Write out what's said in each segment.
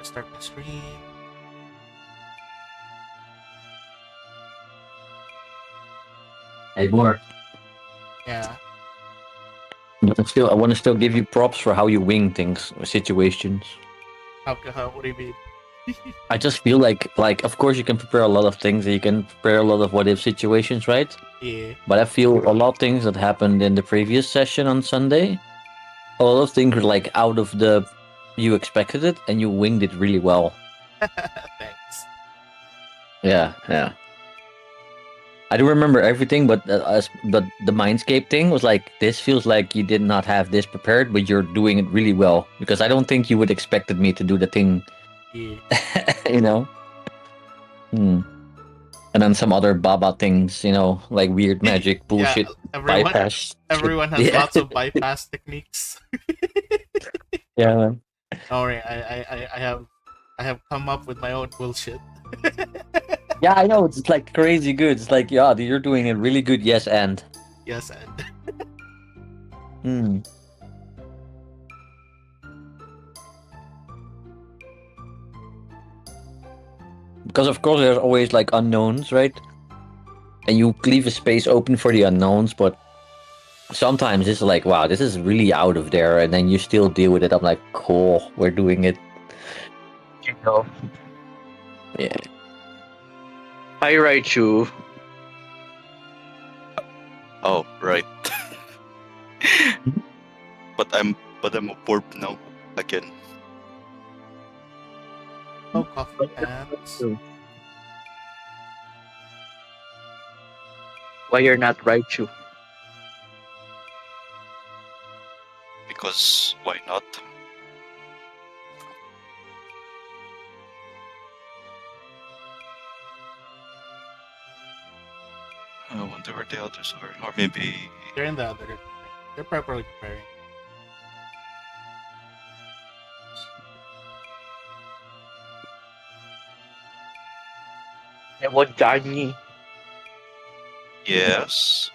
Start my stream. Hey, Boar. Yeah. I want to still give you props for how you wing things, situations. What do you mean? I just feel like, of course, you can prepare a lot of things, and you can prepare a lot of what-if situations, right? Yeah. But I feel a lot of things that happened in the previous session on Sunday, a lot of things were like out of the, you expected it, and you winged it really well. Thanks. Yeah. I don't remember everything, but the Mindscape thing was like, this feels like you did not have this prepared, but you're doing it really well. Because I don't think you would expected me to do the thing, Yeah. you know? And then some other Baba things, like weird magic Yeah. bullshit Everyone. bypass. Everyone has Yeah. lots of bypass techniques. Yeah. Don't worry. I have come up with my own bullshit. Yeah, I know. It's like crazy good. It's like, yeah, you're doing it really good. Yes, and. Yes, and Hmm. Because of course there's always like unknowns, right? And you leave a space open for the unknowns, but sometimes it's like, wow, this is really out of there, and then you still deal with it. I'm like, cool, we're doing it. Yeah. Hi, Raichu. Oh, right. but I'm a porp now again. oh, coffee pants. Why you're not Raichu? Because why not? I wonder where the others are, or maybe They're in the other. They're properly preparing. And what Dani? yes.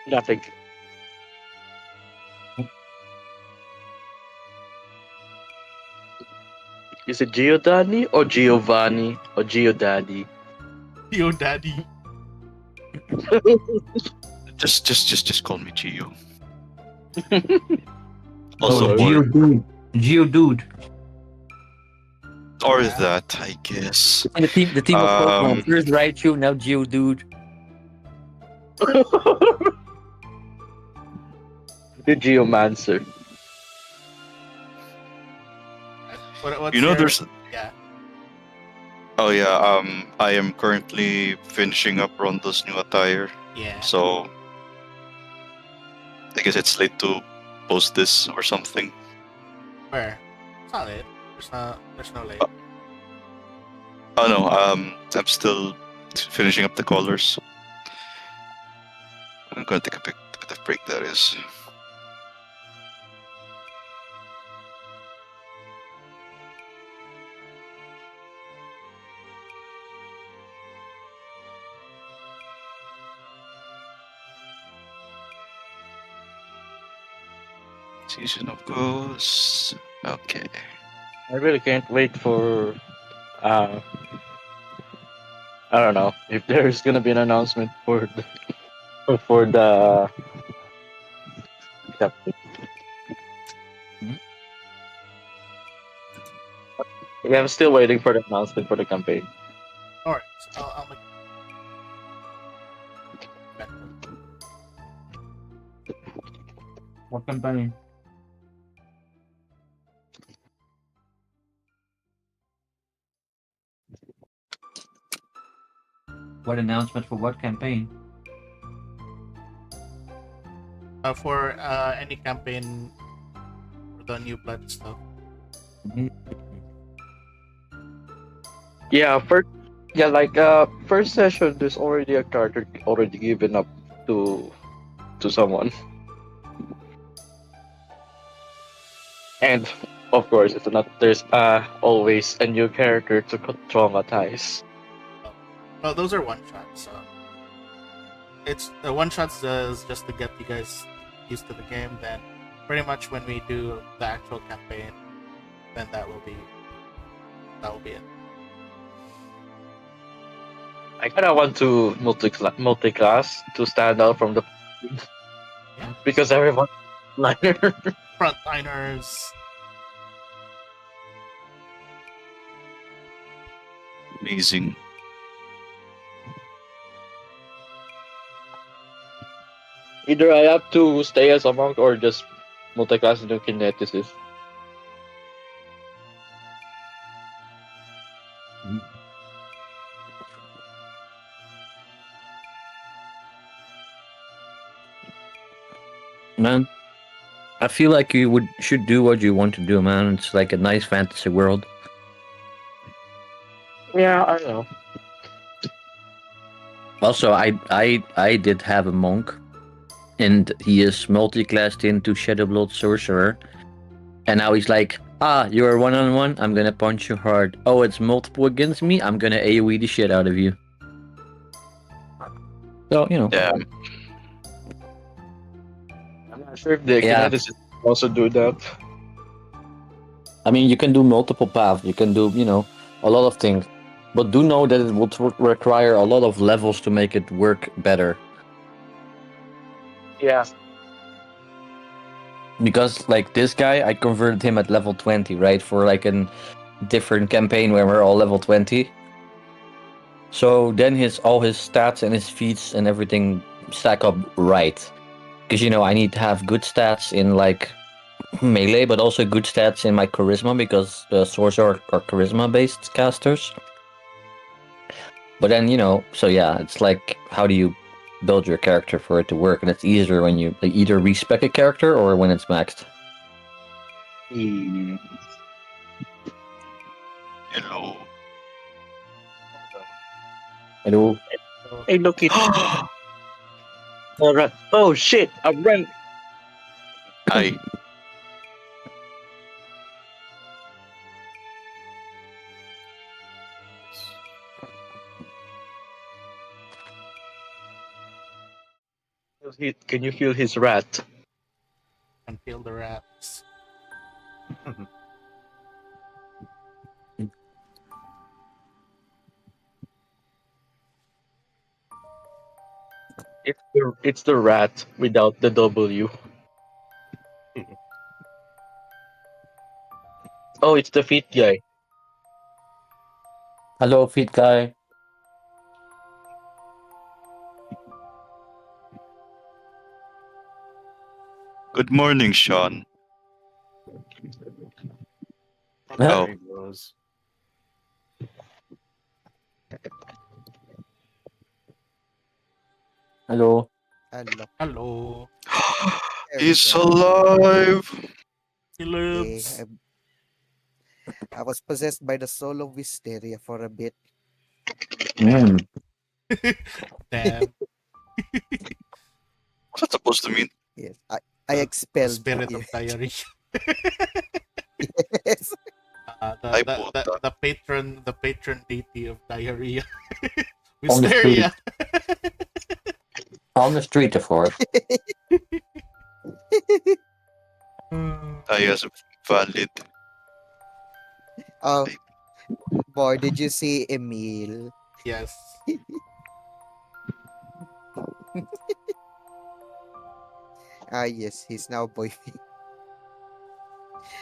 Nothing. Is it Giordani or Giovanni or Giordaddy? Yo, daddy. Just call me Gio. Oh, Also, Geodude. Geodude. or Yeah. that, I guess. And the team of Pokemon. First Raichu, now Geodude. The Geomancer. What's You know, your... there's. Yeah. Oh yeah. I am currently finishing up Rondo's new attire, Yeah. so I guess it's late to post this or something. Where? It's not late. There's no late. Oh no. I'm still finishing up the colors. I'm gonna take a bit of break. That is. Season of Ghosts. Okay. I really can't wait for. I don't know if there's gonna be an announcement for the. Yeah, I'm still waiting for the announcement for the campaign. Alright. So I'll make... What campaign? What announcement for what campaign? For any campaign for the new blood stuff. Yeah, first session. There's already a character already given up to someone, and of course, it's not. There's always a new character to traumatize. Well, those are one shots. So it's the one shots is just to get you guys used to the game. Then, pretty much when we do the actual campaign, then that will be that will be it. I kind of want to multi-class to stand out from the Yeah. because everyone liner. Frontliners. Amazing. Either I have to stay as a monk or just multi-class into kineticist. Man, I feel like you should do what you want to do, man. It's like a nice fantasy world. Yeah, I know. Also, I did have a monk, and he is multi-classed into Shadowblood Sorcerer, and now he's like, you're 1-on-1. I'm gonna punch you hard. Oh, it's multiple against me. I'm gonna AOE the shit out of you. So Yeah. I'm not sure if the Yeah. kineticist also do that. I mean, you can do multiple paths. You can do a lot of things, but do know that it would require a lot of levels to make it work better. Yeah. Because like this guy, I converted him at level 20, right? For like a different campaign where we're all level 20. So then all his stats and his feats and everything stack up right. Because I need to have good stats in like melee, but also good stats in my charisma because the sorcerer are charisma based casters. But then so yeah, it's like how do you build your character for it to work? And it's easier when you either respec a character or when it's maxed. Hello. Hello. Hey, look it. Alright. Oh shit! I ran. Hi. Can you feel his rat? And kill the rats. It's the rat without the W. Oh, it's the feet guy. Hello, feet guy. Good morning, Sean. Huh? Oh, There he goes. Hello. Hello. Hello. There we he's go. alive. He Okay, lives. I was possessed by the soul of Wisteria for a bit. Mm. Damn. What's that supposed to mean? Yes, I The expelled spirit it. of diarrhea. Yes. I bought that. The patron deity of diarrhea. On the street. Wisteria. On the street, of course. I has valid. Oh, boy, did you see Emil? Yes. Yes, he's now boy.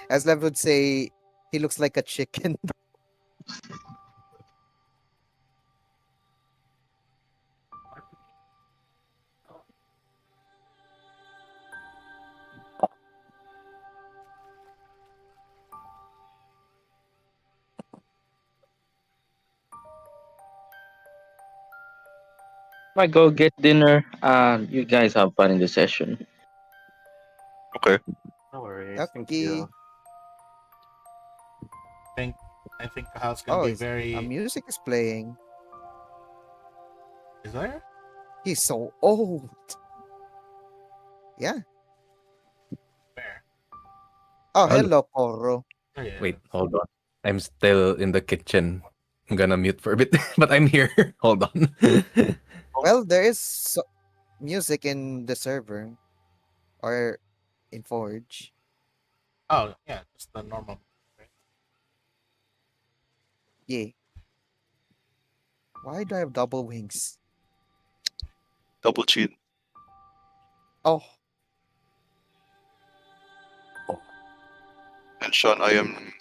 As Lev would say, he looks like a chicken. I go get dinner. You guys have fun in the session. Okay. No worries. Thank Okay. you. I think the house can Oh, be it's, very. music is playing. Is there? He's so old. Yeah. Where? Oh, Hello. hello, Poro. Oh, yeah. Wait, hold on. I'm still in the kitchen. I'm gonna mute for a bit, but I'm here. Hold on. Well, there is music in the server or in Forge. Oh, yeah. Just the normal. Right? Yeah. Why do I have double wings? Double cheat. Oh, And Sean, I am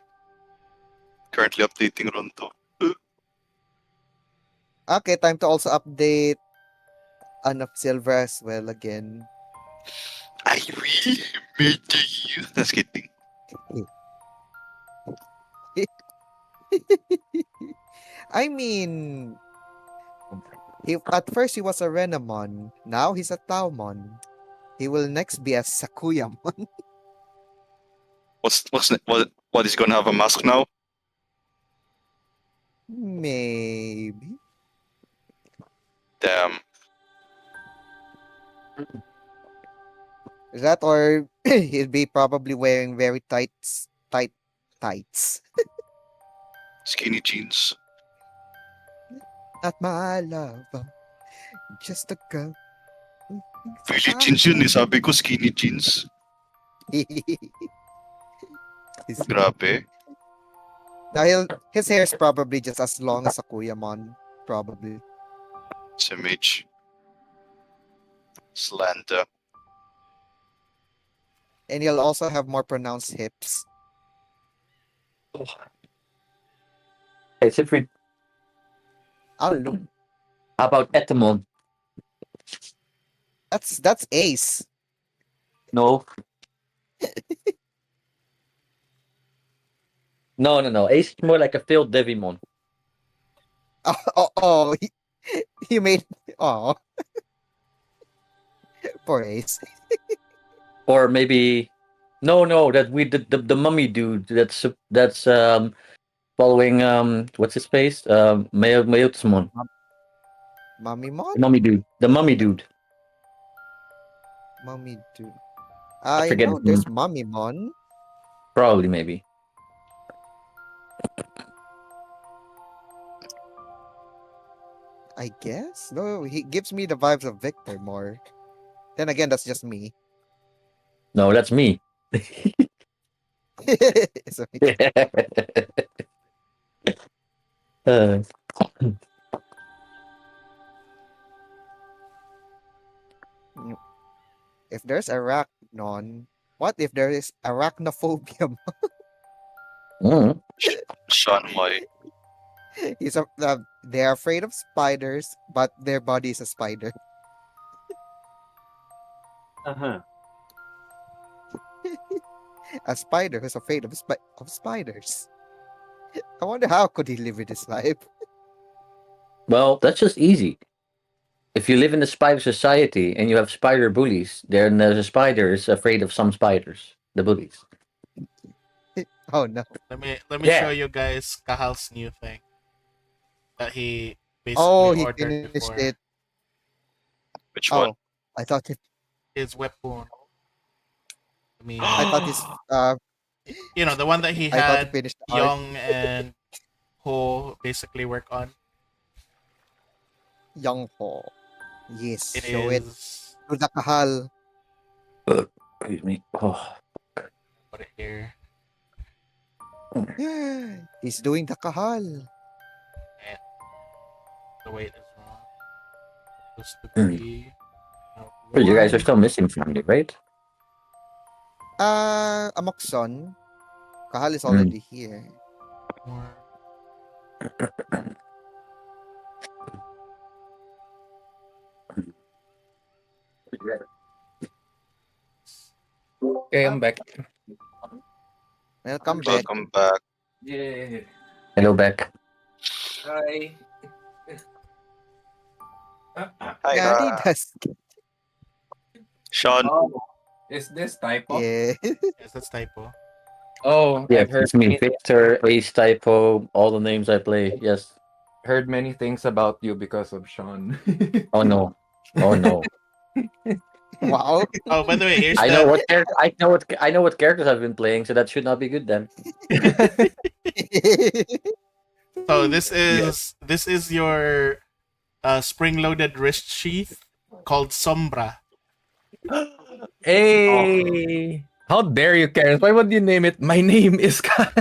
currently updating Ronto. okay. Time to also update Anop Silver as well again. I will murder you. Just kidding. I mean, at first he was a Renamon. Now he's a Taumon. He will next be a Sakuyamon. What is he gonna have a mask now? Maybe. Damn. That or he'll be probably wearing very tight tights. Skinny jeans. Not my love, just a girl. who thinks Really about jeans yun eh. her. Sabi ko skinny jeans. His- Grabe. now his hair is probably just as long as a Kuyamon. Probably. SMH. Slanta. And he'll also have more pronounced hips. Hey, Siegfried, Oh look, how about Etemon? that's Ace. No. No. Ace is more like a failed Devimon. He made poor Ace. Or maybe no, that we the mummy dude that's following what's his face? Mayotsmon. Mommy Mon? The mummy dude. The mummy dude. Mommy dude. I I forget know his there's name. Mommy Mon. Probably maybe. I guess. No, he gives me the vibes of Victor more. Then again, that's just me. No, that's me. So, uh, if there's Arachnon, what if there is arachnophobia? mm. Sean, why? They're afraid of spiders, but their body is a spider. Uh-huh. A spider who's afraid of spiders. I wonder how could he live with this life. Well, that's just easy. If you live in the spider society and you have spider bullies, then the spider is afraid of some spiders, the bullies. Oh no. Let me Yeah. show you guys Kahal's new thing that he Oh, basically he ordered finished before. it. Which one? Oh, I thought His weapon. I thought his The one that he I thought he had finished the art. Young and Ho basically work on. Young Ho. Yes, It show it is. to the kahal. Excuse me. Oh. Put it here. He's doing the kahal. The weight is wrong. Supposed to be. Well, you guys are still missing from me, right? Amokson. Kahal is already here. More. Okay, I'm back. Welcome back. Welcome back. Yeah. Hello, Beck. Hi. Hi, Daddy does. Sean. Oh, is this typo? Yeah. Yes, that's typo. Oh, Yeah, I've heard it's me, many, Victor, Ace Typo, all the names I play. Yes. heard many things about you because of Sean. Oh no. Oh no. Wow. Oh, by the way, here's I know the. what character. I know what characters I've been playing, so that should not be good then. So this is your spring-loaded wrist sheath called Sombra. Hey! How dare you, Karen? Why would you name it? My name is God.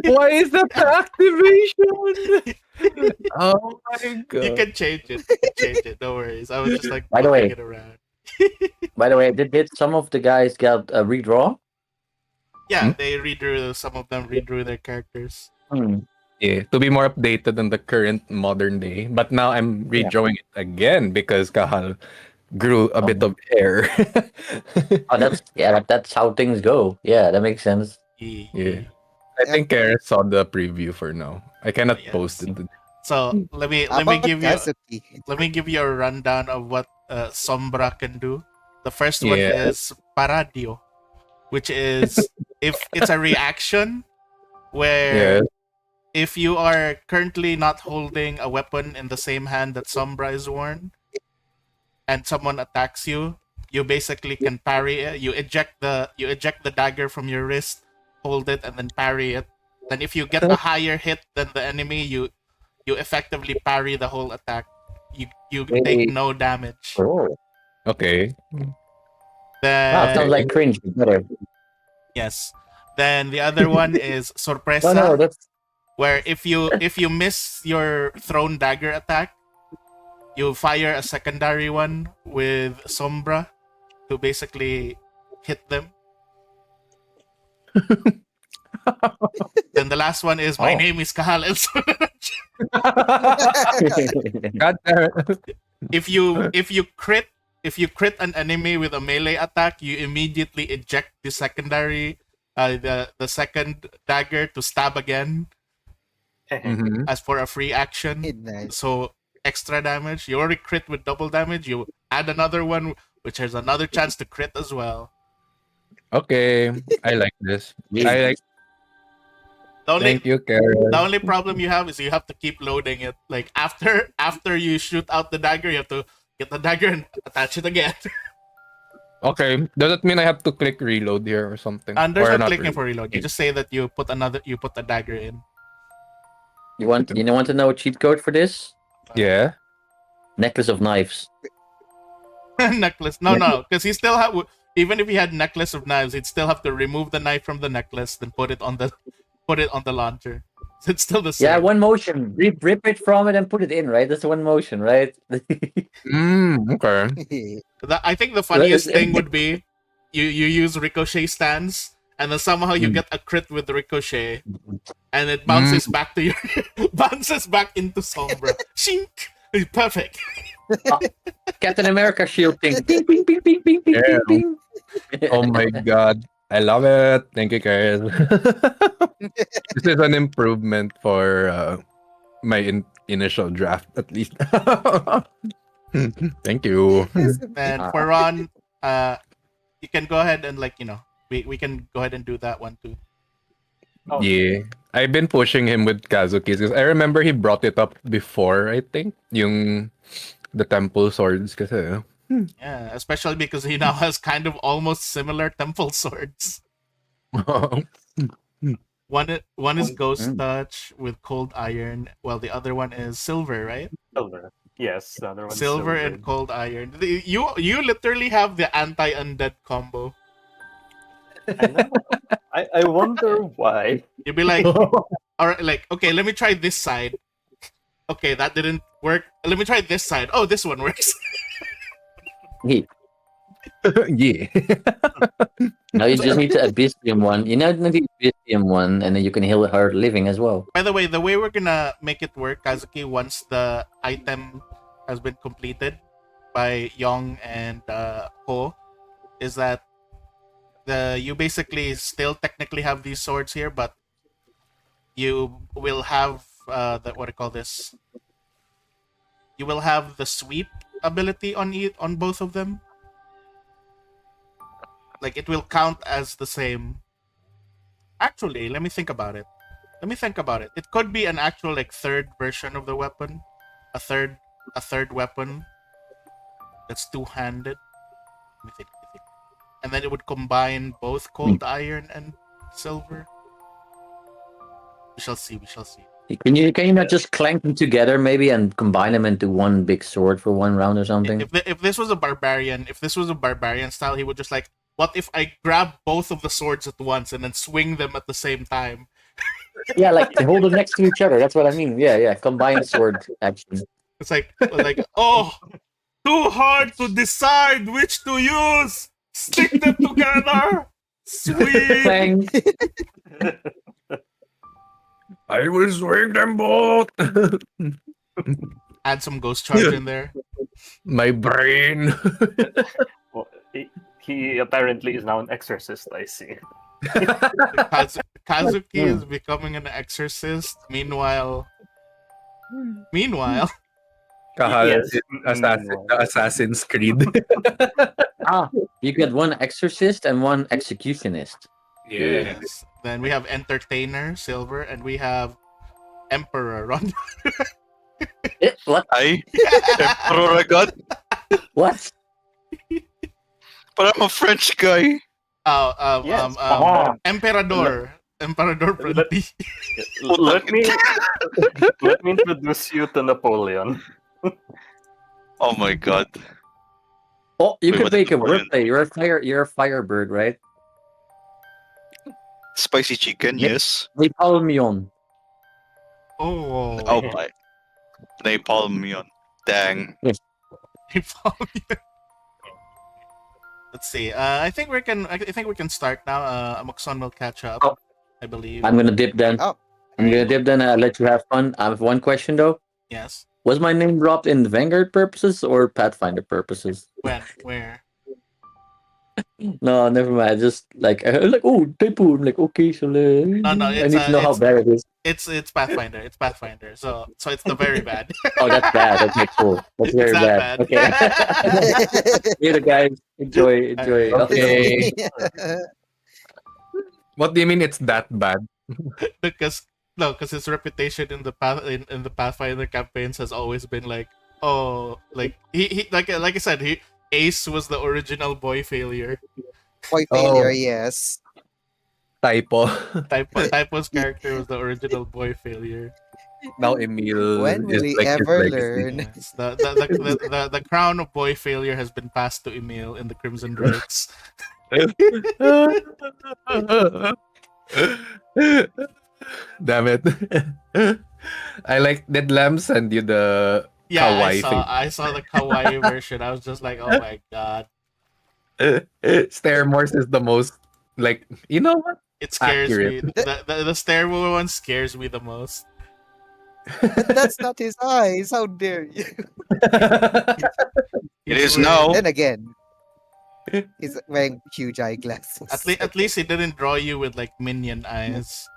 Why is that the activation? Oh my You god. can change it. You can change it. No worries. I was just like By the moving way- it around. By the way, did some of the guys get a redraw? Yeah, Hmm? they redrew. Some of them redrew their characters. Yeah, to be more updated on the current modern day. But now I'm Yeah. redrawing it again because Kahal grew a bit of hair. Oh, that's how things go. Yeah, that makes sense. Yeah. I Yeah. think Kara saw the preview for now. I cannot Yes. post it. So let me How about give you Kazuki? a rundown of what Sombra can do. The first one Yeah. is Paradio, which is if it's a reaction where Yeah. if you are currently not holding a weapon in the same hand that Sombra is worn, and someone attacks you, you basically can parry it. You eject the dagger from your wrist, hold it, and then parry it. Then if you get a higher hit than the enemy, you effectively parry the whole attack. You take Really? no damage. Oh. Okay. Wow, it sounds Then like cringe, but better. yes. Then the other one is No, sorpresa, that's where if you miss your thrown dagger attack, you fire a secondary one with Sombra to basically hit them. Then the last one is my Oh. name is Kahal El Sunaj. God damn it. If you crit an enemy with a melee attack, you immediately eject the secondary the second dagger to stab again Mhm. as for a free action. Nice. So extra damage. You already crit with double damage. You add another one, which has another chance to crit as well. Okay. I like this. I like The only thank you, Kara. the only problem you have is you have to keep loading it. Like after you shoot out the dagger, you have to get the dagger and attach it again. Okay. Does that mean I have to click reload here or something? And there's Or no not clicking really? for reload. You just say that you put a dagger in. You want to know a cheat code for this? Yeah. Necklace of knives. Necklace. No, because he still have even if he had necklace of knives, he'd still have to remove the knife from the necklace, then put it on the launcher. So it's still the same. Yeah, one motion. Rip it from it and put it in, right? That's one motion, right? Okay. I think the funniest thing would be you use ricochet stance, and then somehow you get a crit with ricochet, and it bounces back to your bounces back into Sombra. Shink! Perfect. Captain America shield thing. Ping, ping, ping, ping, ping, ping, Yeah. ping, ping. Oh my god. I love it. Thank you, guys. This is an improvement for my initial draft, at least. Thank you. And for Ron, you can go ahead and we can go ahead and do that one too. Yeah. I've been pushing him with Kazuki's because I remember he brought it up before, I think. The temple swords kasi. Yeah, especially because he now has kind of almost similar temple swords. One is Ghost Touch with Cold Iron, while the other one is Silver, right? Silver. Yes, the other one's Silver and Cold Iron. You literally have the anti-undead combo. I know. I wonder why. You'd be like, all right, like, okay, let me try this side. Okay, that didn't work. Let me try this side. Oh, this one works. Yeah. Yeah. Now you just need the Abyssium one. You know the Abyssium one, and then you can heal her living as well. By the way we're gonna make it work, Kazuki, once the item has been completed by Yong and Ho, is that you basically still technically have these swords here, but you will have what do you call this? You will have the sweep ability on both of them. Like it will count as the same. Actually, let me think about it. It could be an actual like third version of the weapon, a third weapon that's two-handed. Let me think. And then it would combine both cold iron and silver. We shall see. Can you not just clank them together maybe and combine them into one big sword for one round or something? If this was a barbarian style, he would just like, what if I grab both of the swords at once and then swing them at the same time? Yeah, like they hold them next to each other. That's what I mean. Yeah. Combined sword action. It's like oh, too hard to decide which to use. Stick them together. Sweet. Clang. I will swing them both. Add some ghost charge in there. My brain. Well, he apparently is now an exorcist, I see. Kazuki is becoming an exorcist. Meanwhile, Kahal Yes. is the Assassin's Creed. You get one exorcist and one executionist. yes. Then we have entertainer Silver, and we have Emperor Ron. What? I Emperor God, What? but I'm a French guy. Yes. Emperador. Emperador Prenti. Let me introduce you to Napoleon. Oh my God. Oh, you Wait, could what make is a Napoleon? wordplay. You're a firebird, right? Spicy chicken, Nick- yes. Napoleon. Oh. Oh my. Napalm. Dang. Let's see. I think we can start now. Amoxon will catch up. Oh. I believe. I'm gonna dip then. Oh. I'm gonna dip then. I'll let you have fun. I have one question though. Yes. Was my name dropped in Vanguard purposes or Pathfinder purposes? When? Where? No, never mind. Just like oh typo. I'm like okay, so No, I it's need to know how bad it is. it's Pathfinder. It's Pathfinder. So it's the very bad. Oh, that's bad. Okay, cool. That's very It's that bad. Okay. Later, guys. Enjoy. Okay. What do you mean it's that bad? because his reputation in the Pathfinder campaigns has always been like, oh, like he like I said, Ace was the original boy failure. Boy failure, Oh. yes. Typo. Typo's character was the original boy failure. Now Emil When will is he like his ever legacy. learn? Yes, the crown of boy failure has been passed to Emil in the Crimson Drakes. Damn it. I like did Lam send you the Yeah, kawaii thing? I saw the kawaii version. I was just like, oh my god. Stair Morse is the most like you know what? It scares Accurate. me. The stairwell one scares me the most. But that's not his eyes. How dare you? It is now. Then again, he's wearing huge eyeglasses. At least he didn't draw you with like minion eyes.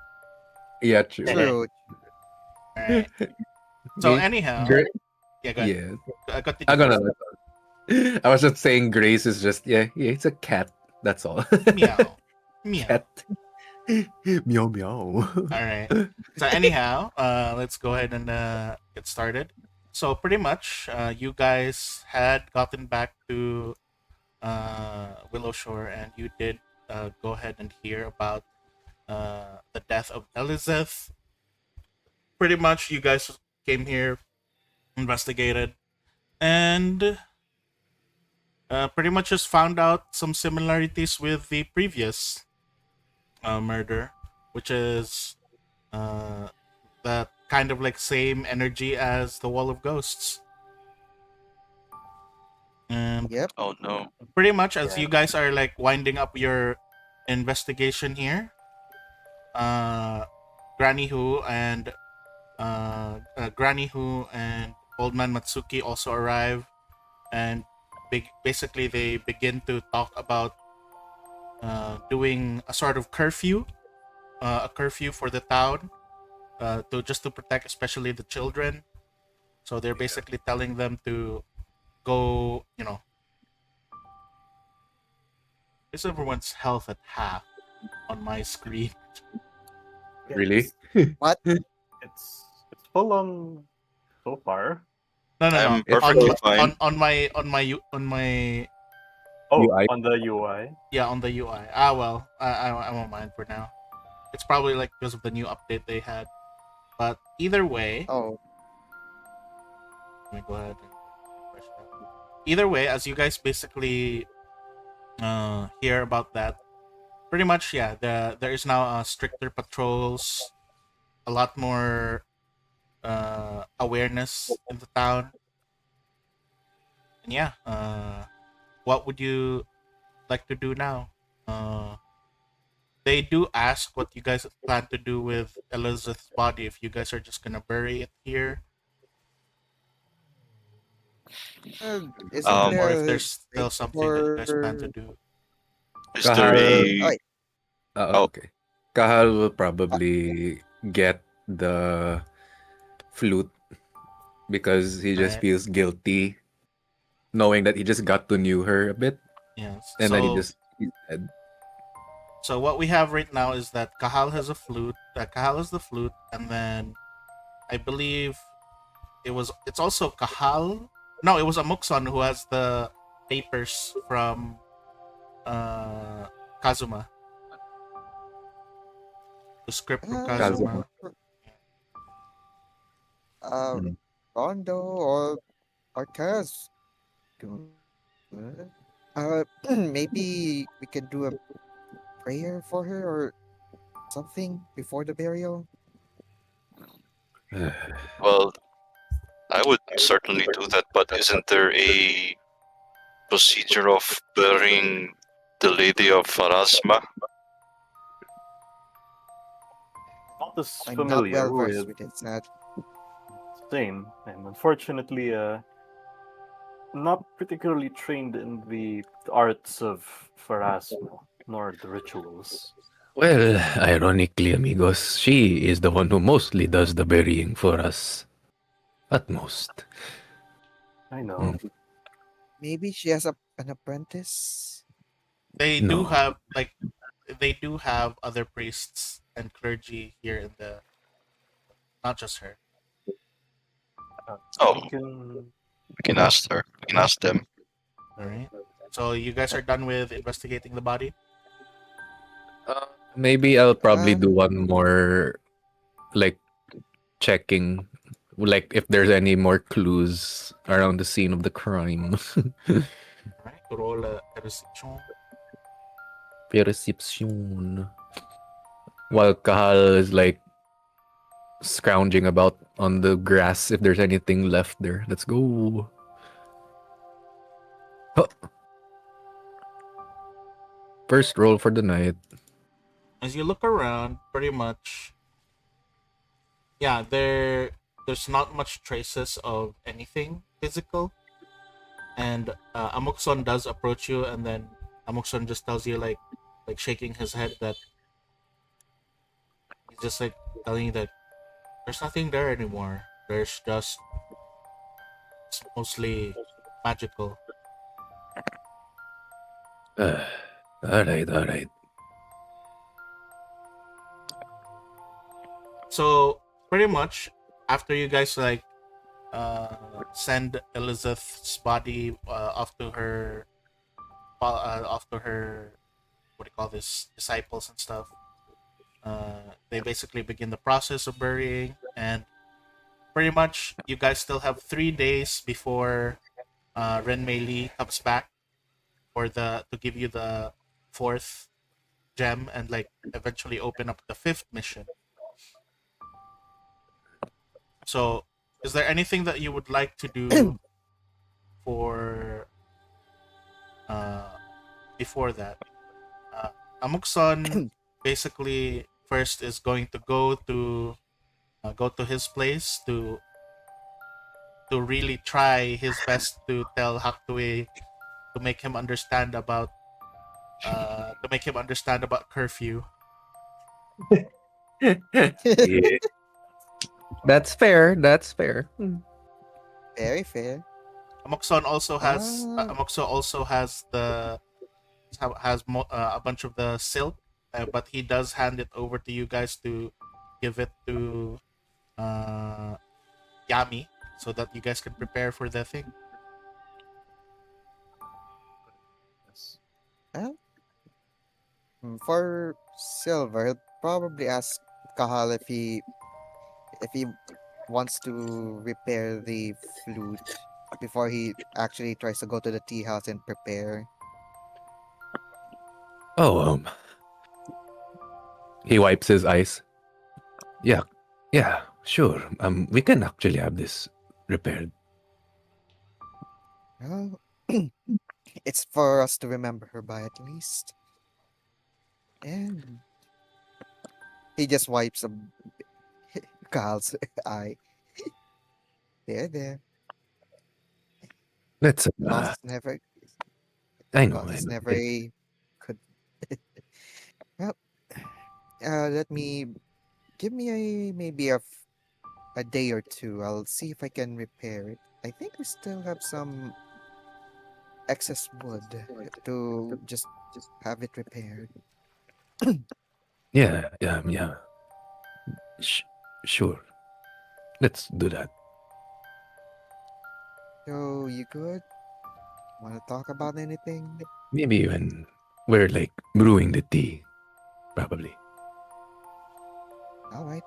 Yeah, true. True. Alright. So Okay. anyhow, yeah, go ahead. Yeah. Continue. I'm gonna. I was just saying Grace is just yeah, it's a cat. That's all. Meow. Meow. Cat. Meow meow. Alright. So anyhow, let's go ahead and get started. So pretty much, you guys had gotten back to Willow Shore, and you did go ahead and hear about the death of Elizabeth. Pretty much, you guys came here, investigated, and pretty much just found out some similarities with the previous murder, which is that kind of like same energy as the Wall of Ghosts. And Yep. Oh no. pretty much as Yeah. you guys are like winding up your investigation here, Granny Who and Old Man Matsuki also arrive, and basically they begin to talk about doing a sort of curfew, a curfew for the town, to protect especially the children. So they're basically telling them to go, is everyone's health at half on my screen? Really? What? It's full on so far. No. I'm perfectly on, fine. on my Oh, UI. on the UI. yeah, on the UI. Ah, well, I won't mind for now. It's probably like because of the new update they had. But either way, Oh, let me go ahead and refresh that. Either way, as you guys basically hear about that, pretty much, yeah, there is now stricter patrols a lot more awareness in the town. And yeah, what would you like to do now? They do ask what you guys plan to do with Elizabeth's body. If you guys are just gonna bury it here, Isn't or there if a there's still place something that you guys plan to for do. Is there Kahal, oh, a oh Okay. Kahal will probably get the flute because he just Right? feels guilty knowing that he just got to know her a bit, Yes. and then he's dead. So what we have right now is that Kahal has a flute. Kahal has the flute, and then I believe it's also Kahal. No, it was Amukson who has the papers from uh Kazuma, the script from Kazuma. Kazuma. uh Mm. Rondo or Kaz? Good. Maybe we can do a prayer for her or something before the burial. well, I would certainly do that, but isn't there a procedure of burying the Lady of Pharasma? Not as I'm not well familiar versed with with it, sad. same, and unfortunately, not particularly trained in the arts of Pharasma, nor the rituals. Well, ironically, amigos, she is the one who mostly does the burying for us. At most. I know. Maybe she has an apprentice. They do No. have other priests and clergy here in the not just her. Oh, We can. we can ask her. We can ask them. All right. So you guys are done with investigating the body. Maybe I'll probably do Um, one more, like, checking, like, if there's any more clues around the scene of the crime. All right. Roll a perception. Perception. While Kahal is, like, scrounging about on the grass if there's anything left there. Let's go. Huh. First roll for the night. As you look around, pretty much, yeah, there's not much traces of anything physical. And Amukson does approach you, and then Amukson just tells you like shaking his head that he's just like telling you that there's nothing there anymore. There's just it's mostly magical. Alright. So pretty much after you guys like send Elizabeth's body off to her what do you call this disciples and stuff. They basically begin the process of burying, and pretty much you guys still have 3 days before Renmei Lee comes back for the to give you the fourth gem and like eventually open up the fifth mission. So, is there anything that you would like to do for before that? Amukson basically first is going to go to his place to really try his best to tell Haktue to make him understand about curfew. Yeah. That's fair. very fair. Amokson also has Ah, Amokso also has a bunch of the silk, but he does hand it over to you guys to give it to uh, Yami so that you guys can prepare for the thing. well, for Silver, he'll probably ask Kahal if he wants to repair the flute before he actually tries to go to the tea house and prepare. Oh, he wipes his eyes. Yeah, Yeah, sure. We can actually have this repaired. Well, it's for us to remember her by at least. And he just wipes Kyle's eye. There. Let's. Loss is never I know. loss I is know. never a good. Well, let me give me maybe a day or two. I'll see if I can repair it. I think we still have some excess wood to just have it repaired. Yeah. Yeah. Yeah. Sure. Let's do that. So you good? Want to talk about anything? Maybe when we're like brewing the tea, probably. All right,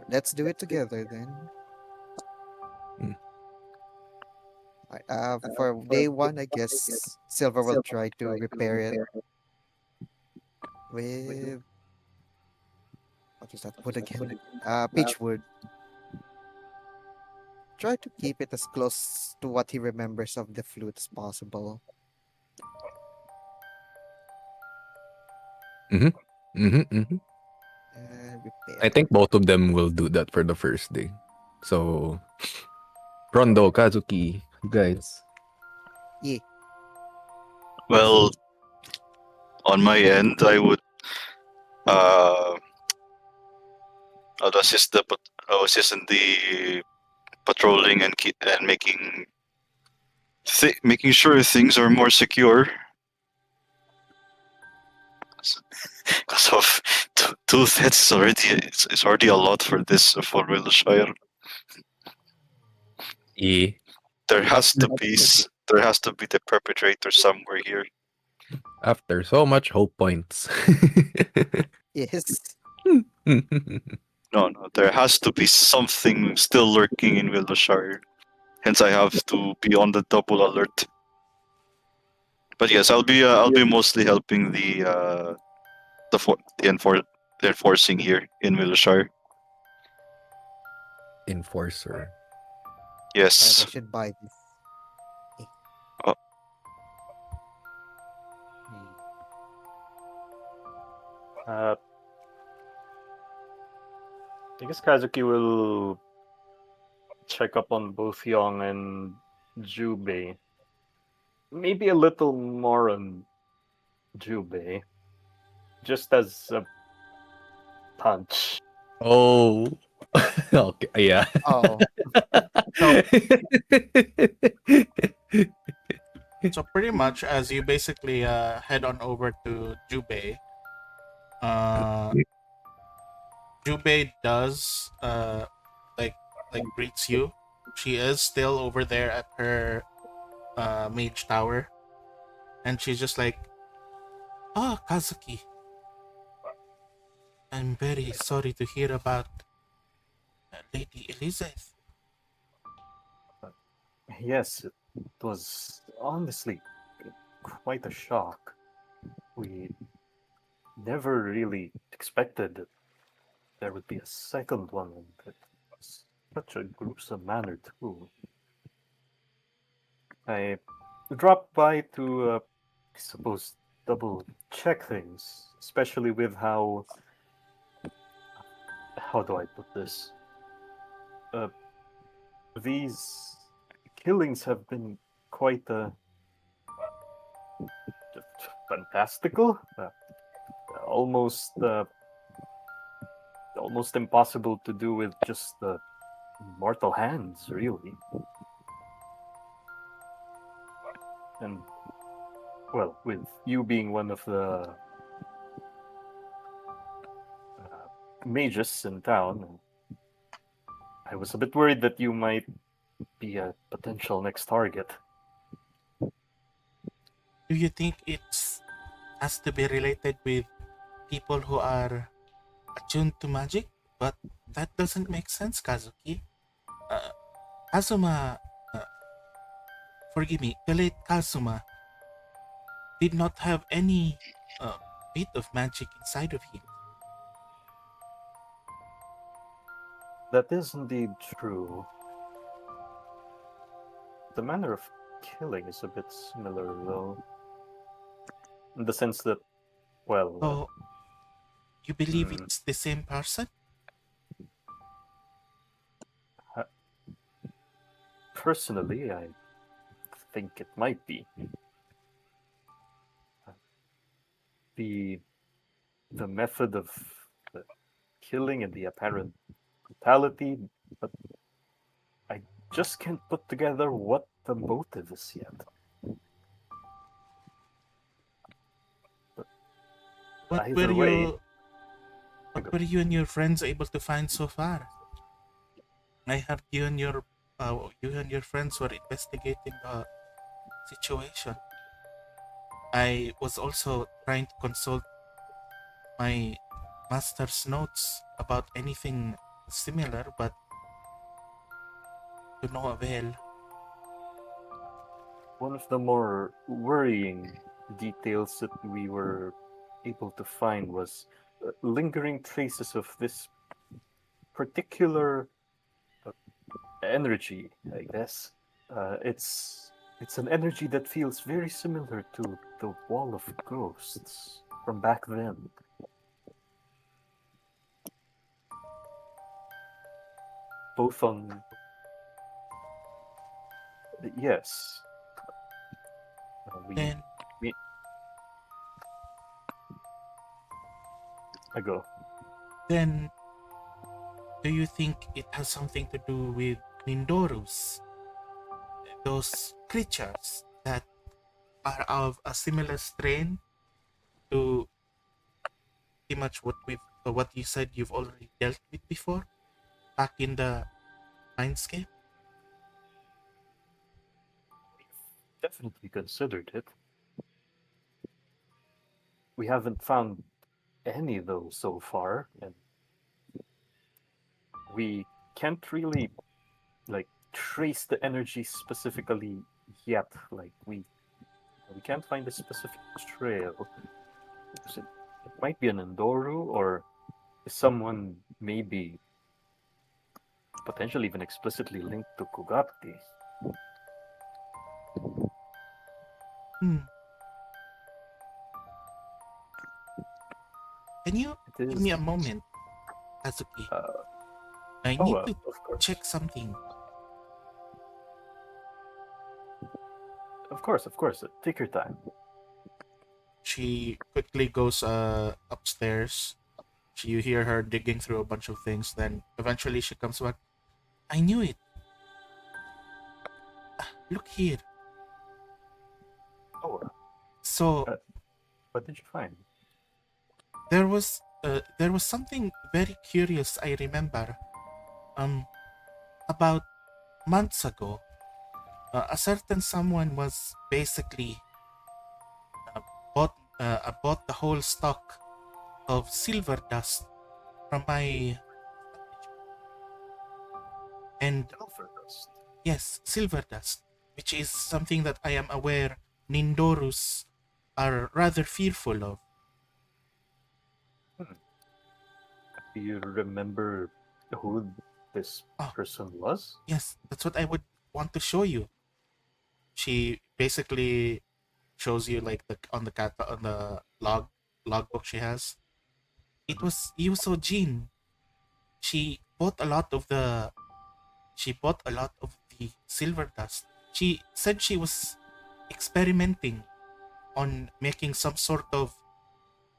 let's do it together then. Mm. For day one, I guess Silver will try to repair it with what is that wood again? Peach wood. Try to keep it as close to what he remembers of the flute as possible. Mm-hmm. Mm-hmm. Mm-hmm. And I repair it. think both of them will do that for the first day. So, Rondo, Kazuki, you guys. Yeah. Well, on my end, I would uh, I'd assist assist in the patrolling and making sure things are more secure. Because of two deaths is already it's already a lot for this for Wiltshire. Yeah. There has to be the perpetrator somewhere here. After so much hope points. Yes. No, there has to be something still lurking in Wiltshire. Hence, I have to be on the double alert. But yes, I'll be mostly helping the enforcing here in Wiltshire. Enforcer. I Yes. should buy this. Oh. Uh, I guess Kazuki will check up on both Young and Jubei. Maybe a little more on Jubei. Just as a punch. Oh. Okay. Yeah. Oh, So pretty much as you basically head on over to Jubei, uh, Jubei does like greets you. She is still over there at her mage tower, and she's just like, "Oh, Kazuki, I'm very sorry to hear about Lady Elizabeth." Yes, it was honestly quite a shock. We never really expected that there would be a second one, and that was such a gruesome manner too. I dropped by to, I suppose, double check things, especially with how do I put this? Uh, these killings have been quite fantastical, almost almost impossible to do with just mortal hands, really. And well, with you being one of the mages in town, I was a bit worried that you might be a potential next target. Do you think it's has to be related with people who are attuned to magic? But that doesn't make sense, Kazuki. Uh, Kazuma, uh, forgive me, the late Kazuma did not have any bit of magic inside of him. That is indeed true. The manner of killing is a bit similar, though, in the sense that, well, So, you believe hmm, it's the same person? personally, I think it might be. The the method of the killing and the apparent brutality, but I just can't put together what the motive is yet. But What were either way, you what were you and your friends able to find so far? I heard you and your friends were investigating the situation. I was also trying to consult my master's notes about anything similar, but to no avail. one of the more worrying details that we were able to find was lingering traces of this particular uh, energy, I guess. It's an energy that feels very similar to the Wall of Ghosts from back then. Both on yes, Then we I go. then do you think it has something to do with Nindorus? Those creatures that are of a similar strain to pretty much what you said you've already dealt with before back in the Mindscape? We've definitely considered it. We haven't found any though so far, and we can't really like trace the energy specifically yet. Like we can't find a specific trail. So it might be an Endoru or someone maybe potentially even explicitly linked to Kugati. Hmm. Can you It give is me a moment, Kazuki? uh, I need to of course. check something. Of course. Take your time. She quickly goes upstairs. You hear her digging through a bunch of things. Then eventually she comes back. I knew it. Look here. Oh, So what did you find? there was something very curious. I remember. About months ago, a certain someone was basically uh, bought the whole stock of silver dust from my and Silver dust. yes, silver dust, which is something that I am aware Nindorus are rather fearful of. Hmm. Do you remember who this Oh, person was? yes, that's what I would want to show you. She basically shows you like the on the logbook she has. It Mhm. was Yuso Jin. She bought a lot of the she bought a lot of the silver dust. She said she was experimenting on making some sort of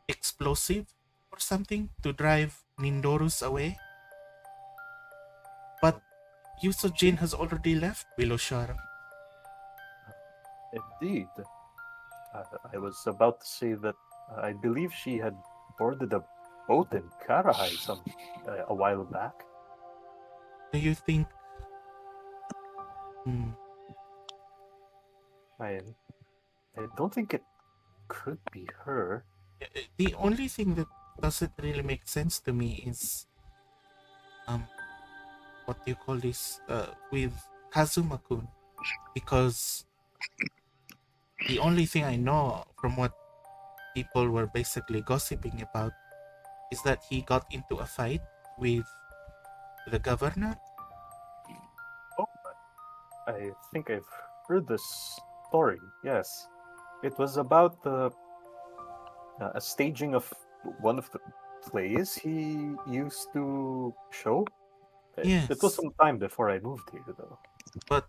explosive or something to drive Nindorus away. But Yuso Jin has already left Biloshar. Indeed. I was about to say that I believe she had boarded a boat in Karahai a while back. Do you think hmm, I I don't think it could be her. the only thing that doesn't really make sense to me is um what do you call this with Kazuma-kun, because the only thing I know from what people were basically gossiping about is that he got into a fight with The governor? Oh, I think I've heard this story. Yes, it was about a staging of one of the plays he used to show. It was Yes, some time before I moved here, though. but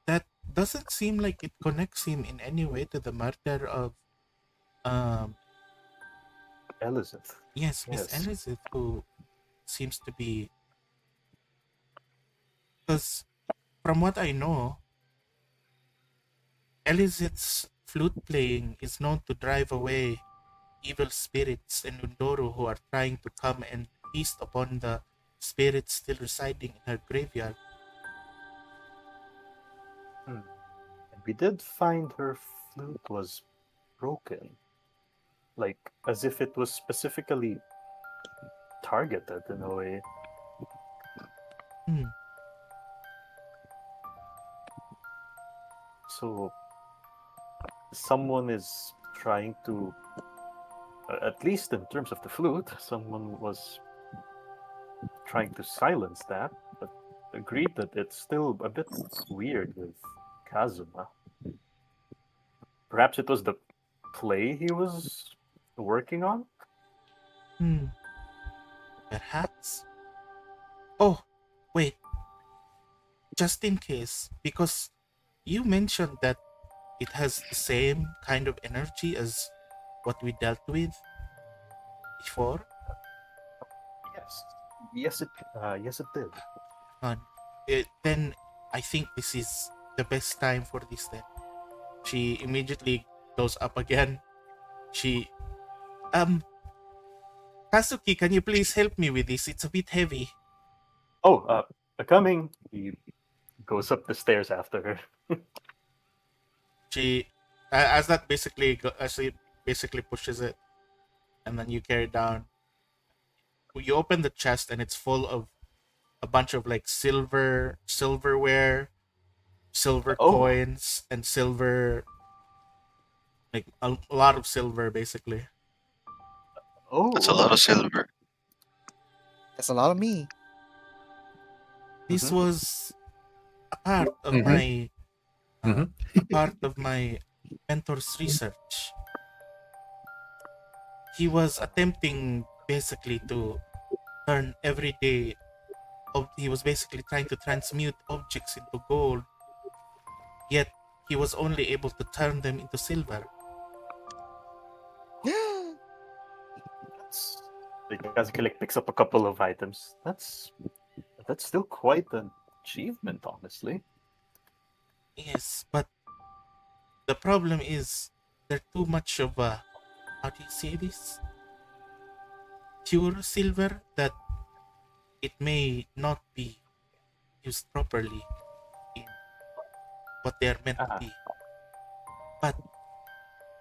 that doesn't seem like it connects him in any way to the murder of um Elizabeth. yes, Miss Yes. Elizabeth, who seems to be, because from what I know, Elizabeth's flute playing is known to drive away evil spirits and Undoro who are trying to come and feast upon the spirits still residing in her graveyard. Hmm. And we did find her flute was broken, like as if it was specifically targeted in a way. Hmm. So someone is trying to, at least in terms of the flute, someone was trying to silence that, but agreed that it's still a bit weird with Kazuma. Perhaps it was the play he was working on? Hmm. Perhaps. Oh, wait. Just in case, because you mentioned that it has the same kind of energy as what we dealt with before. Yes. Yes, it did. And then I think this is the best time for this then. She immediately goes up again. She, um, Kazuki, can you please help me with this? It's a bit heavy. Oh, coming. He goes up the stairs after her. She, as that basically, as she basically pushes it, and then you carry it down. You open the chest, and it's full of a bunch of like silverware, silver Oh, coins, and silver, like a lot of silver, basically. That's a oh. lot of silver. That's a lot of me. This Mhm. was a part of Mhm. my Mhm. a part of my mentor's research. He was attempting basically to turn everyday. He was basically trying to transmute objects into gold, yet he was only able to turn them into silver. That's like Kazuki like picks up a couple of items. That's still quite an achievement, honestly. Yes, but the problem is they're too much of a, how do you say this? Pure silver that it may not be used properly in what they are meant to Ah, be. But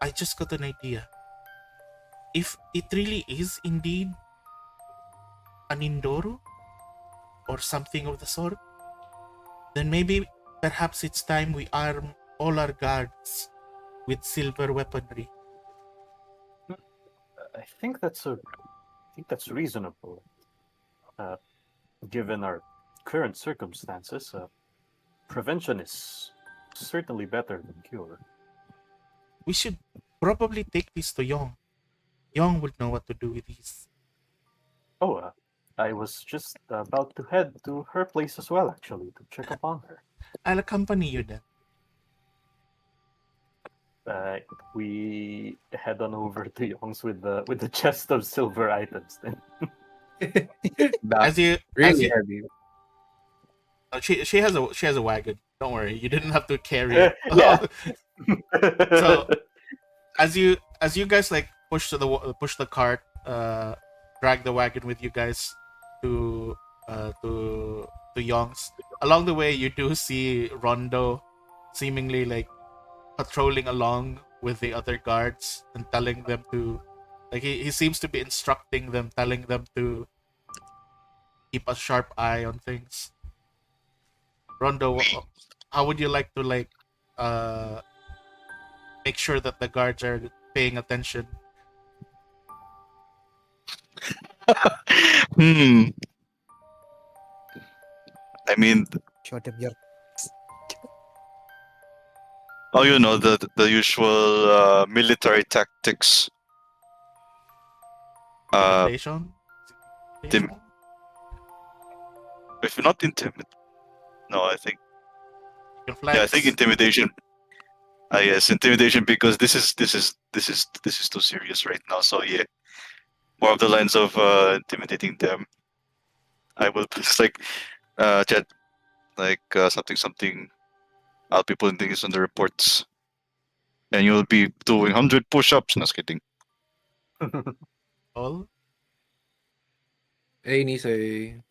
I just got an idea. If it really is indeed an Indoru or something of the sort, then maybe perhaps it's time we arm all our guards with silver weaponry. I think that's reasonable, uh, given our current circumstances. Prevention is certainly better than cure. We should probably take this to Yong. Yong would know what to do with these. Oh, I was just about to head to her place as well, actually, to check upon her. I'll accompany you then. Uh, we head on over to Yong's with the chest of silver items. Then That's As you as really you heavy. she has a wagon. Don't worry, you didn't have to carry it. yeah. So as you guys like push the cart, drag the wagon with you guys to uh to to Yong's. Along the way, you do see Rondo seemingly like patrolling along with the other guards and telling them to, like, he seems to be instructing them, telling them to keep a sharp eye on things. Rondo, how would you like to like uh make sure that the guards are paying attention? Hmm. I mean, Show them your. oh, the usual military tactics. Intimidation? Tim- If you're not intimidate, no, I think You can flex. I think intimidation. Yes, intimidation because this is too serious right now. So yeah, more of the lines of intimidating them. I will just like chat like something. I'll be putting things on the reports, and you'll be doing 100 push-ups. No, just kidding. All. Hey, Nisei.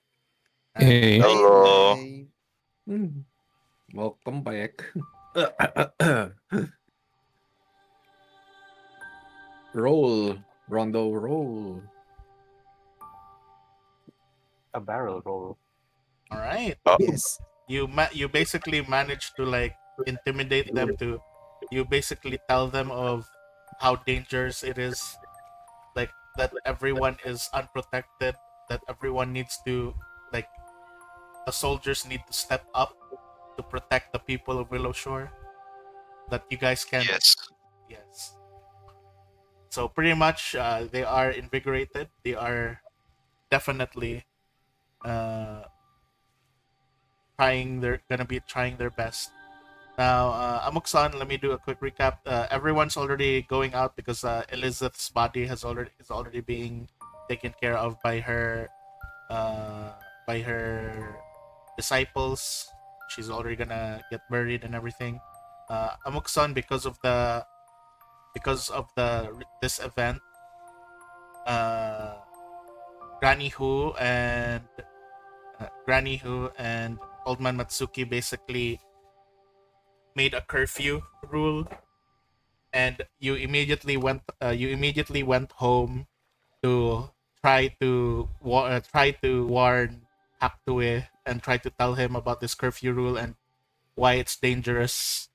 Hey. Hello. Hey. Welcome back. Roll. Rondo, roll. A barrel roll. All right. Yes. You basically manage to like intimidate them to. You basically tell them of how dangerous it is, like that everyone is unprotected, that everyone needs to like the soldiers need to step up to protect the people of Willow Shore. That you guys can. Yes. Yes. So pretty much, they are invigorated. They are definitely trying their best. Now, Amuk-san, let me do a quick recap. Everyone's already going out because Elizabeth's body is already being taken care of uh, by her disciples. She's already gonna get buried and everything. Amuk-san, because of this event, uh, Granny Hu and Old Man Matsuki basically made a curfew rule, and you immediately went home to try to warn Haktue and try to tell him about this curfew rule and why it's dangerous.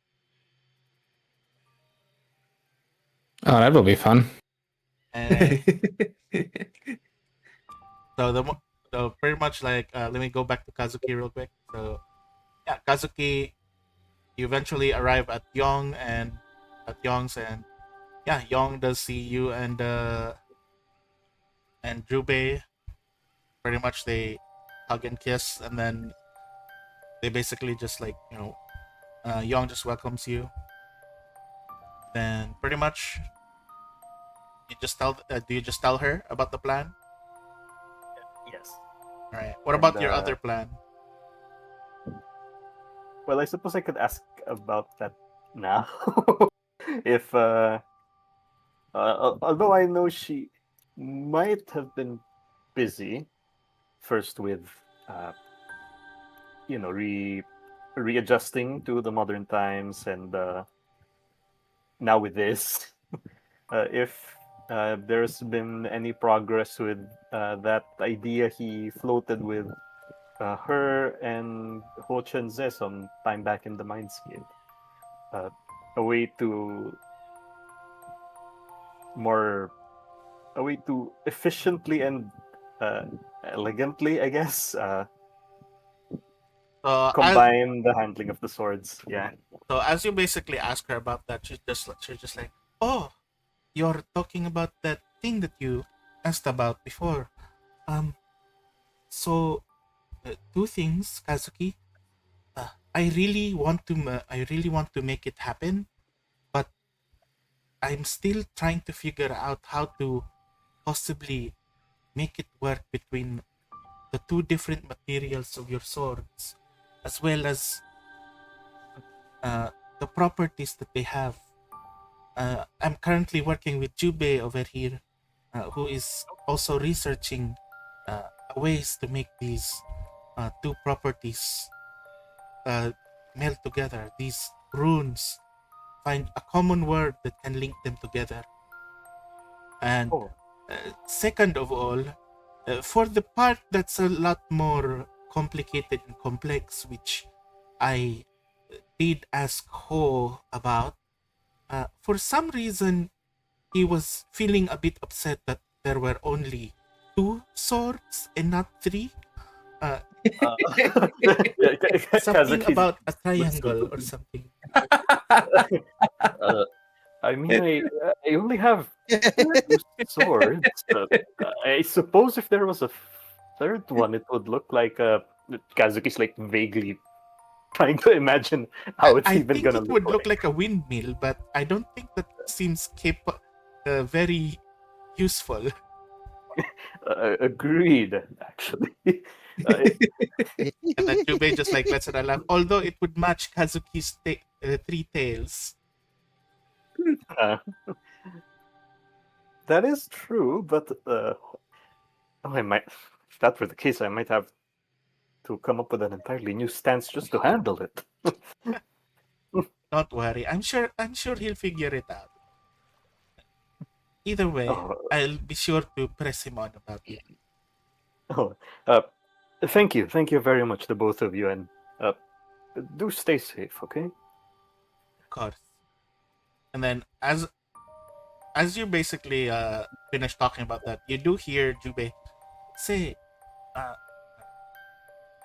Oh, that will be fun. And so pretty much like let me go back to Kazuki real quick. So yeah, Kazuki, you eventually arrive at Yong's, and yeah, Yong does see you and Jubei. Pretty much they hug and kiss, and then they basically just like Yong just welcomes you. Then pretty much do you just tell her about the plan? Yes. All right. What And, about your other plan? Well, I suppose I could ask about that now. If although I know she might have been busy first with readjusting to the modern times, and now with this, if there's been any progress with that idea he floated with her and Ho Chen Ze some time back in the Mindscape. A way to efficiently and elegantly, I guess, So combine the handling of the swords. Yeah. so as you basically ask her about that, she's just like, oh, you're talking about that thing that you asked about before. So two things, Kazuki. I really want to make it happen, but I'm still trying to figure out how to possibly make it work between the two different materials of your swords, as well as the properties that they have. I'm currently working with Jubei over here, who is also researching ways to make these two properties meld together. These runes find a common word that can link them together. And Oh. second of all, for the part that's a lot more complicated and complex, which I did ask Ho about, for some reason he was feeling a bit upset that there were only two swords and not three. Something Kazuki's about a triangle or something. I mean, I only have two swords. I suppose if there was a third one, it would look like Kazuki's like vaguely trying to imagine how it's I even think gonna it look would look like a windmill, but I don't think that seems very useful. Agreed, actually. And then Jubei just like lets it laugh. Although it would match Kazuki's three tails. That is true, but I might. If that were the case, I might have to come up with an entirely new stance just to handle it. Don't worry. I'm sure he'll figure it out. Either way, I'll be sure to press him on about it. Oh, thank you very much to both of you, and do stay safe, okay? Of course. And then as you basically finish talking about that, you do hear Jubei say,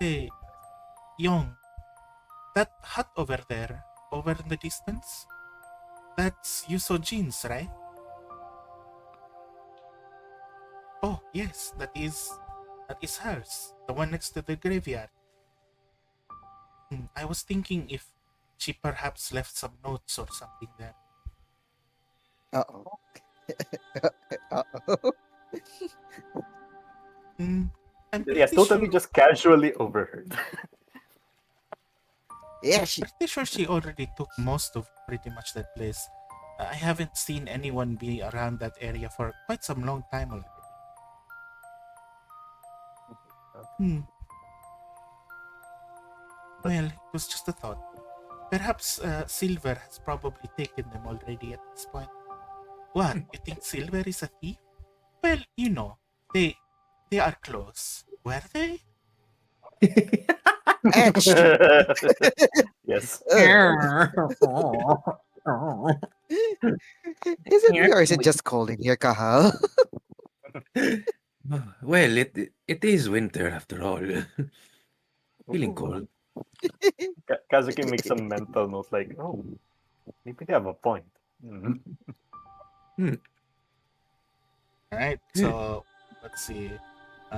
hey, Young, that hut over there, over in the distance, that's Yusojin's, right? Oh, yes, that is hers, the one next to the graveyard. I was thinking if she perhaps left some notes or something there. Uh-oh. Uh-oh. I'm Yes, pretty totally sure, just casually overheard. Yeah, pretty sure she already took most of pretty much that place. I haven't seen anyone be around that area for quite some long time already. Well, it was just a thought. Perhaps Silver has probably taken them already at this point. What? You think Silver is a thief? Well, you know, they are close. Were they? Yes. Is it me or is it just cold in here, Kahal? Well, it is winter after all. Feeling cold. Kazuki makes a mental note like, oh, maybe they have a point. Alright, so let's see.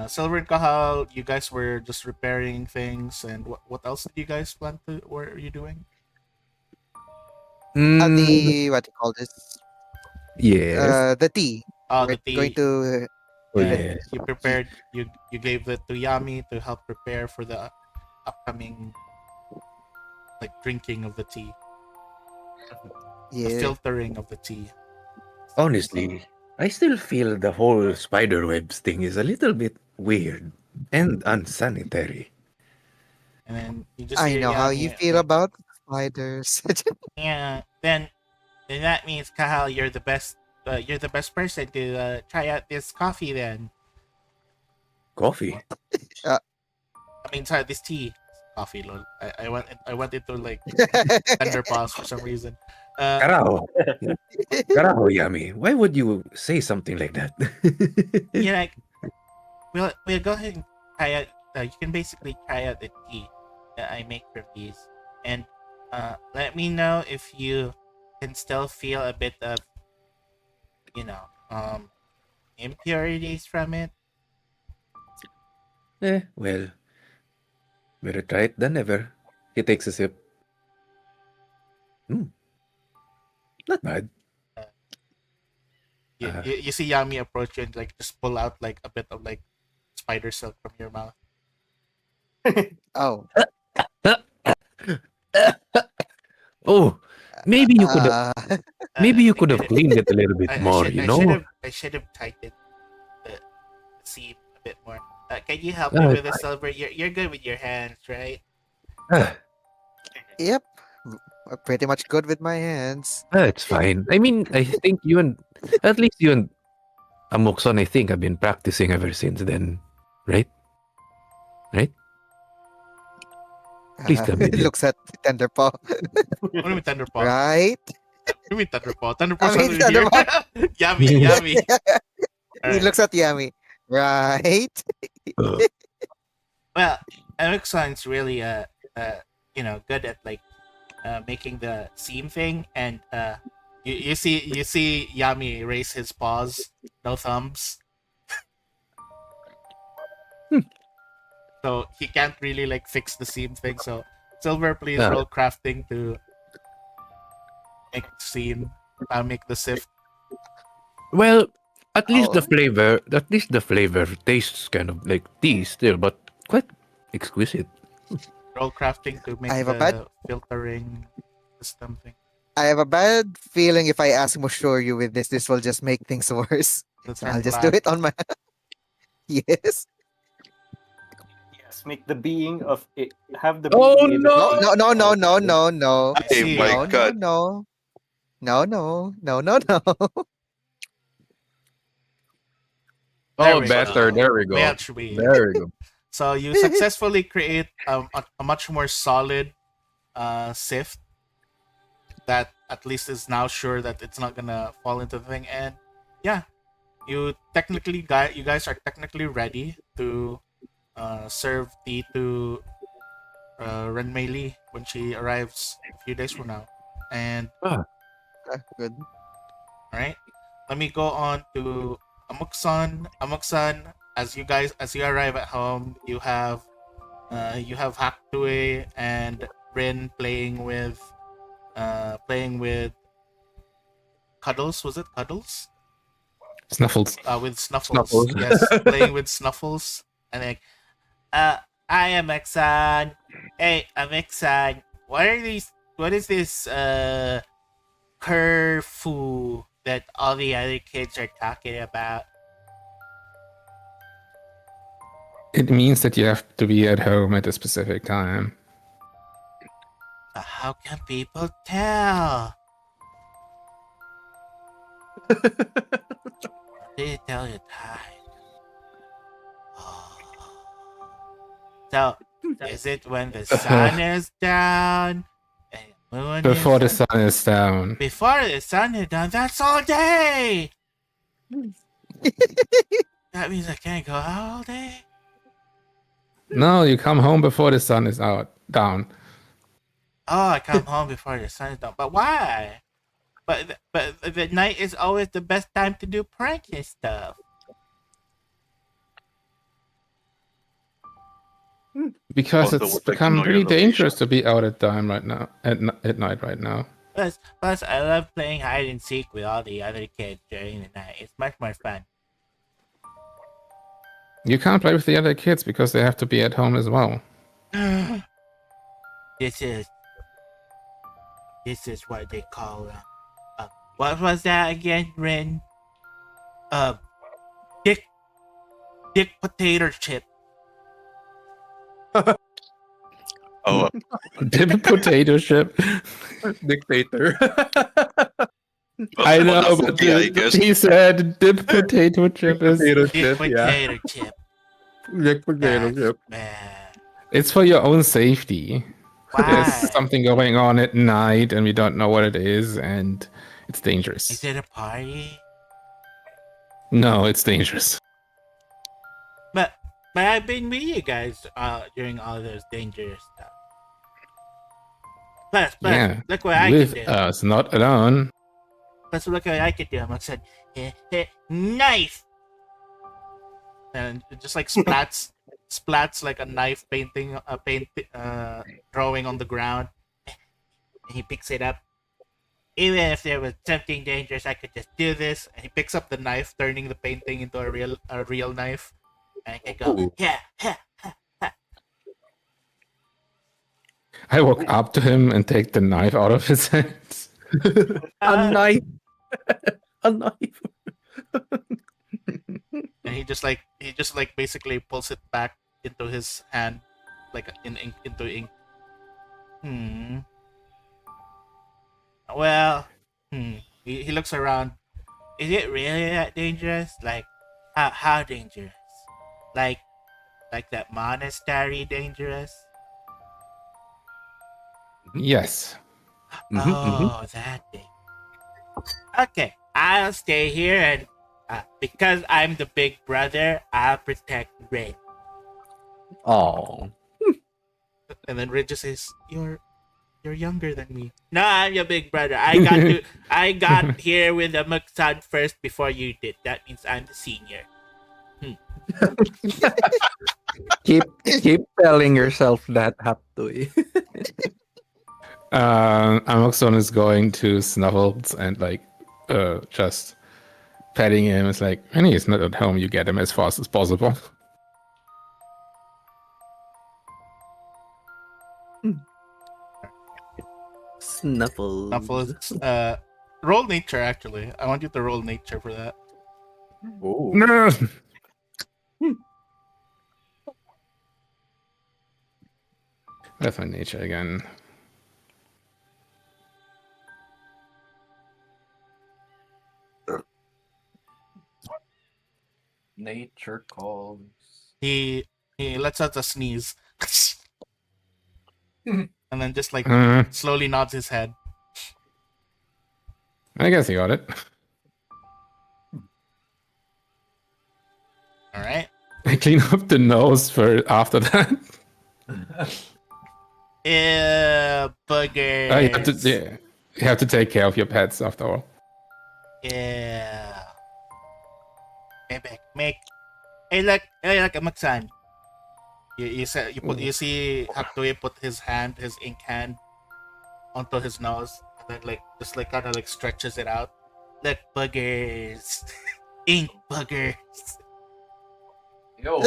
Silver and Kahal, you guys were just repairing things, and what else did you guys plan to? What are you doing? The what do you call this? Yes. The tea. Oh, We're the tea. going to Yeah, yes. you prepared. You gave it to Yami to help prepare for the upcoming like drinking of the tea, the yeah. filtering of the tea. Honestly, I still feel the whole spider webs thing is a little bit weird and unsanitary. And then you just I hear know how Yami, you feel like, about spiders. yeah. Then that means Kahal, you're the best. You're the best person to try out this coffee. Then Coffee? I mean, sorry, this tea. Coffee, lol. I wanted to like tender pause for some reason. Carajo. Carajo, Yami. Why would you say something like that? Yeah, like, we'll go ahead and try out. You can basically try out the tea that I make from these, and let me know if you can still feel a bit of, impurities from it. Well, better try it than never. He takes a sip. Not bad. You see Yami approach you and like just pull out like a bit of like spider silk from your mouth. Oh. Oh, maybe you could have. Maybe you could have cleaned it a little bit more. I should have tightened the seam a bit more. Can you help me with the silver? You're good with your hands, right? Yep. Pretty much good with my hands. It's fine. I mean, I think at least you and Amokson, I think, have been practicing ever since then, right? Right? Please tell me. Looks at Tenderpaw. What do you mean Thunderpaw? Right? What do you mean Thunderpaw? Thunderpaw's I mean, not here. Yummy. He Alright. looks at Yami. Right? Well, Ericsson's really good at like making the seam thing, and you see Yami raise his paws, no thumbs. So he can't really like fix the seam thing. So Silver, please Ah. roll crafting to make the seam, make the sift. Well, at least Oh. the flavor tastes kind of like tea still, but quite exquisite. Roll crafting to make I have a the bad- filtering system thing. I have a bad feeling if I ask Moshoryu with this will just make things worse. That's So I'll just do it on my. Yes. Yes, make the being of it. Have the Oh, being. no! No. I see. my No, God. no. No. There Oh, we better. go. There we go. Match we. There we go. So you successfully create a much more solid sift that at least is now sure that it's not gonna fall into the thing. And yeah, you guys are technically ready to serve tea to Renmei Li when she arrives a few days from now. And Good. all right, let me go on to Amuksan. Amuksan, as you arrive at home, you have Haktue and Rin playing with Cuddles. Was it Cuddles? Snuffles. With Snuffles. Snuffles. Yes, playing with Snuffles. And like, I am Amuksan. Hey, Amuksan. What is this curfew that all the other kids are talking about? It means that you have to be at home at a specific time. How can people tell? Did you tell your time? So, is it when the sun is down and the moon Before the is sun is down. before the sun is down? That's all day. That means I can't go out all day. No, you come home before the sun is down. Oh, I come home before the sun is down. But why? But the night is always the best time to do pranks and stuff. Because Also it's would like to become know your really dangerous location. to be out at time right now. At night right now. Plus, I love playing hide and seek with all the other kids during the night. It's much more fun. You can't play with the other kids because they have to be at home as well. This is what they call what was that again, Rin? Dick potato chip. Oh, Dip potato chip. Dictator. I know, honestly, but I guess. he said dip potato chip is. Potato Dick chip, yeah. potato chip. Dick potato That's chip. bad. It's for your own safety. Why? There's something going on at night, and we don't know what it is, and it's dangerous. Is it a party? No, it's dangerous. But I've been with you guys during all those dangerous stuff. Plus, Yeah, look what I with can do. us, not alone. Plus, look what I can do. I'm like, said, knife, and it just like splats like a knife painting, drawing on the ground. And he picks it up. Even if there was something dangerous, I could just do this. And he picks up the knife, turning the painting into a real knife. And I can go, Ooh. yeah. I walk up to him and take the knife out of his hands. A knife. A knife. And he just basically pulls it back into his hand, like into ink. Well, he looks around. Is it really that dangerous? Like, how dangerous? Like that monastery dangerous? Yes. Oh, that thing. Okay, I'll stay here, and because I'm the big brother, I'll protect Red. Oh. And then Ridge just says, You're younger than me. No, I'm your big brother. I got here with the Muksan first before you did. That means I'm the senior. Keep telling yourself that, Haptoy. Amoxon is going to Snuffles and just petting him. It's like, when he's not at home, you get him as fast as possible. Snuffles. Snuffles, roll nature, actually. I want you to roll nature for that. Oh. No. That's my nature again. Nature calls. He lets out a sneeze. And then just like slowly nods his head. I guess he got it. Alright. I clean up the nose for after that. Boogers. You have to take care of your pets after all. Yeah. Hey, look, Amaksan. You see Haktoe put his ink hand, onto his nose, and then just kind of stretches it out. Look, boogers, ink boogers. Yo.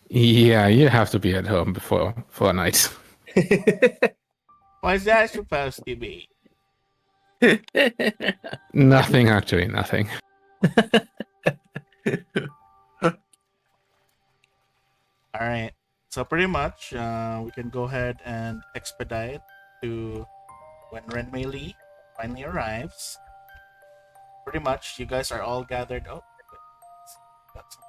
You have to be at home for a night. What's that supposed to be? Nothing, actually, nothing. All right. So pretty much, we can go ahead and expedite to when Renmei Lee finally arrives. Pretty much, you guys are all gathered. Oh, got some.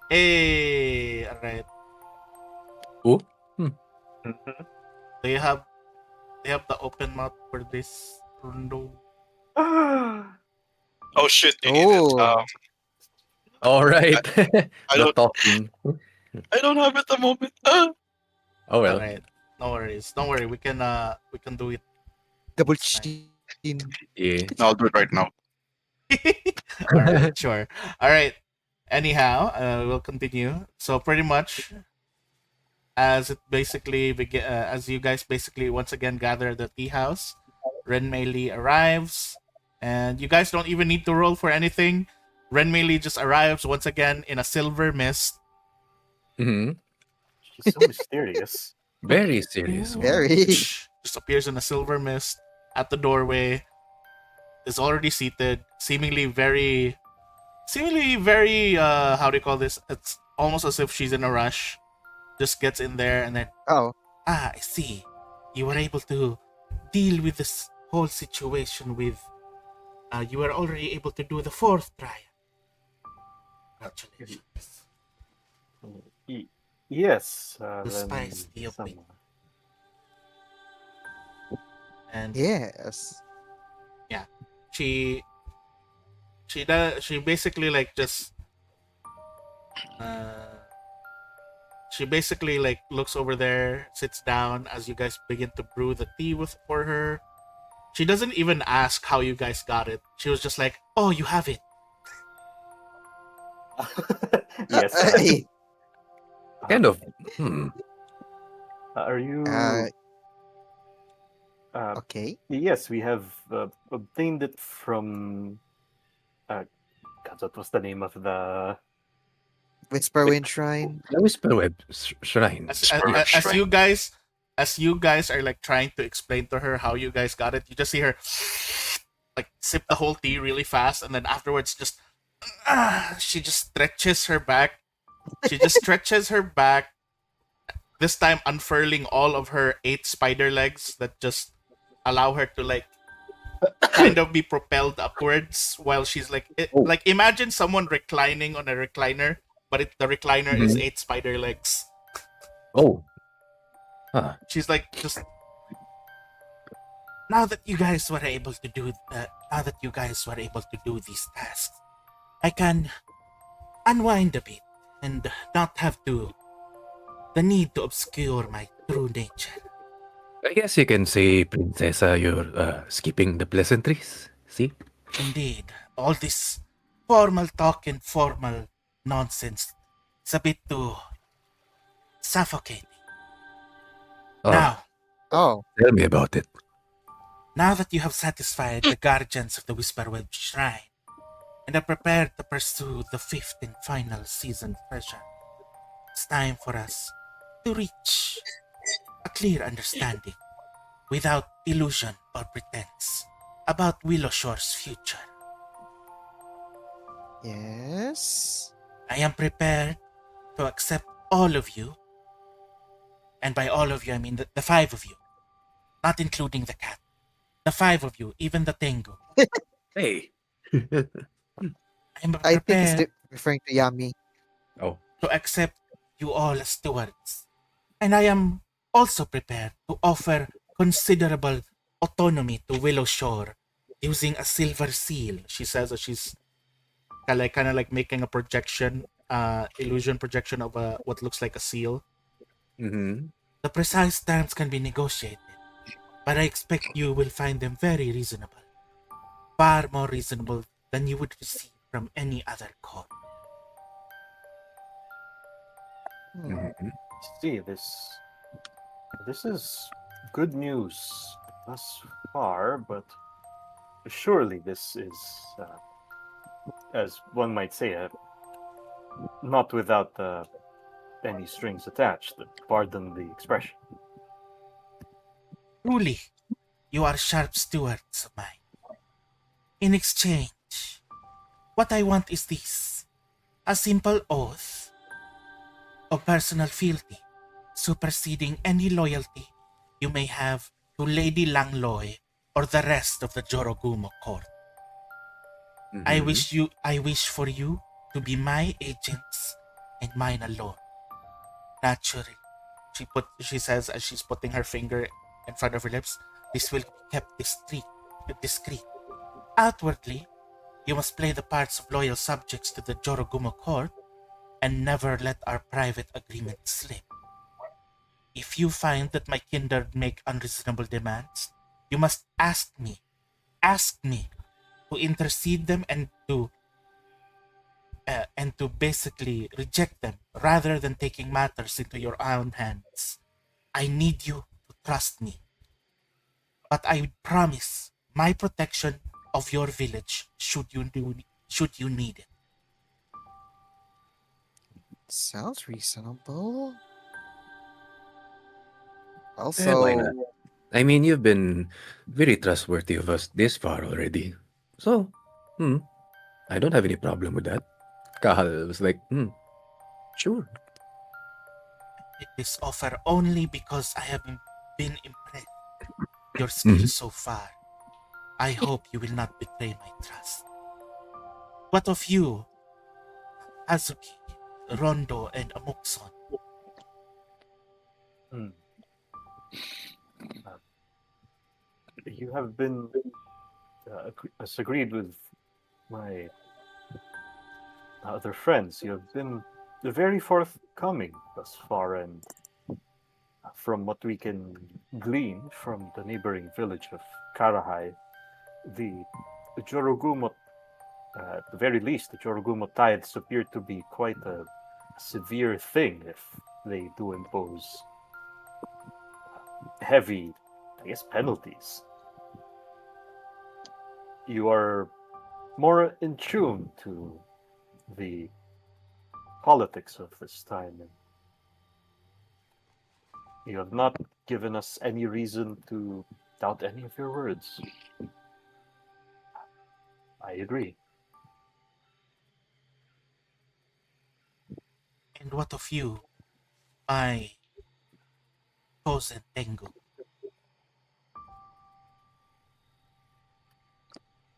Hey, all right. Oh. Do you have the open mouth for this rondo? Oh shit! You need it. All right. I Not don't. talking. I don't have it at the moment. Oh well. All right. No worries. Don't worry. We can do it. Double chin. Yeah. No, I'll do it right now. All right, sure. All right. Anyhow, we'll continue. So pretty much, as you guys basically once again gather at the tea house, Renmei Lee arrives, and you guys don't even need to roll for anything. Renmei Lee just arrives once again in a silver mist. Mm-hmm. She's so mysterious. Very serious. Very. Just appears in a silver mist at the doorway. Is already seated, seemingly very how do you call this? It's almost as if she's in a rush. Just gets in there and then I see. You were able to deal with this whole situation with you were already able to do the fourth trial. Congratulations. Yes. Despise the opening. And Yes. yeah, she basically she basically looks over there, sits down as you guys begin to brew the tea for her. She doesn't even ask how you guys got it. She was just like, "Oh, you have it." Yes. Kind of. Are you? Okay. Yes, we have obtained it from. God, what was the name of the? Whisperwind Shrine. The Whisperweb Shrine. As you guys are trying to explain to her how you guys got it, you just see her sip the whole tea really fast, and then afterwards she just stretches her back. She just stretches her back, this time unfurling all of her 8 spider legs that just allow her to kind of be propelled upwards while she's imagine someone reclining on a recliner, but the recliner is 8 spider legs. Oh. Huh. She's just now that you guys were able to do these tasks, I can unwind a bit and not have to the need to obscure my true nature. I guess you can say, Princessa, you're skipping the pleasantries. See? Indeed, all this formal talk and formal nonsense is a bit too suffocating. Oh, Now, Oh, tell me about it. now that you have satisfied the guardians of the Whisperweb Shrine and are prepared to pursue the fifth and final season treasure, it's time for us to reach a clear understanding without illusion or pretense about Willow Shore's future. yes. I am prepared to accept all of you, and by all of you I mean the five of you, not including the cat. The five of you, even the Tengu. Hey. I'm I think he's prepared referring to Yami. Oh. to accept you all as stewards. And I am also prepared to offer considerable autonomy to Willow Shore using a silver seal, she says as she's kind of like making a projection, illusion projection of what looks like a seal. Mm-hmm. The precise terms can be negotiated, but I expect you will find them very reasonable. Far more reasonable than you would receive from any other court. Mm-hmm. See, this is good news thus far, but surely this is, as one might say, not without any strings attached. Pardon the expression. Truly, you are sharp stewards of mine. In exchange, what I want is this: a simple oath of personal fealty, superseding any loyalty you may have to Lady Langloy or the rest of the Jorogumo court. I wish for you to be my agents and mine alone. Naturally, she says as she's putting her finger in front of her lips, this will be kept discreet. Outwardly, you must play the parts of loyal subjects to the Jorogumo court and never let our private agreement slip. If you find that my kindred make unreasonable demands, you must ask me to intercede them and to basically reject them rather than taking matters into your own hands. I need you to trust me. But I promise my protection of your village should you need it. Sounds reasonable. Why Also, not? I mean, you've been very trustworthy of us this far already. So, I don't have any problem with that. Kahal was like, sure. Make this offer only because I have been impressed with your skills so far. I hope you will not betray my trust. What of you, Azuki, Rondo, and Amukson? You have been agreed with my other friends. You have been very forthcoming thus far, and from what we can glean from the neighboring village of Karahai, the Jorogumo, at the very least, the Jorogumo tithes appear to be quite a severe thing if they do impose heavy, I guess, penalties. You are more in tune to the politics of this time, and you have not given us any reason to doubt any of your words. I agree. And what of you, my chosen Tengu?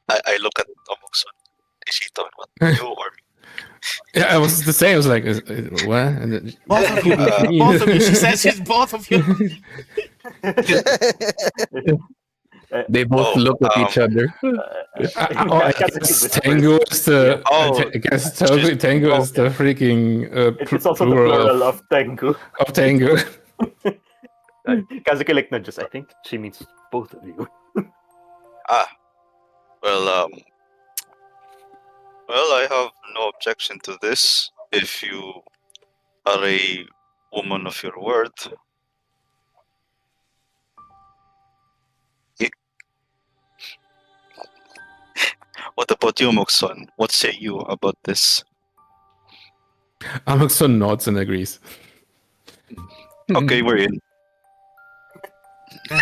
I look at Omokson. Is he talking about you or me? Yeah, it was the same. I was like, what? And then, Both of you. Both of you. She says it's both of you. They both Oh, look at each other. I Kazuki guess whispers. Tengu is the. Oh, I guess she's- Tengu is the freaking It's also the plural plural of Tengu. of Tengu. Kazuki like nudges. I think she means both of you. well, I have no objection to this if you are a woman of your word. I- What about you, Moxon? What say you about this? Amazon nods and agrees. Okay, we're in. Well,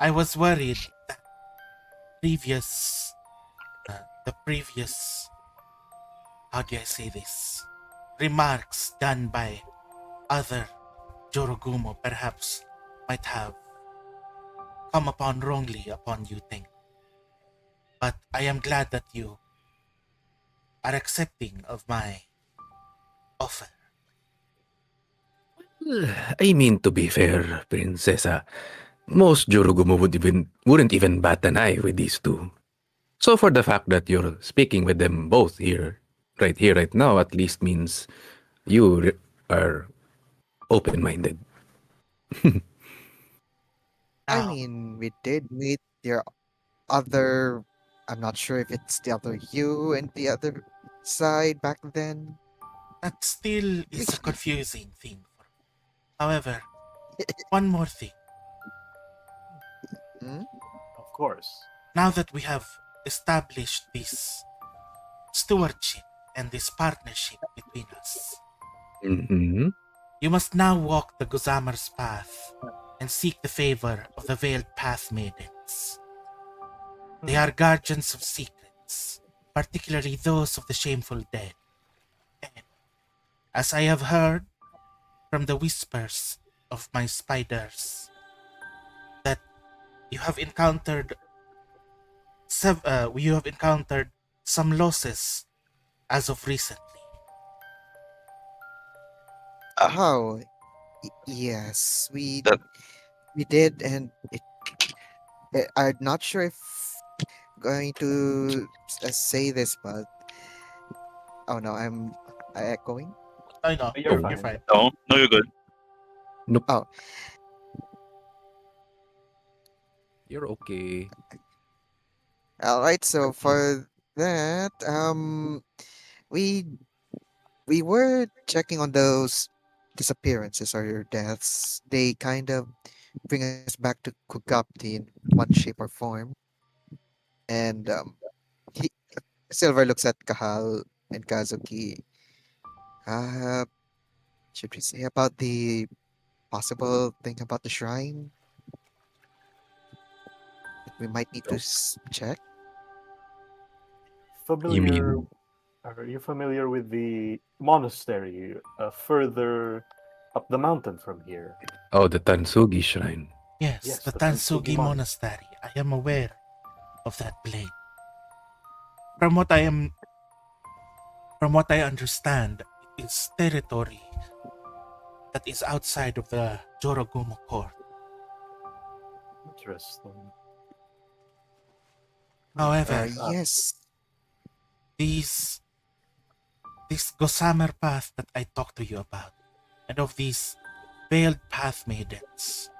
I was worried that previous, the previous, how do I say this, remarks done by other Jorogumo perhaps might have come upon wrongly upon you, Tengu. But I am glad that you are accepting of my offer. I mean, to be fair, Princessa, most Jurugumo wouldn't even bat an eye with these two. So for the fact that you're speaking with them both here, right now, at least means you are open-minded. I Now, mean, we did meet your other. I'm not sure if it's the other you and the other side back then. that still is a confusing thing for me. However, one more thing. Hmm? Of course. Now that we have established this stewardship and this partnership between us, Mm-hmm. you must now walk the Guzamar's path and seek the favor of the Veiled Path Maidens. They are guardians of secrets, particularly those of the shameful dead. And as I have heard from the whispers of my spiders, that you have encountered some losses as of recently. Oh, yes, That- we did, and I'm not sure if going to say this, but oh no, I'm echoing. I know, You're you're fine. fine. No, you're good. Oh, You're okay. all right. So for that, we we were checking on those disappearances or deaths. They kind of bring us back to Kugapti in one shape or form. And he Silver looks at Kahal and Kazuki. Uh, should we say about the possible thing about the shrine that we might need to check? You Familiar? mean Are you familiar with the monastery further up the mountain from here? the Tansugi Shrine? Yes, Yes, the the Tansugi Tansugi Monastery. I am aware of that place. From what I understand, it is territory that is outside of the Jorogumo court. Interesting. However, Yes. these this Gossamer path that I talked to you about, and of these veiled path maidens,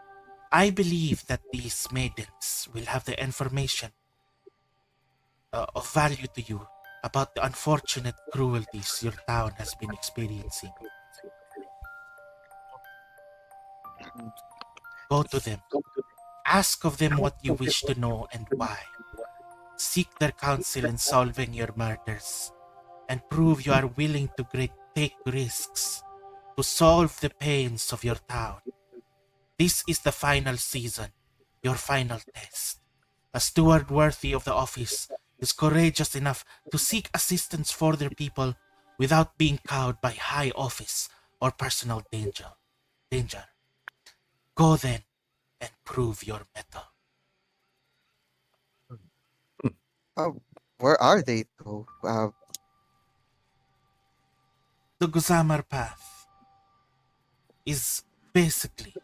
I believe that these maidens will have the information of value to you about the unfortunate cruelties your town has been experiencing. Go to them. Ask of them what you wish to know and why. Seek their counsel in solving your murders and prove you are willing to take risks to solve the pains of your town. This is the final season, your final test. A steward worthy of the office is courageous enough to seek assistance for their people without being cowed by high office or personal danger. Go then and prove your mettle. Oh, where are they though? The Guzamar path is basically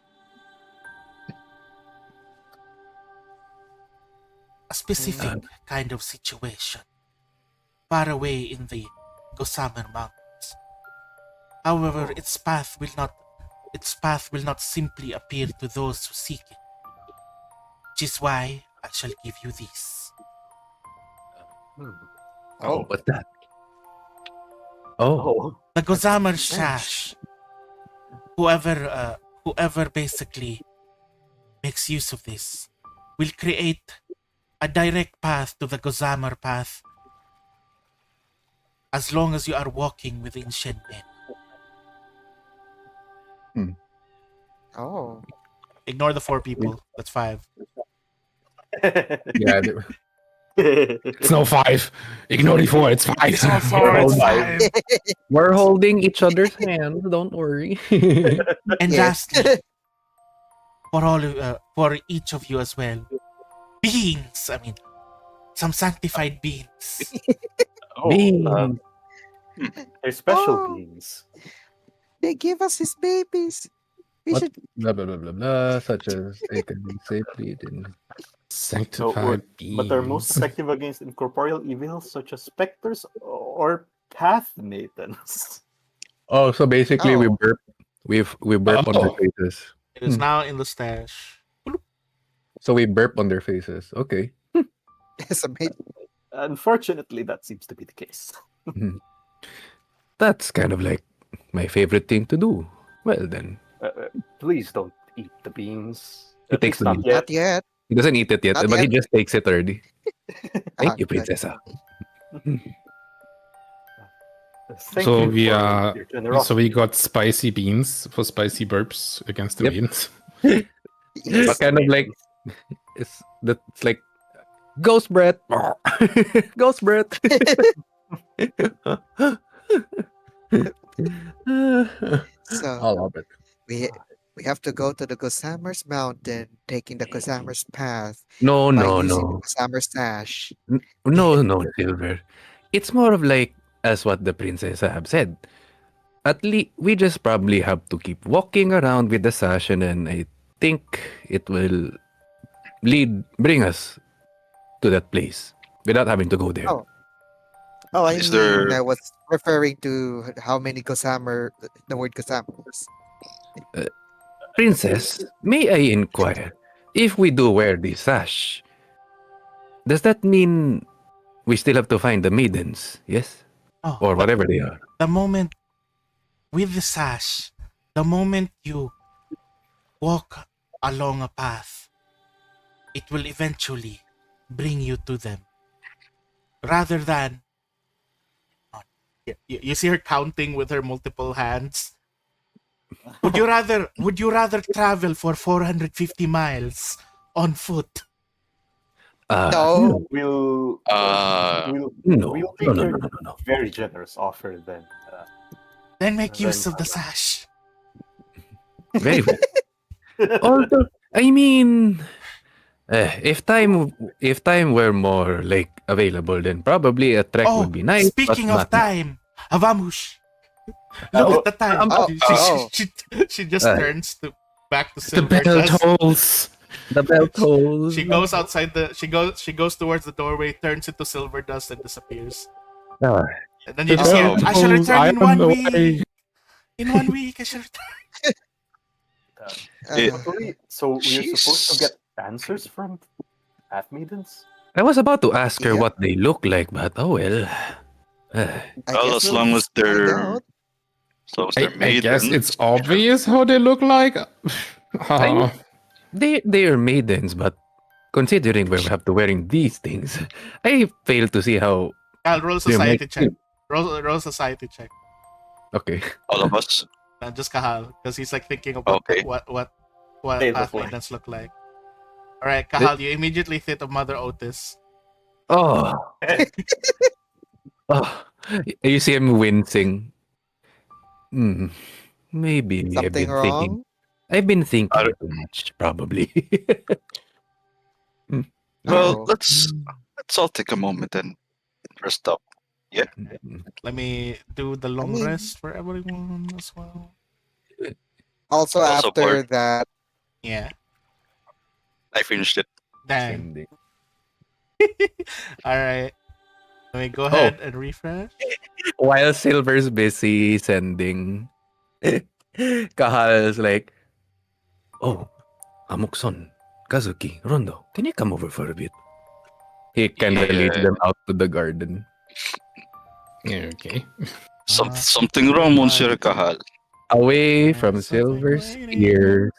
a specific kind of situation, far away in the Gossamer Mountains. However, its path will not simply appear to those who seek it, which is why I shall give you this. Oh, What's that? Oh. The Gossamer French. Sash. Whoever basically makes use of this will create a direct path to the Gossamer path as long as you are walking within Shenmen. Oh, Ignore the 4 people. That's 5. Yeah, It's no 5. Ignore the 4. It's 5. It's not 4, it's Five. 5. We're holding each other's hands. Don't worry. And yes. lastly, for each of you as well, beings. I mean, some sanctified beings. Beans. They're special Oh. beings. They give us his babies. We What? should. blah blah blah blah blah, such as they can be safely in. Sanctified But they're most beings. effective against incorporeal evils such as specters or path maidens. Oh, so basically we Oh. burp. We burp on their Oh. faces. It is now in the stash. So we burp on their faces. Okay. It's amazing. Unfortunately, that seems to be the case. That's kind of like my favorite thing to do. Well then, Please don't eat the beans. He At takes least the not beans. yet. Not yet. he doesn't eat it yet, Not but he yet. just takes it already. Thank you, good. Princessa. Thank So you we for are. your So generosity. we got spicy beans for spicy burps against the Yep. beans. Yes. But kind of like it's like ghost breath. Ghost breath. So I love it. we have to go to the Gossamer's Mountain, taking the Gossamer's path no, by no, using the no. Gossamer's Sash. No, no, Silver. It's more of like as what the princess have said. At least we just probably have to keep walking around with the sash, and then I think it will bring us to that place without having to go there. Oh. Oh, I Is mean, there- I was referring to how many Gossamer, the word Gossamers. Princess, may I inquire, if we do wear the sash, does that mean we still have to find the maidens? Yes, Oh, or but whatever they are. the moment with the sash, the moment you walk along a path, it will eventually bring you to them. Rather than you see her counting with her multiple hands. Would you rather travel for 450 miles on foot? No. We'll No, we'll no, take no, no, your no, no. very generous offer then. Then make Then- use of the sash. Very well. Although, I mean, if time were more like available, then probably a trek Oh, would be nice. speaking but of not now. time, Avamush. Look at the time. Oh, oh. She just Uh, turns back to The Silver. bell Does- tolls. The bell tolls. She goes outside she goes towards the doorway, turns into silver dust, and disappears. Ah, And then you The just hear, bell I shall tolls. return I in am 1 the week. way. In 1 week, I shall return. It- So we're supposed to Jeez. get answers from path maidens? I was about to ask her Yep. what they look like, but oh well. I Well, guess as we'll long as just find they're out. I guess it's obvious how they look like. I- they are maidens, but considering we have to wearing these things, I fail to see how. I'll roll they might society check. Roll society check. Okay. all of us. Not just Kahal, because he's like thinking about Okay. what They path look like. maidens look like. All right, Kahal, you immediately think of Mother Otis. Oh. Oh. You see him wincing. Maybe I've Something been thinking. wrong? I've been thinking too much, probably. Well, Oh. let's all take a moment and rest up. Let me do the long mean- rest for everyone as well. Also, Also after bored. that, Yeah. I finished it. Dang. All right. Let me go Oh, ahead and refresh. while Silver's busy sending, Kahal's like, "Oh, Amukson, Kazuki, Rondo, can you come over for a bit?" He kind of leads Yeah. them out to the garden. Okay. Something wrong, Monsieur Kahal. Away from There's something Silver's waiting. ears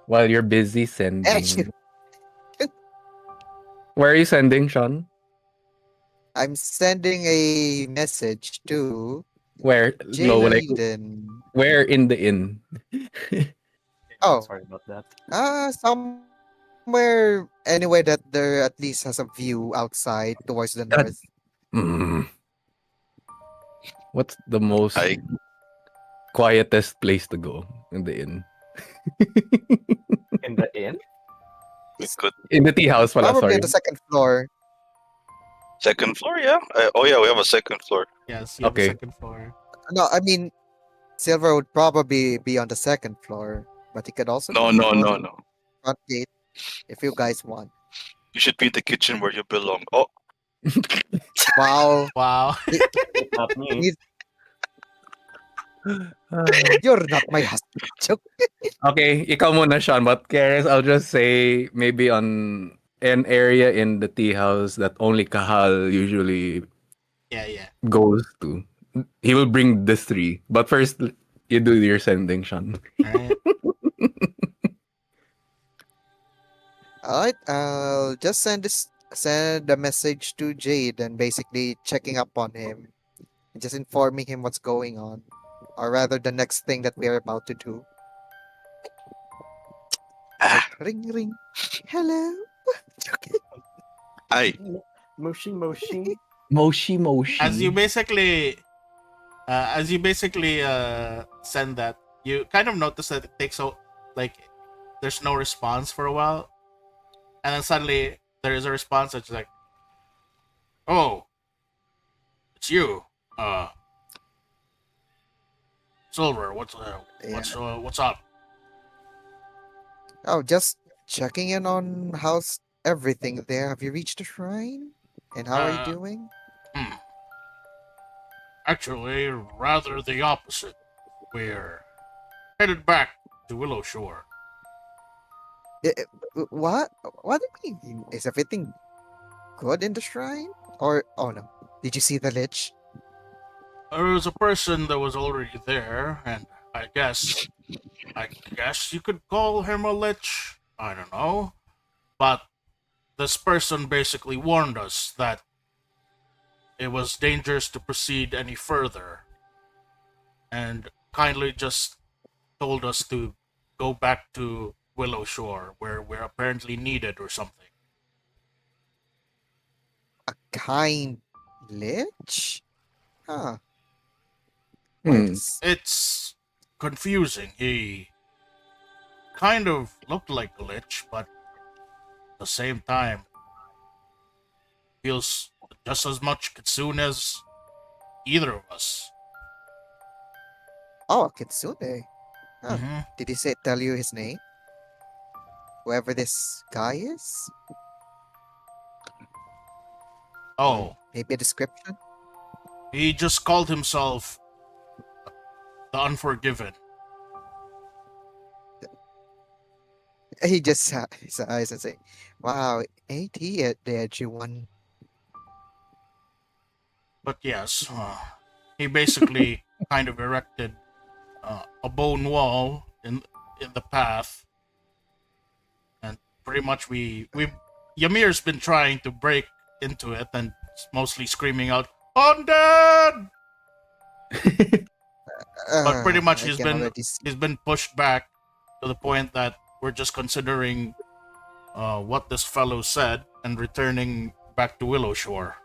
while you're busy Actually, sending. Where are you sending, Sean? I'm sending a message to Where? No, like, Jaden. where in the inn? Oh, Sorry about that. somewhere anyway that there at least has a view outside towards the God. north. Hmm. What's the most I quietest place to go in the inn? In the inn? we It's could In the tea house, pala, probably on sorry. the second floor. second floor, yeah. Oh yeah, we have a second floor. Yes, you have a Okay. second floor. No, I mean Silver would probably be on the second floor, but he could also No, be no, no, on no. front gate if you guys want. You should be in the kitchen where you belong. Oh, Wow, Wow. he- Not me. he's- Ah. you're not my husband. Joke. Okay, ikaw muna, Sean. But Karis, I'll just say maybe on an area in the tea house that only Kahal usually Yeah. goes to. He will bring this three. But first, you do your sending, Sean. All right. All right, I'll just send a message to Jade and basically checking up on him and just informing him what's going on, or rather the next thing that we are about to do. Like, ring ring, hello. Okay. I Moshi Moshi. Moshi Moshi. As you basically send that, you kind of notice that it takes like there's no response for a while, and then suddenly there is a response that's like, "Oh, it's you, uh, Silver. Yeah. What's up?" Oh, just checking in on how's everything there. Have you reached the shrine? And how are you Uh, doing? hmm. Actually, rather the opposite. We're headed back to Willow Shore. What? What do you mean? Is everything good in the shrine? Or oh no, did you see the lich? There was a person that was already there, and I guess you could call him a lich. I don't know. But this person basically warned us that it was dangerous to proceed any further, and kindly just told us to go back to Willow Shore, where we're apparently needed or something. A kind lich? Huh. Wait Hmm. a s- It's confusing. He kind of looked like a lich, but at the same time, feels just as much Kitsune as either of us. Oh, Kitsune. Huh. Mm-hmm. Did he tell you his name? Whoever this guy is? Oh, Maybe a description? he just called himself the Unforgiven. He just sat his eyes and say, wow, ain't he the edgy one? But yes, he basically kind of erected a bone wall in the path, and pretty much we Yamir's been trying to break into it and mostly screaming out "Undead!" But pretty much I can already see. he's been pushed back to the point that we're just considering what this fellow said and returning back to Willow Shore.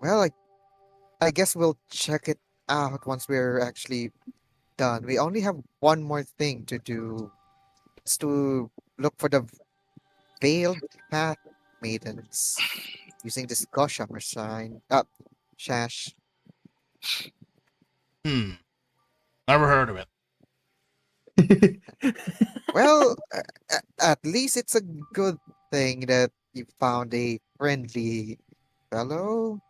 Well, I guess we'll check it out once we're actually done. We only have one more thing to do. It's to look for the veiled path maidens using this Goshamer sign. Shash. Hmm, never heard of it. Well, at least it's a good thing that you found a friendly fellow.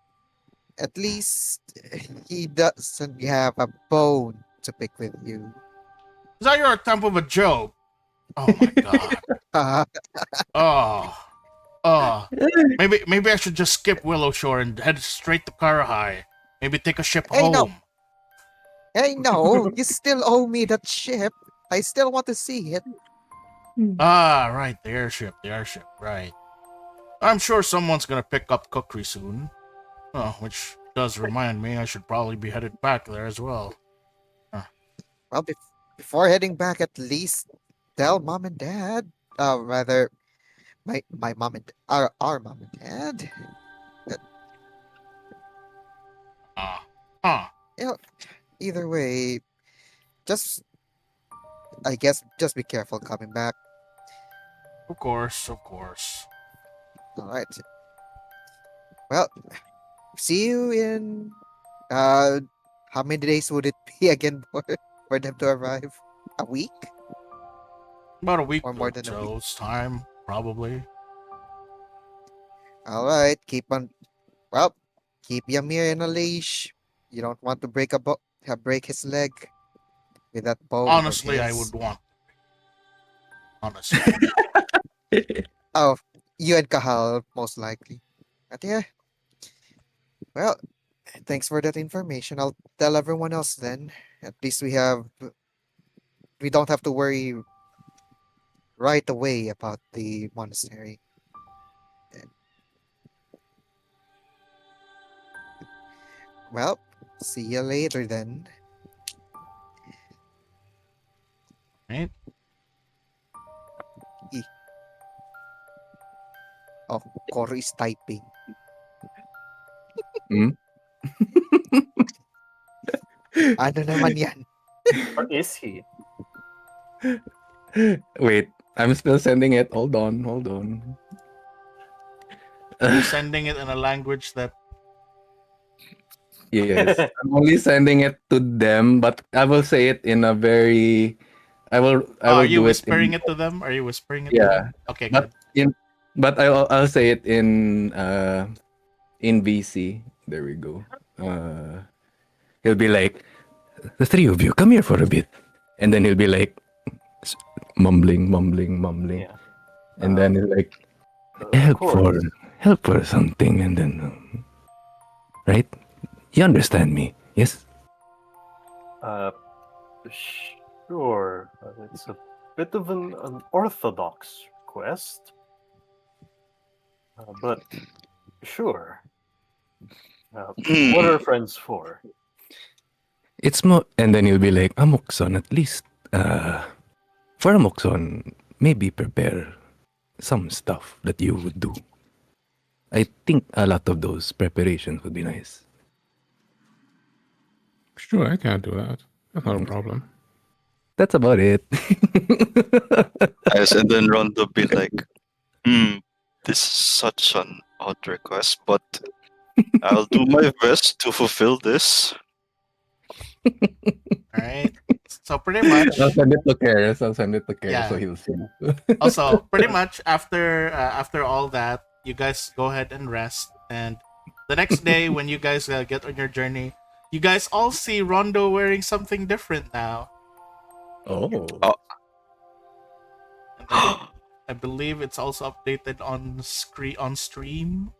At least he doesn't have a bone to pick with you. Is that your attempt of a joke? Oh my god. Uh, Oh. Oh. Maybe I should just skip Willow Shore and head straight to Karahai. Maybe take a ship hey, no. home. Hey, no. You still owe me that ship. I still want to see it. Ah, right, the airship, right. I'm sure someone's gonna pick up Kukri soon. Oh, which does remind me I should probably be headed back there as well. Well, before heading back, at least tell mom and dad. Rather, my mom and our mom and dad. Huh. You know, either way, just I guess just be careful coming back. Of course. All right. Well, see you in uh how many days would it be again for them to arrive? A week? About a week Or more than a week. so's time, probably. All right, keep Ymir in a leash. You don't want to break his leg with that bone of Honestly, I his. would want. Honestly. Oh, you and Kahal most likely. But yeah, well, thanks for that information. I'll tell everyone else then. At least we don't have to worry right away about the monastery. Well, see you later then. Right? Oh, Cory is typing. Hmm? Ano naman yan? Or is he? Wait, I'm still sending it. Hold on. Are you sending it in a language that Yes, I'm only sending it to them, but I will say it in a very. I will are you do it whispering in, it to them? Are you whispering it to Yeah, them? Okay, but good. I'll say it in VC. There we go. He'll be like, the three of you come here for a bit, and then he'll be like, mumbling, Yeah. and then he'll like, Of course. help for something, and then right, you understand me, yes? Sure. It's a bit of an unorthodox request. But sure. What are friends for? It's more, and then he'll be like, Amokson, at least, for Amokson, maybe prepare some stuff that you would do. I think a lot of those preparations would be nice. Sure, I can't do that. That's not a problem. That's about it. Yes, and then Rondo be like, this is such an odd request, but I'll do my best to fulfill this. Alright. So pretty much I'll send it to Karis. Yeah. So he'll see. also pretty much after all that, you guys go ahead and rest, and the next day when you guys get on your journey, you guys all see Rondo wearing something different now. Oh. And then I believe it's also updated on stream.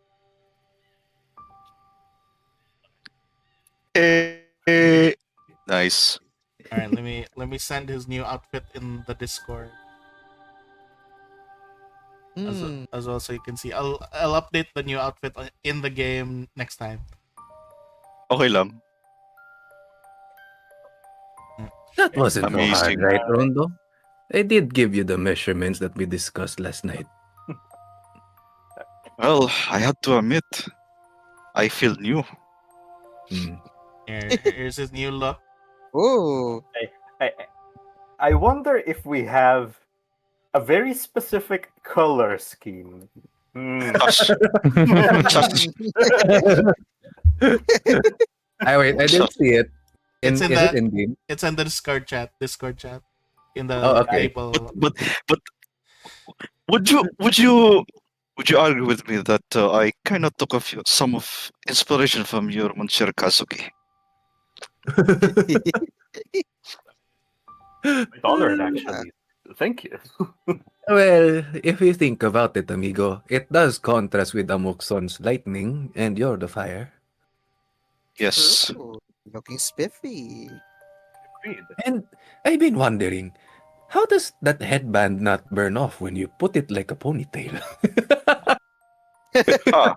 Nice. All right, let me send his new outfit in the Discord as well, so you can see. I'll update the new outfit in the game next time. Okay lang. That wasn't so hard, Amazing. right, Rondo? I did give you the measurements that we discussed last night. Well, I had to admit, I feel new. Here's his new look. Ooh. I wonder if we have a very specific color scheme. Shush. Shush. I didn't see it. It's in is the it in game? it's in the Discord chat. in the Oh, okay. table. But would you argue with me that I kind of took some of inspiration from your Monsieur Kazuki? Quite honored, actually. Thank you. Well, if you think about it, amigo, it does contrast with Amukson's lightning, and you're the fire. Yes. True. Looking spiffy. Agreed. And I've been wondering, how does that headband not burn off when you put it like a ponytail? Ah,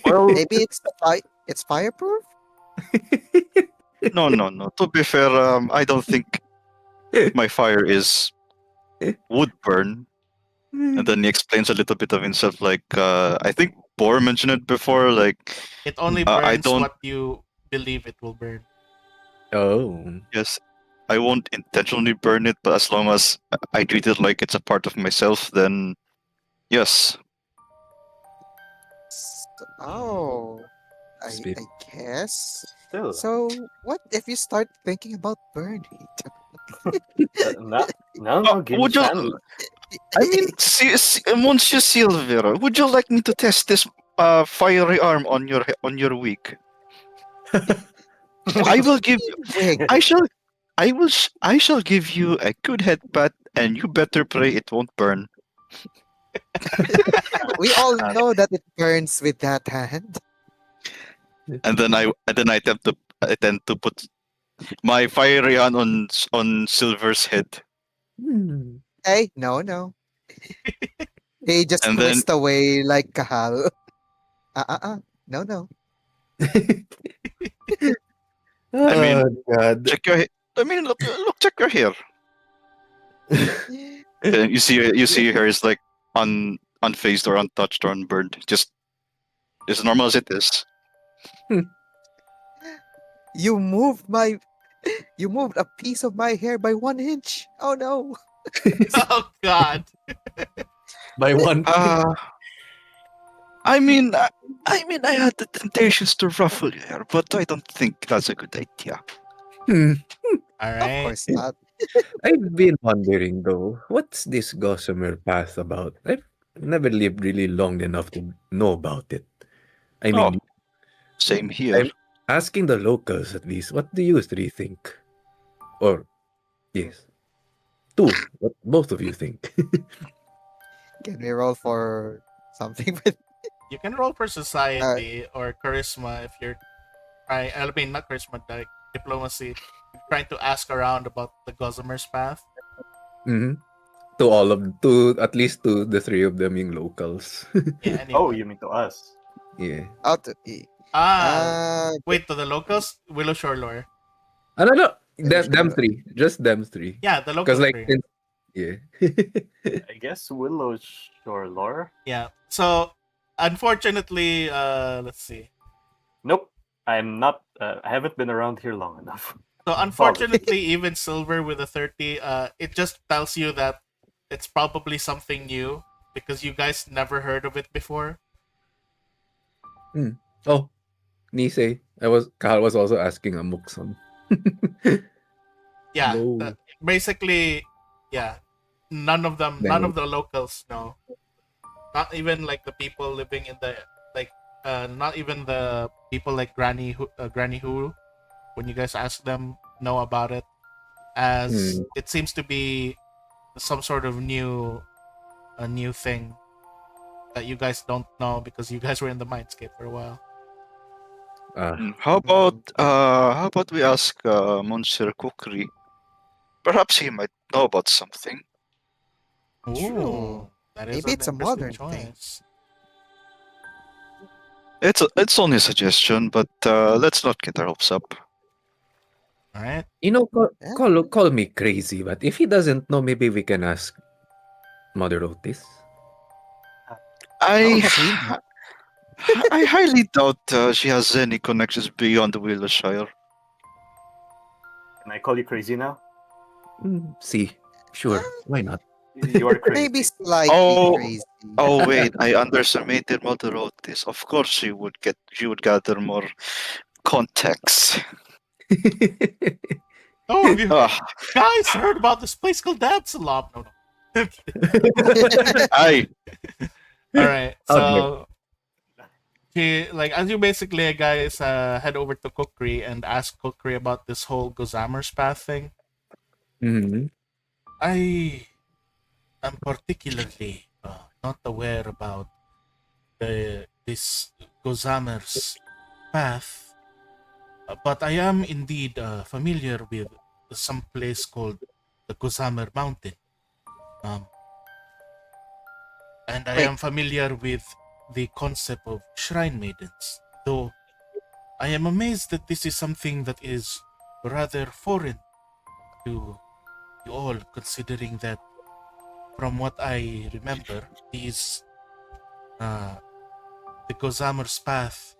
Well, Maybe it's fireproof? no, no, no. To be fair, I don't think my fire is wood burn. And then he explains a little bit of himself. Like I think Boar mentioned it before. Like It only I burns don't. what you believe it will burn. Oh. Yes, I won't intentionally burn it, but as long as I treat it like it's a part of myself, then yes. Oh, I Spiff. guess. still, So, what if you start thinking about burning? now give Would me you? chance. I mean, Monsieur Silver, would you like me to test this fiery arm on your wig? I will give. Wig. I shall. I shall give you a good headbutt, and you better pray it won't burn. We all know that it burns with that hand. And then I tend to put my fiery hand on Silver's head, Hey, no. He just and then twist away like Kahal. No. I mean, Oh, God. check your. I mean, look, check your hair. You see your hair is like unfazed or untouched or unburned, just as normal as it is. You moved you moved a piece of my hair by 1 inch. Oh no. Oh God! By one. I mean, I had the temptations to ruffle your hair, but I don't think that's a good idea. All Of right. course not. I've been wondering though, what's this gossamer path about? I've never lived really long enough to know about it. I Oh, mean, same here. I'm asking the locals at least, what do you three think? Or, yes, what both of you think? Can we roll for something with You can roll for society or charisma if you're trying. I mean, not charisma, like diplomacy. You're trying to ask around about the Gossamer's path. Mhm. To at least to the three of them yung locals. Yeah. Anyway. Oh, you mean to us? Yeah. out to Wait, to the locals, Willow Shore lore. No. Finish Them the- three. Just them three. Yeah, the Because local like, three. yeah. I guess Willow Shore lore. Yeah. So, unfortunately, let's see. Nope, I'm not. I haven't been around here long enough. So, unfortunately, even Silver with a 30, it just tells you that it's probably something new because you guys never heard of it before. Oh, Nisei. Carl was also asking a Mukson. Yeah. No. Basically, yeah. None of them, none of the locals know. Not even like the people living in the not even the people like Granny Who, when you guys ask them, know about it, as it seems to be some sort of a new thing that you guys don't know because you guys were in the mindscape for a while. How about we ask Monsieur Kukri? Perhaps he might know about something. Ooh, that is Maybe it's a an interesting modern thing. choice. It's only a suggestion, but let's not get our hopes up. All right. You know, Yeah. call me crazy, but if he doesn't know, maybe we can ask Mother Otis. I see. I highly doubt she has any connections beyond Wiltshire. Can I call you crazy now? See, sure, why not? You are crazy. Maybe slightly Oh. crazy. Oh wait, I underestimated Mother Otis. Of course, she would gather more context. Oh, have you Ah, guys heard about this place called Absalom? No, no. I All right. Out there. So as you basically guys head over to Kukri and ask Kukri about this whole Gozamer's path thing. Mm-hmm. I am particularly not aware about this Gozamer's path, but I am indeed familiar with some place called the Gozamer Mountain, um, and I Wait. am familiar with the concept of shrine maidens. Though I am amazed that this is something that is rather foreign to you all, considering that from what I remember, the Gozamer's path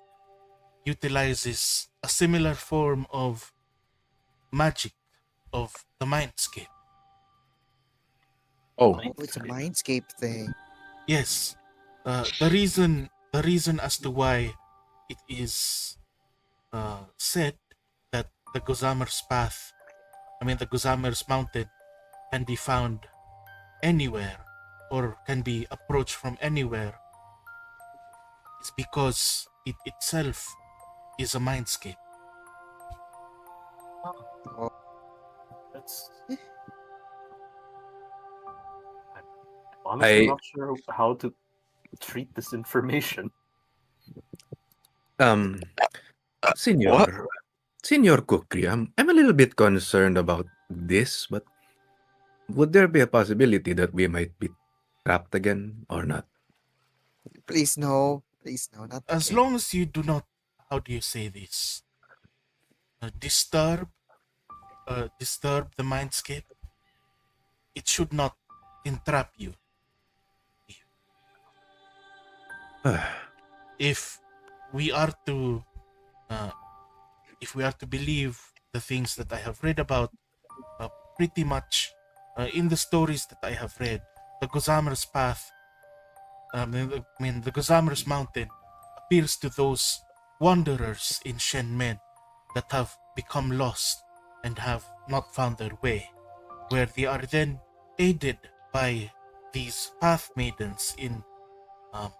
utilizes a similar form of magic of the mindscape. Oh, Oh, it's a mindscape thing. Yes, the reason as to why it is said that the Gozamer's mountain can be found anywhere or can be approached from anywhere is because it itself is a mindscape. Oh, That's. eh, I'm honestly I not sure how to treat this information. um, what? Senor Kukri, I'm a little bit concerned about this, but would there be a possibility that we might be trapped again or not? please no. Please no, not As again. long as you do not, how do you say this, disturb the mindscape, it should not entrap you. If we are to uh, if we are to believe the things that I have read about, pretty much in the stories that I have read, the Gozamer's path, the Gozamer's mountain appears to those wanderers in Shenmen that have become lost and have not found their way, where they are then aided by these path maidens in um,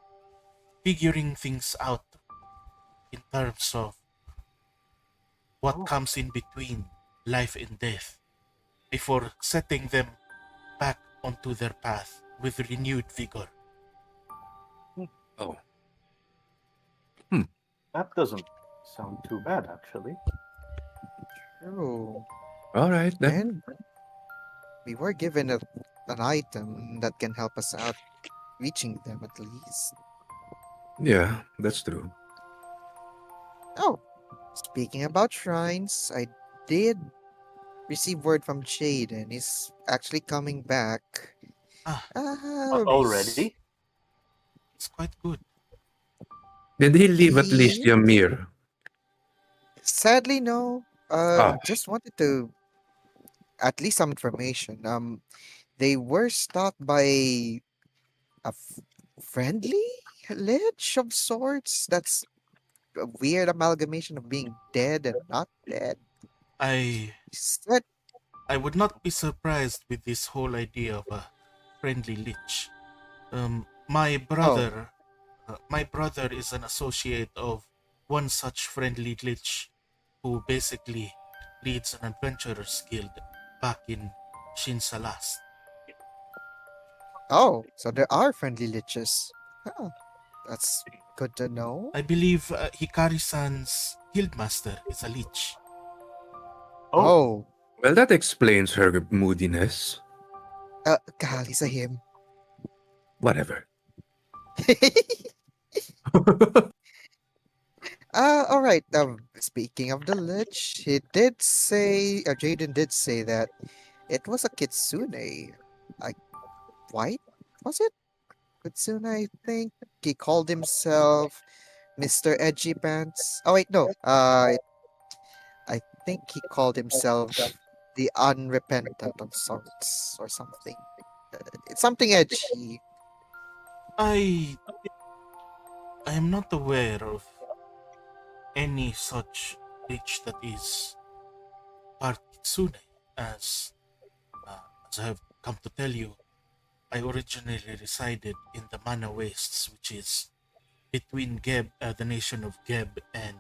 figuring things out in terms of what Oh. comes in between life and death before setting them back onto their path with renewed vigor. Oh, That doesn't sound too bad, actually. True. all right then. And we were given an item that can help us out reaching them at least. Yeah, that's true. Oh, speaking about shrines, I did receive word from Jaden. He's actually coming back. Ah, Already? it's quite good. Did he leave at least He Ymir? sadly no. Ah, Just wanted to at least some information. They were stopped by a friendly lich of sorts. That's a weird amalgamation of being dead and not dead. I He said, I would not be surprised with this whole idea of a friendly lich. My "Oh, brother is an associate of one such friendly lich, who basically leads an adventurers guild back in Shinsalas. oh, so there are friendly liches. Huh, that's good to know." I believe Hikari-san's guildmaster is a lich. Oh, Oh, well, that explains her moodiness. Kali sa him. Whatever. All right. Speaking of the lich, he did say, Jaden did say that it was a kitsune. Like white, was it? Kitsune, I think. He called himself Mr. Edgy Pants. Oh wait, no. I think he called himself the Unrepentant of sorts or something. It's something edgy. I am not aware of any such lich that is Park Kitsune, as as I have come to tell you, I originally resided in the Mana Wastes, which is between the nation of Geb and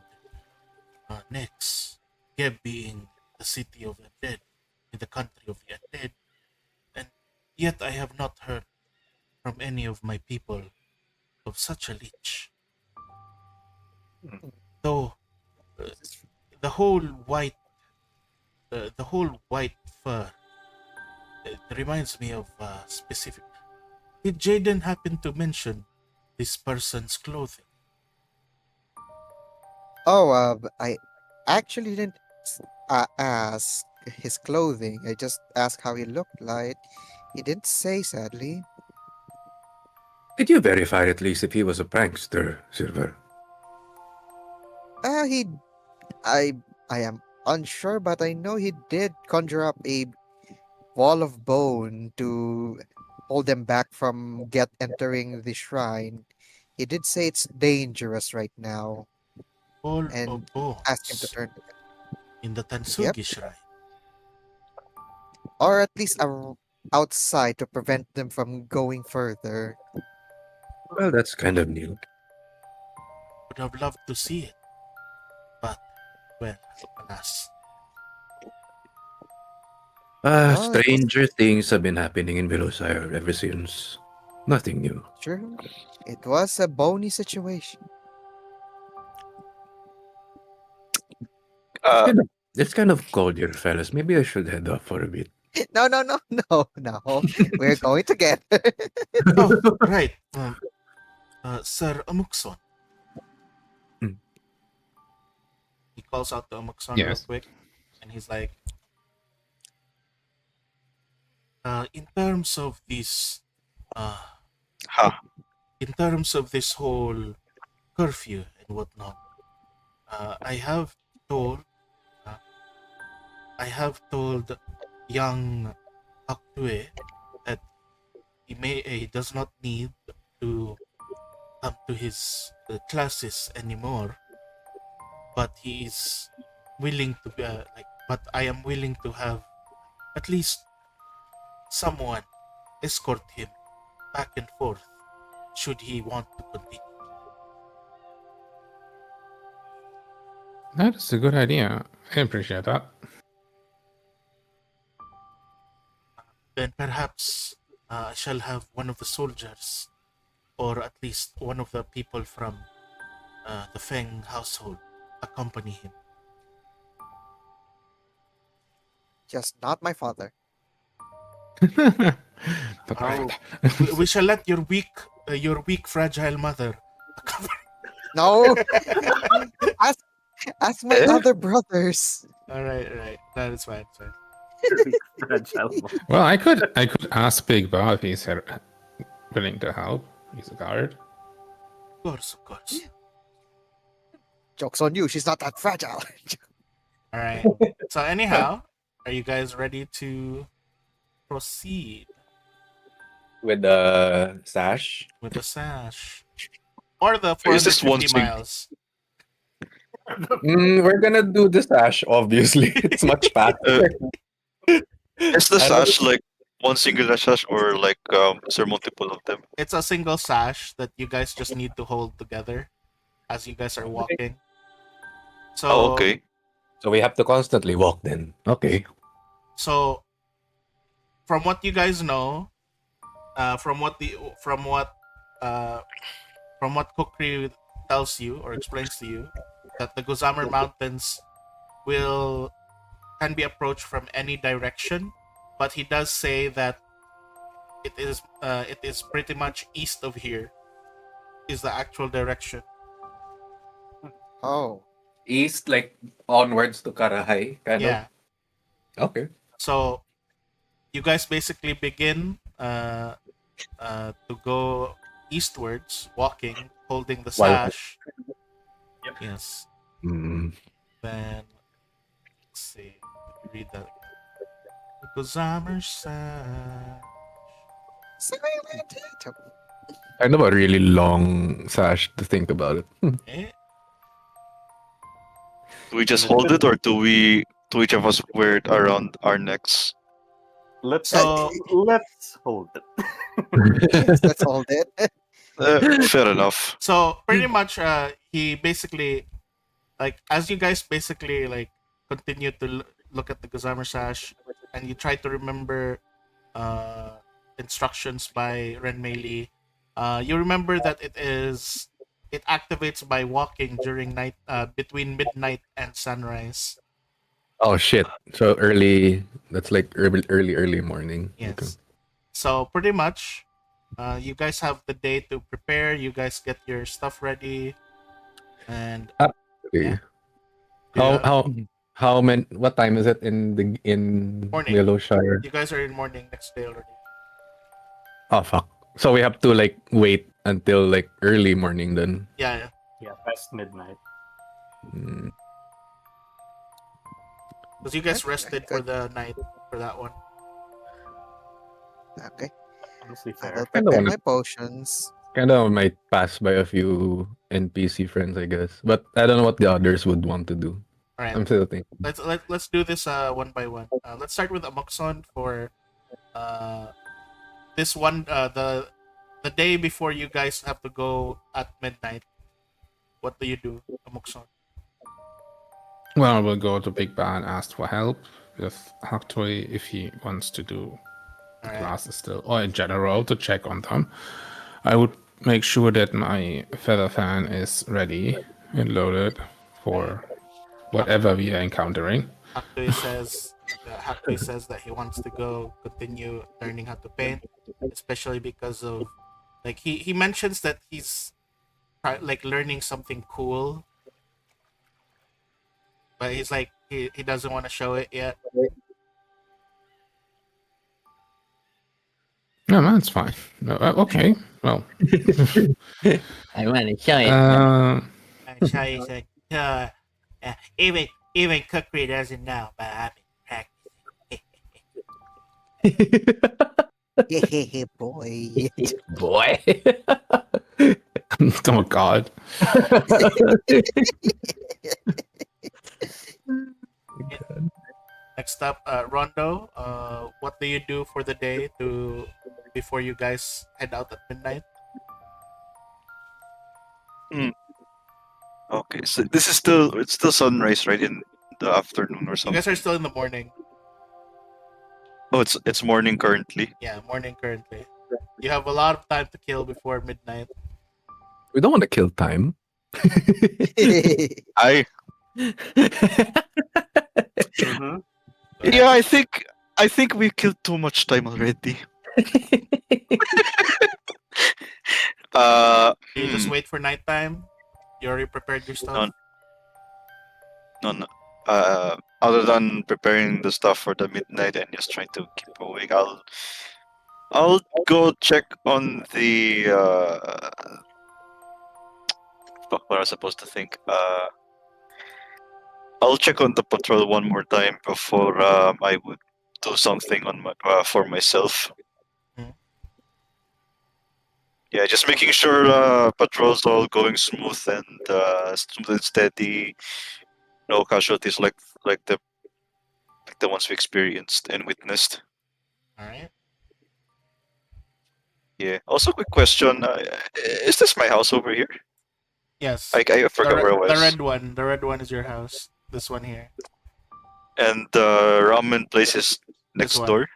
Nex. Geb being the city of undead, in the country of the undead, and yet I have not heard from any of my people of such a lich. Though uh, the whole white, the whole white fur, it reminds me of specific. Did Jaden happen to mention this person's clothing? Oh, I actually didn't ask his clothing. I just asked how he looked like. He didn't say, sadly. Did you verify at least if he was a prankster, Silver? Uh, he, I, I am unsure, but I know he did conjure up a wall of bone to hold them back from entering the shrine. He did say it's dangerous right now, All and of ask him to bones turn. in the Yep, Tansugi Shrine. or at least outside to prevent them from going further. Well, that's kind of new. Would have loved to see it, but, well, alas. Well, it was Stranger things have been happening in Velocire ever since. Nothing new. true. It was a bony situation. Uh, It's kind of cold here, fellas. Maybe I should head off for a bit. No, no, no, no, no. We're going together. Oh, right. Sir Amukson. Hmm. He calls out to Amukson real Yes. quick, and he's like, in terms of this, ha. in terms of this whole curfew and whatnot, I have told, uh, I have told young Aktue that he does not need to come to his classes anymore, but he is willing to be but I am willing to have at least someone escort him back and forth should he want to continue. That is a good idea. I appreciate that. Then perhaps I shall have one of the soldiers, or at least one of the people from the Feng household, accompany him. Just not my father. But All right. right. We shall let your weak, fragile mother accompany. No, ask my Eh? other brothers. All right. That is fine. It's fine. Fragile. Well, I could ask Big Bob if he's willing to help. He's a guard. Of course. Joke's on you. She's not that fragile. All right. So anyhow, are you guys ready to proceed With the sash. with the sash or the Is this 450 one thing? miles? We're gonna do the sash, obviously. It's much faster. Is the I don't- sash like one singular sash or like is there multiple of them? It's a single sash that you guys just need to hold together as you guys are walking. So Oh, okay. So we have to constantly walk then. Okay. So, from what you guys know, from what Kukri tells you or explains to you, that the Gozamer Mountains can be approached from any direction, but he does say that it is pretty much east of here is the actual direction. Oh, East, like onwards to Karahay, kind Yeah. of. Okay. So you guys basically begin to go eastwards, walking, holding the While- sash. Yes. Mm. Then let's see. Read that. Gozamer sash. silent. Kind of a really long sash to think about it. Eh? Do we just hold it or do we to each of us wear it around our necks. Let's So- let's hold it. Let's hold it. Fair enough. So pretty much, he basically, like, as you guys basically like continue to look at the Gazamer sash, and you try to remember instructions by Renmei, you remember that it activates by walking during night, between midnight and sunrise. Oh shit! So early. That's like early morning. Yes. Okay. So pretty much, you guys have the day to prepare. You guys get your stuff ready, and Okay. Yeah. How many? What time is it in Morning. Willowshire? you guys are in morning next day already. Oh fuck! So we have to like wait until like early morning then. Yeah. Yeah, past midnight. Mm. Because you guys Okay, rested for the night for that one. Okay. Honestly, I fair. will Kinda prepare wanna- my potions. Kind of might pass by a few NPC friends, I guess, but I don't know what the others would want to do. All right. I'm still thinking. Let's do this one by one. Let's start with Amoxon for this one, the day before you guys have to go at midnight. What do you do, Amoxon? Well, I will go to Big Bar and ask for help with Haktoi if he wants to do the All right. classes still, or in general to check on them. I would make sure that my feather fan is ready and loaded for whatever we are encountering. Haktoi says that he wants to go continue learning how to paint, especially because of, like, he mentions that he's like learning something cool, but he's like he doesn't want to show it yet. No, that's fine. No, okay, well. I want to show it. I'm sure he's like, even Kukri doesn't know, but I've been practicing. Boy. Boy. Oh God. Next up, Rondo. What do you do for the day before you guys head out at midnight? Okay, so this is it's still sunrise, right, in the afternoon or You something. guys are still in the morning. Oh, it's morning currently. Yeah, morning currently. You have a lot of time to kill before midnight. We don't want to kill time. I Mm-hmm. yeah, I think we killed too much time already. You just wait for nighttime. You already prepared your stuff. No. Other than preparing the stuff for the midnight and just trying to keep awake, I'll go check on the fuck, what I was supposed to think. I'll check on the patrol one more time before I would do something on my for myself. Mhm. Yeah, just making sure patrols all going smooth and steady. No casualties like the ones we experienced and witnessed. All right. Yeah. Also, quick question: is this my house over here? Yes. I forgot where I was. The red one is your house. This one here. And the ramen place is next one. door.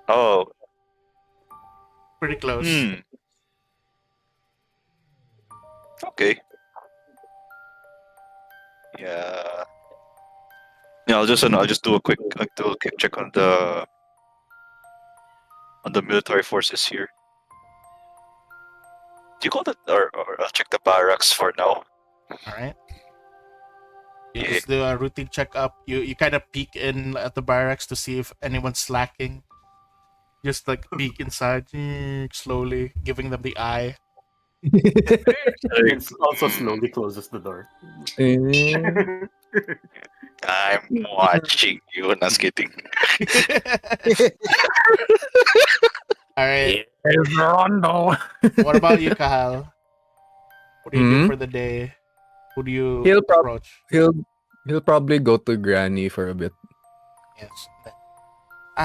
Oh. Pretty close. Okay. Yeah. Yeah, I'll just do a quick check on the military forces here. Do you call that, or I'll check the barracks for now. All right. You Yeah. just do a routine checkup. You kind of peek in at the barracks to see if anyone's slacking. Just like peek inside slowly, giving them the eye. It also slowly closes the door. I'm watching you. Not kidding. All right. Rondo. What about you, Kahal? What do you do Hmm? for the day? Who do you He'll prob- approach? He'll probably go to Granny for a bit. Yes.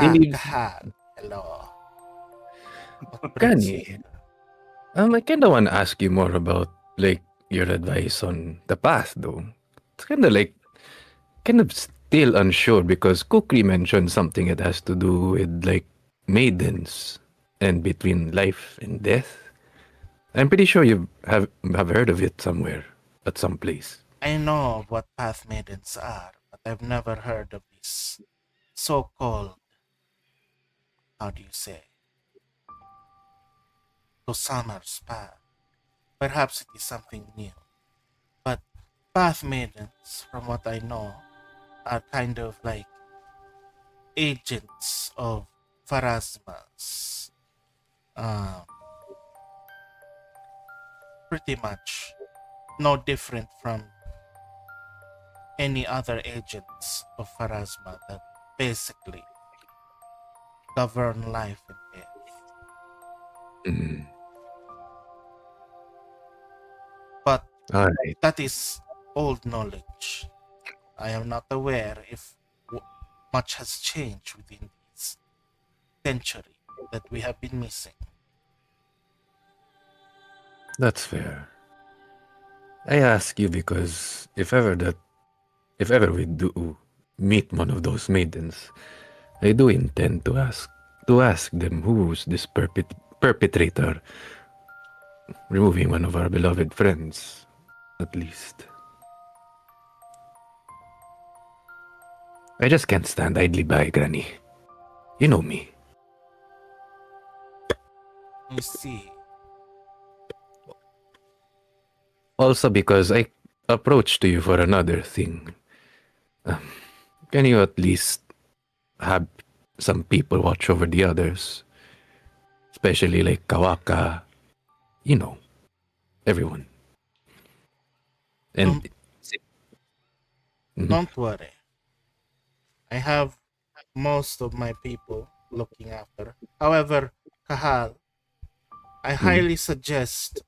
He needs Kahal. Hello. What brings you Granny. here? I kind of want to ask you more about like your advice on the path, though. It's kind of still unsure because Kukri mentioned something that has to do with like maidens and between life and death. I'm pretty sure you have heard of it somewhere at some place. I know what path maidens are, but I've never heard of this so-called, how do you say, to summer's path. Perhaps it is something new. But path maidens, from what I know, are kind of like agents of Pharasma's. Pretty much no different from any other agents of Pharasma that basically govern life and death. Mm. But All right. that is old knowledge. I am not aware if much has changed within this century that we have been missing. That's fair. I ask you because if ever we do meet one of those maidens, I do intend to ask them who's this perpetrator removing one of our beloved friends, at least. I just can't stand idly by, Granny. You know me. You see, Also because I approached to you for another thing. Can you at least have some people watch over the others? Especially like Kawaka. You know, everyone. And Mhm. don't worry. I have most of my people looking after. However, Kahal, I highly suggest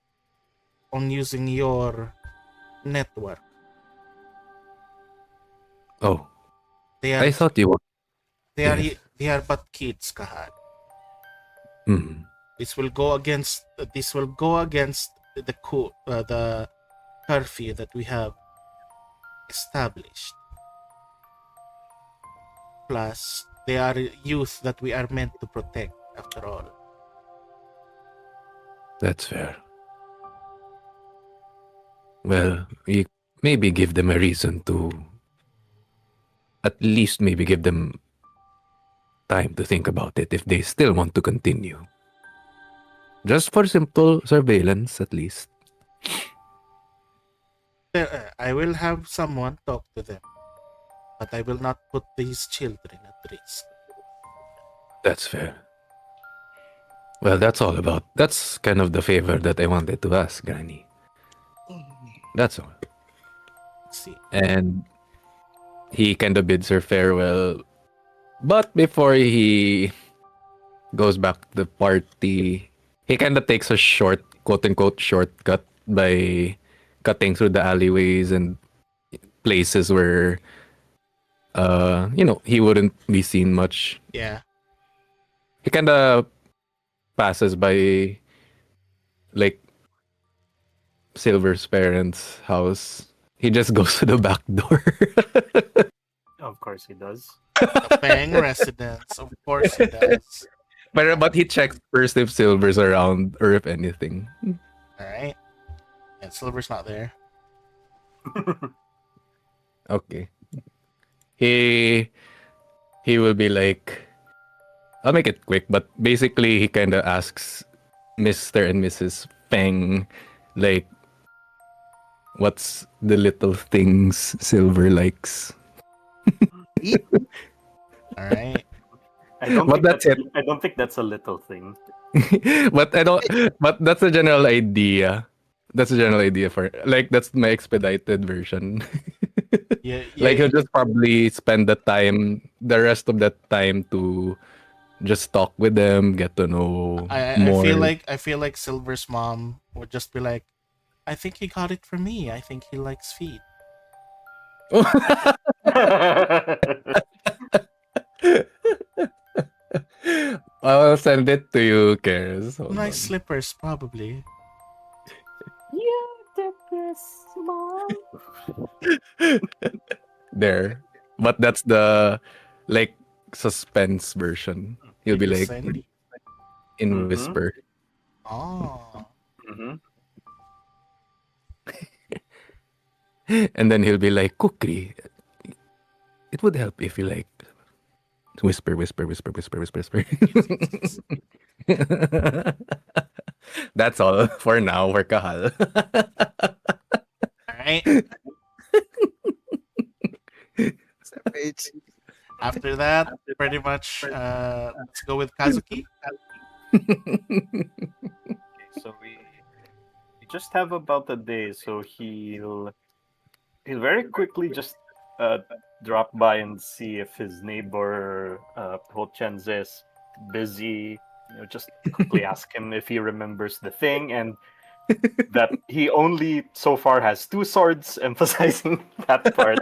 on using your network. Oh, They are I thought you were. Yes. they are but kids, Kahal. Mhm. This will go against the curfew that we have established. Plus, they are youth that we are meant to protect after all. That's fair. Well, we maybe give them a reason to at least maybe give them time to think about it if they still want to continue. Just for simple surveillance, at least. I will have someone talk to them, but I will not put these children at risk. That's fair. Well, that's kind of the favor that I wanted to ask, Granny. That's all. See, And he kind of bids her farewell. But before he goes back to the party, he kind of takes a short, quote unquote, shortcut by cutting through the alleyways and places where, he wouldn't be seen much. yeah, He kind of passes by, like, Silver's parents' house. He just goes to the back door. Of course he does. the Pang residence, of course he does. But he checks first if Silver's around or if anything. All right, and Silver's not there. Okay. He will be like, I'll make it quick, but basically he kind of asks Mr. and Mrs. Feng, like, what's the little things Silver likes? All right, But that's it. I don't think that's a little thing. But I don't. But that's a general idea. That's a general idea for like that's my expedited version. yeah, Like he'll just probably spend the rest of that time to just talk with them, get to know I more. feel like Silver's mom would just be like, I think he got it from me. I think he likes feet. I'll send it to you, Cares. Hold Nice on. slippers, probably. There. But that's the like suspense version. He'll Did be you like send? in Mhm. whisper. Oh. Mhm. And then he'll be like, Kukri, it would help if you like whisper, whisper, whisper, whisper, whisper, whisper. That's all for now for Kahal. All right. Page. After that, pretty much, let's go with Kazuki. So we just have about a day, so he'll very quickly just drop by and see if his neighbor Hochenze is busy. Just quickly ask him if he remembers the thing, and that he only so far has 2 swords, emphasizing that part.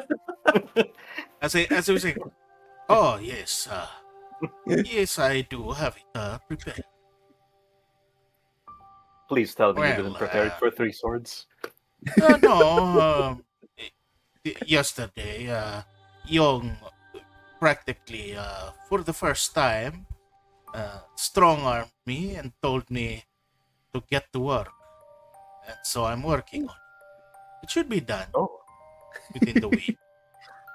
As I was saying, oh yes, yes, I do have it prepared. Please tell me you Well, didn't prepare it for 3 swords. no. Yesterday, Young practically, for the first time, strong-armed me and told me to get to work, and so I'm working on it. It should be done Oh, within the week,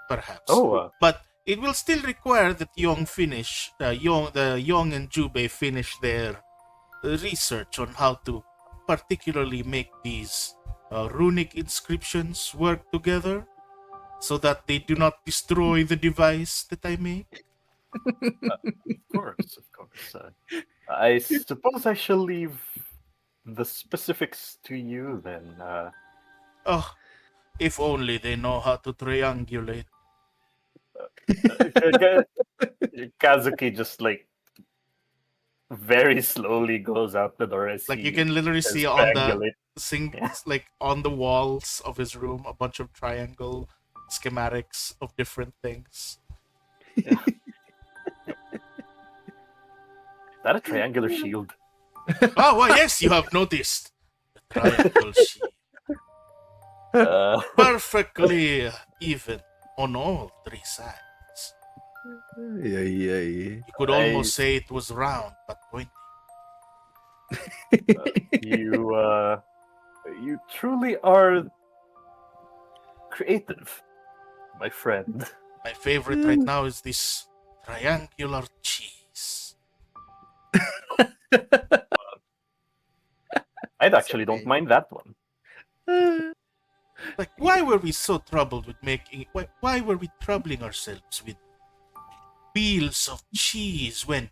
perhaps. But it will still require that Young finish, Young and Jubei finish their research on how to particularly make these runic inscriptions work together so that they do not destroy the device that I make. of course. I suppose I shall leave the specifics to you then. Oh, if only they know how to triangulate. Kazuki just like very slowly goes out the door as Like he you can literally says see on the triangulate. Yeah. like on the walls of his room a bunch of triangle schematics of different things. That a triangular shield? Oh, well, yes, you have noticed. The triangle sheet. Perfectly even on all 3 sides. You could almost say it was round but pointy. You truly are creative, my friend. My favorite right now is this triangular cheese. I actually don't mind that one. Like, why were we so troubled with making? Why were we troubling ourselves with wheels of cheese when,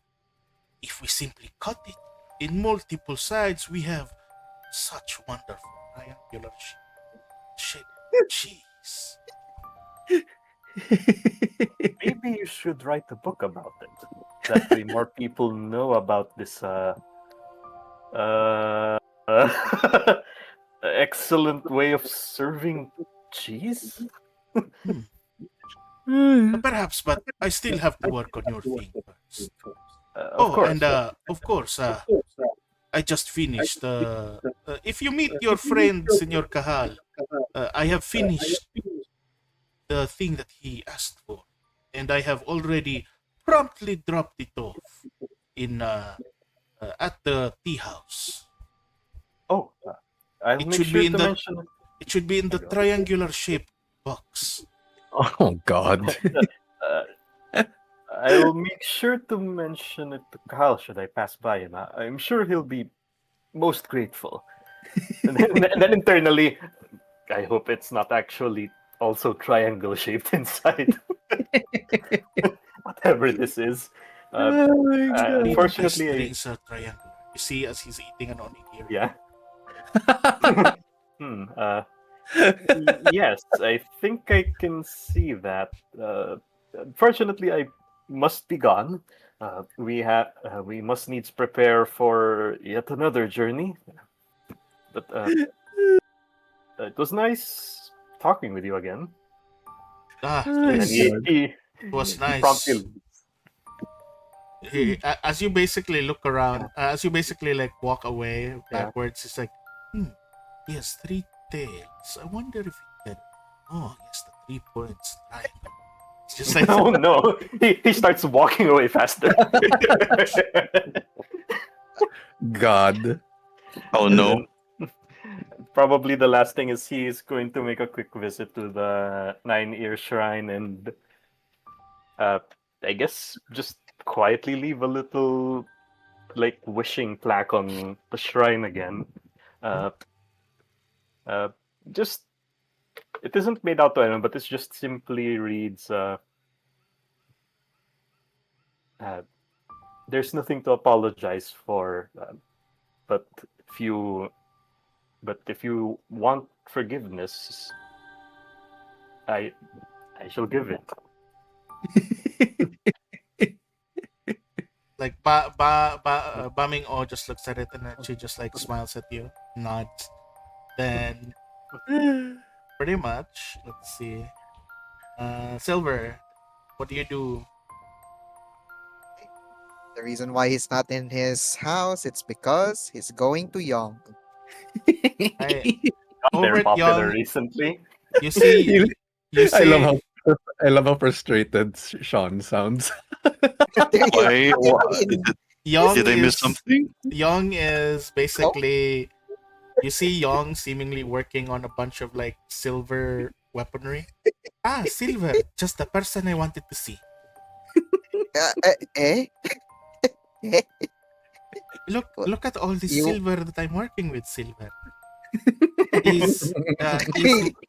if we simply cut it in multiple sides, we have such wonderful triangular shaped cheese? Maybe you should write a book about it. That way, more people know about this excellent way of serving cheese. Perhaps, but I still have to work on your thing first. Of course. I just finished. If you meet your friend, Senor Cajal, I have finished the thing that he asked for, and I have already promptly dropped it off in at the tea house. Oh, I'll It make should sure be in to the mention it. it should be in the triangular shaped box. Oh, God. I'll make sure to mention it to Kyle should I pass by him. I'm sure he'll be most grateful. And then internally, I hope it's not actually also triangle shaped inside. Whatever this is. Unfortunately, These drinks are triangular. You see, as he's eating an onigiri. yeah. Yes, I think I can see that. Unfortunately, I must be gone. We must needs prepare for yet another journey. But It was nice talking with you again. And And he was nice. promptly as you basically look around, as you basically like walk away backwards, it's like, he has 3 tails. I wonder if he can. Oh, he has the 3 points triangle. It's just like, oh no, he starts walking away faster. God. Oh And no. then probably the last thing is he is going to make a quick visit to the 9-ear shrine and I guess just quietly leave a little like wishing plaque on the shrine again. Uh, just it isn't made out to anyone, but it just simply reads there's nothing to apologize for, but if you want forgiveness, I shall give it. like Bumming O just looks at it and then she just like smiles at you, nods. Then pretty much, let's see. Silver, what do you do? The reason why he's not in his house, it's because he's going to Young. I, Got over very at popular Young, recently. you see, You- you I love see, how frustrated Sean sounds. Why? Young Did I miss is something? Young is basically, you see Young seemingly working on a bunch of like silver weaponry. Silver, just the person I wanted to see. Eh? Eh? Look at all this You- silver that I'm working with. Silver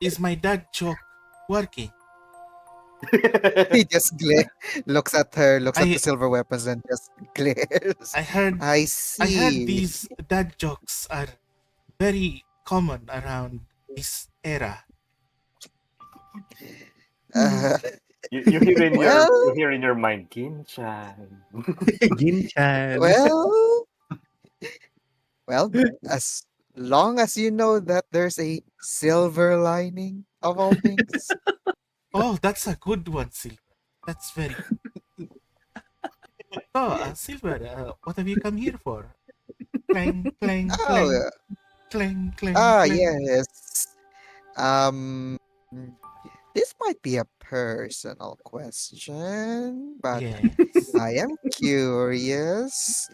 is my dad joke working? He just looks at her, looks at I- the silver weapons, and just glares. I heard I see. I heard these dad jokes are very common around this era. Uh, you hear in Well- you hear in your mind, Gin-chan. Gin-chan. well, as long as you know that there's a silver lining of all things. Oh, that's a good one, Silver. That's very good. So, Silver, what have you come here for? Clang, clang, Oh, clang, clang, clang. ah, clang. yes. This might be a personal question, but Yes. I am curious.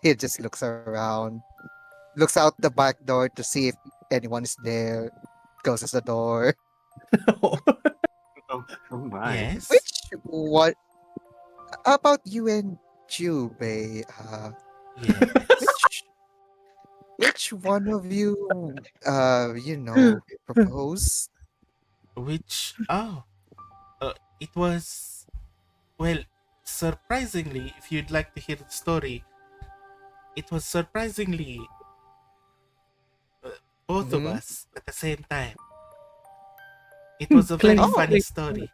He just looks around, looks out the back door to see if anyone is there, closes the door. Oh my. Yes. What about you and Jubei? Yes. Which one of you, propose? Which? Oh, it was. Well, surprisingly, if you'd like to hear the story, it was surprisingly both of Mhm. us at the same time. It was a very Oh. funny story.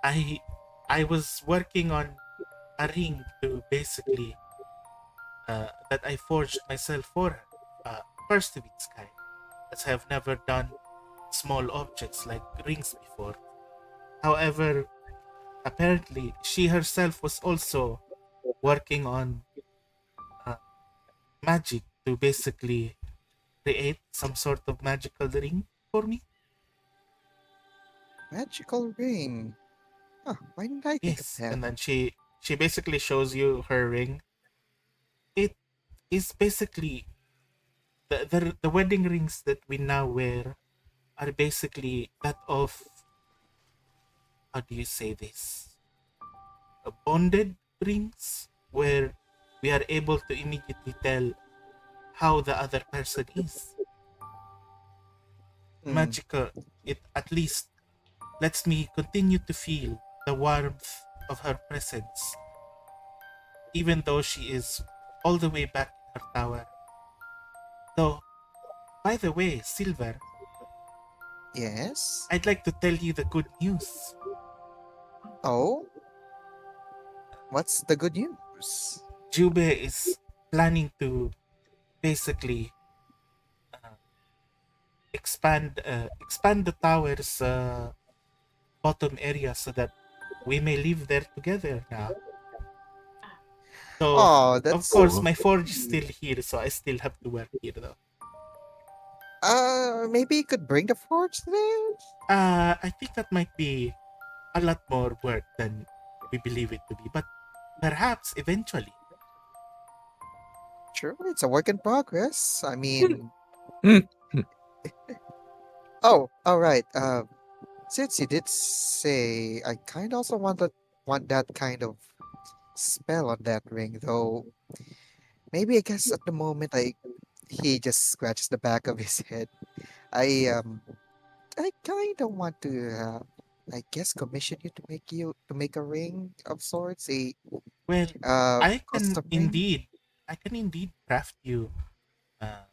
I was working on a ring to basically that I forged myself for her. First of its kind, as I have never done small objects like rings before. However, apparently she herself was also working on magic to basically create some sort of magical ring for me. Magical ring. Huh, why didn't I think of Yes, that? and then she basically shows you her ring. It is basically the wedding rings that we now wear are basically that of, how do you say this, bonded rings, where we are able to immediately tell how the other person is. Hmm. Magical, it at least lets me continue to feel the warmth of her presence, even though she is all the way back in her tower. Though, by the way, Silver, Yes. I'd like to tell you the good news. Oh, what's the good news? Jube is planning to basically expand the tower's bottom area so that we may live there together now. So Oh, of that's course my Oh. forge is still here, so I still have to work here though. maybe you could bring the forge there? I think that might be a lot more work than we believe it to be, but perhaps eventually. Sure, it's a work in progress. I mean, Hmm. oh, all right. Since you did say, I kind of also want that kind of spell on that ring, though. Maybe I guess at the moment, he just scratches the back of his head. I um, I kind of want to, I guess, commission you to make a ring of sorts, Well, uh I can custom ring. indeed, I can indeed craft you uh,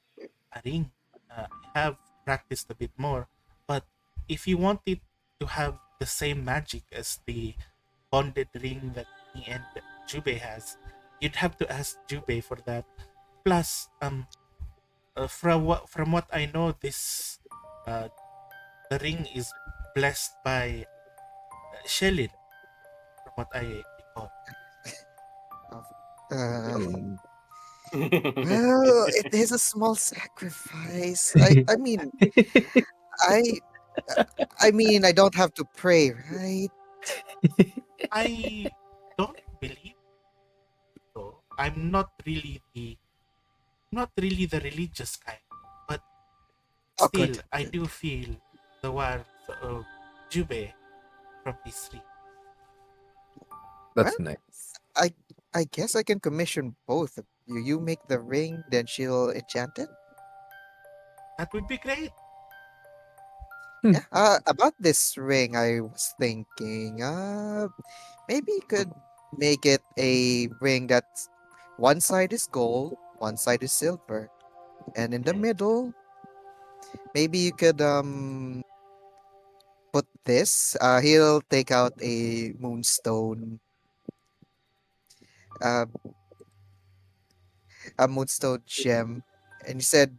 a ring. I have practiced a bit more, but if you want it to have the same magic as the bonded ring that me and Jubei has, you'd have to ask Jubei for that. Plus, from what I know, this uh, the ring is blessed by Shelin, from what I recall. Of, uh, Um, well, it is a small sacrifice. I mean, I I mean, I don't have to pray, right? I don't believe so. I'm not really the religious kind, but Oh, still, good, I good. do feel the warmth of Jube from this ring. Well, that's nice. I I guess I can commission both of you. You make the ring, then she'll enchant it. That would be great. Hmm. Yeah. About this ring, I was thinking, maybe you could make it a ring that's one side is gold, one side is silver, and in the middle, maybe you could put this. He'll take out a moonstone, uh, a moonstone gem, and he said,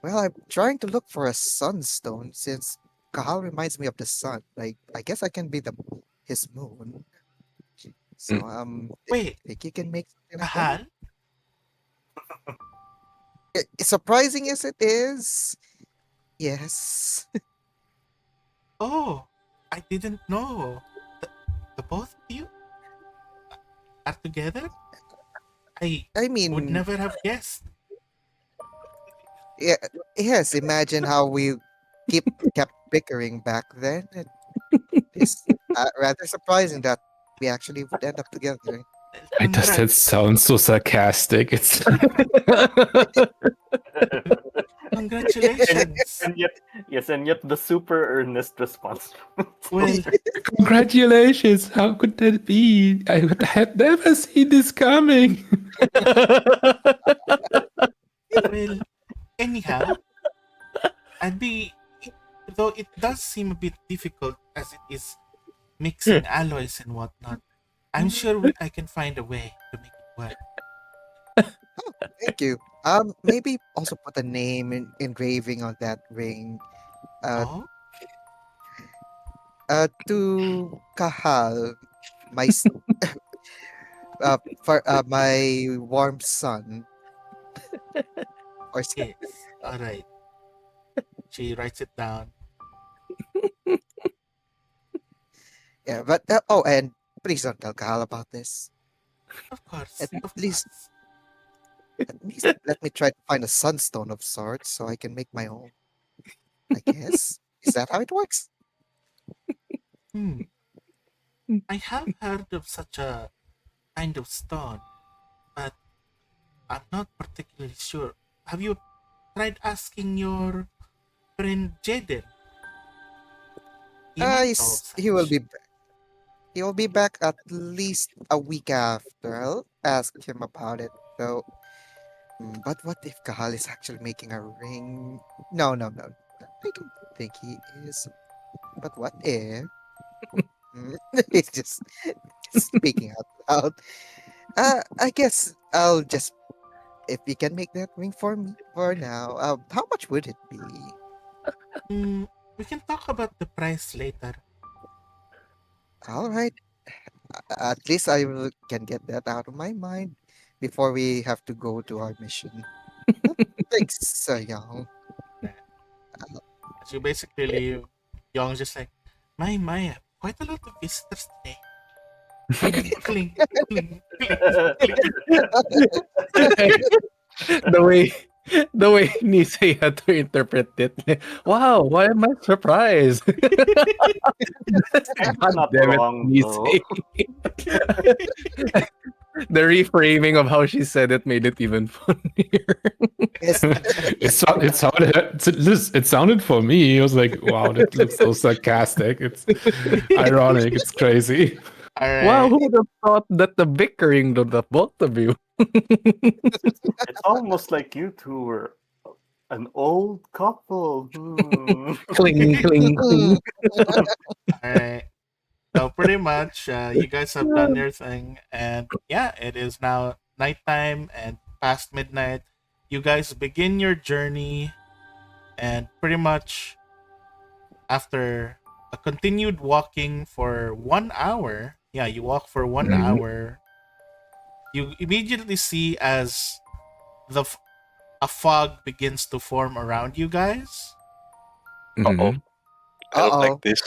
"Well, I'm trying to look for a sunstone since Kahal reminds me of the sun. I guess I can be the his moon. Hmm. So Wait, think you can make something like that? Kahal? Surprising as it is, yes. Oh, I didn't know. The, the both of you are together? I I would mean, never have guessed. yeah, yes. Imagine how we kept bickering back then. It's rather surprising that we actually would end up together. I just that Congrats. sounds so sarcastic. It's and Congratulations. and yet yes, and yet the super earnest response. Well, congratulations. How could that be? I would have never seen this coming. well, anyhow, I'd be, though it does seem a bit difficult as it is mixing alloys and whatnot. I'm sure I can find a way to make it work. Thank you. Maybe also put a name engraving on that ring. Uh, Oh, to Kahal, my for my warm sun or yes. All right. She writes it down. yeah. But oh, and please don't tell Kahal about this. Of At course, of least course. at least let me try to find a sunstone of sorts so I can make my own. I guess is that how it works? Hmm. I have heard of such a kind of stone, but I'm not particularly sure. Have you tried asking your friend Jaden? He might know of He will such. be he will be back at least a week after. I'll ask him about it though. But what if Kahal is actually making a ring? No, no, no. I don't think he is. But what if? He's just speaking out loud. I guess I'll just if you can make that ring for me for now. How much would it be? We can talk about the price later. All right. At least can get that out of my mind before we have to go to our mission. Thanks, Young. As you basically leave, Young's just like, my, quite a lot of visitors today. Clink, clink, clink, clink. the way the way Nisei had to interpret it. Wow, why am I surprised? I'm God not damn it, wrong, though. Nisei. The reframing of how she said it made it even funnier. Yes. It sounded for me. It was like, wow, that looks so sarcastic. It's ironic. It's crazy. All Wow, right. who would have thought that the bickering of the both of you? It's almost like you two were an old couple. Cling, cling, cling. All right. So pretty much, you guys have done your thing, and yeah, it is now nighttime and past midnight. You guys begin your journey, and pretty much after a continued walking for 1 hour, yeah, you walk for one Mhm. hour. You immediately see as a fog begins to form around you guys. Uh-oh. Mhm. I don't like Uh-oh. this.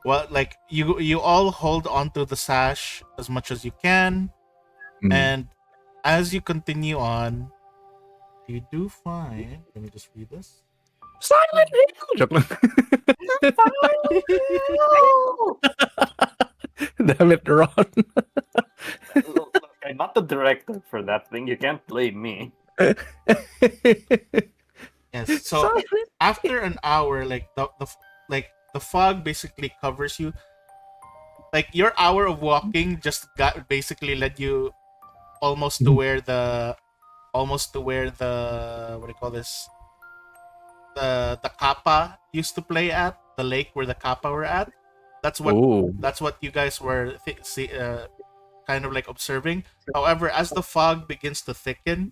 Well, like you all hold onto the sash as much as you can, Mm. and as you continue on, you do find. Let me just read this. Silent Hill! Joke lang. Damn it, Ron. Look, I'm not the director for that thing. You can't blame me. Yes. So Silent after an hour, like the fog basically covers you. Like your hour of walking just got basically led you almost to where the what do you call this, the kappa used to play at, the lake where the kappa were at. That's what Oh. that's what you guys were kind of like observing. However, as the fog begins to thicken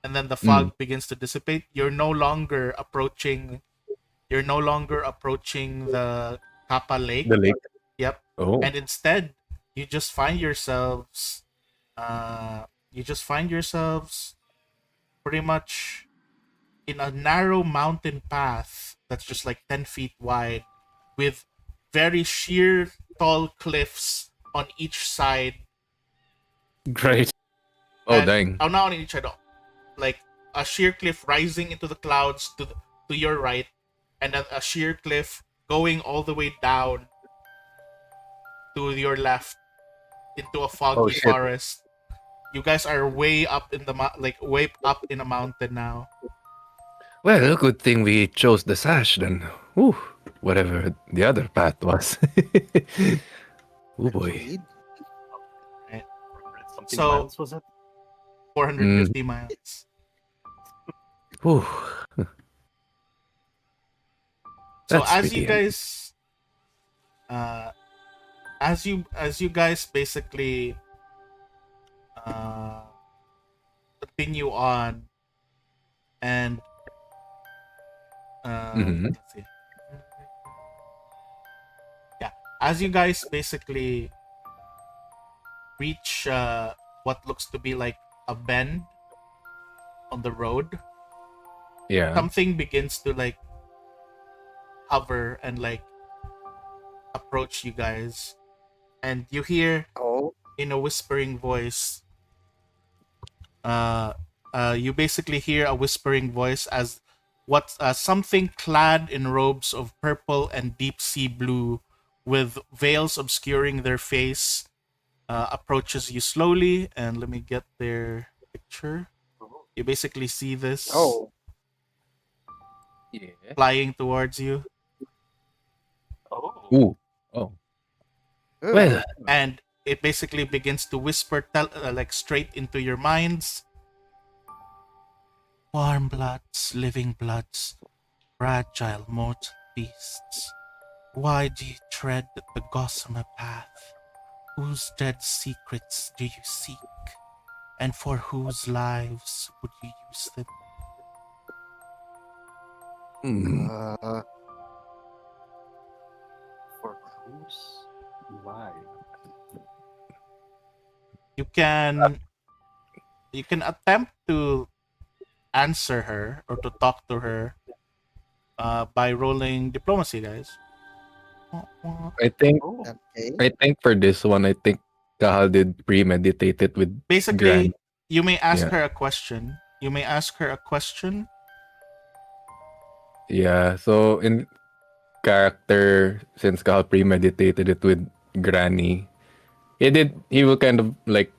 and then the fog begins to dissipate, you're no longer approaching the kappa lake. The lake. Yep. Oh. And instead, you just find yourselves pretty much in a narrow mountain path that's just like 10 feet wide with very sheer tall cliffs on each side. Great. Oh, And- dang. Oh, not on each side, like a sheer cliff rising into the clouds to your right, and then a sheer cliff going all the way down to your left into a foggy Oh, shit. forest. You guys are way up in the way up in a mountain now. Well, good thing we chose the sash then. Whew, whatever the other path was. Oh boy. Agreed. Something So- miles, was it? 450 miles. Whew. So That's as you pretty guys as you guys basically continue on and Mhm. let's see. Yeah, as you guys basically reach what looks to be like a bend on the road, Yeah. something begins to like hover and like approach you guys, and you hear Oh. in a whispering voice, you basically hear a whispering voice as something clad in robes of purple and deep sea blue with veils obscuring their face approaches you slowly. And let me get their picture. You basically see this Oh. Yeah. flying towards you, Oh. Ooh. Oh. Ugh. Well, and it basically begins to whisper like straight into your minds. Warm bloods, living bloods, fragile mortal beasts. Why do you tread the gossamer path? Whose dead secrets do you seek? And for whose lives would you use them? Hmm. For whose life? You can attempt to answer her or to talk to her by rolling diplomacy, guys. I think Oh, Okay. I think for this one, I think Kahal did premeditate it with Gran. Basically, you may ask Yeah. her a question. You may ask her a question. Yeah. So in character, since Kahal premeditated it with Granny, he will kind of like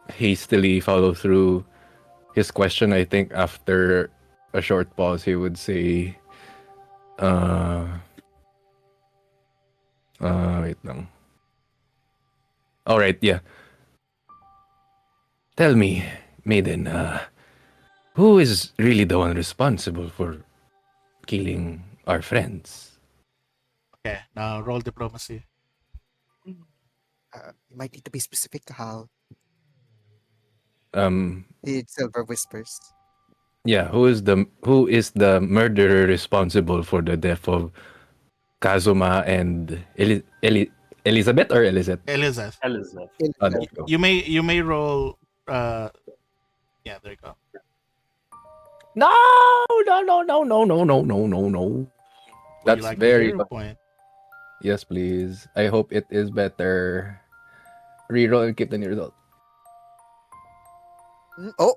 hastily follow through his question. I think after a short pause, he would say, uh, wait lang. All right, yeah. Tell me, maiden, who is really the one responsible for killing our friends? Okay, now roll diplomacy. You might need to be specific, Kahal. Um, Silver whispers. yeah, who is the murderer responsible for the death of Kazuma and Elizabeth or Elizabeth? Elizabeth. Elizabeth. Oh, there Elizabeth. you go. You may roll. Yeah, there you go. No, no, no, no, no, no, no, no, no, no. Would That's you like very to hear a point? Yes, please. I hope it is better. Reroll and keep the new result. Oh.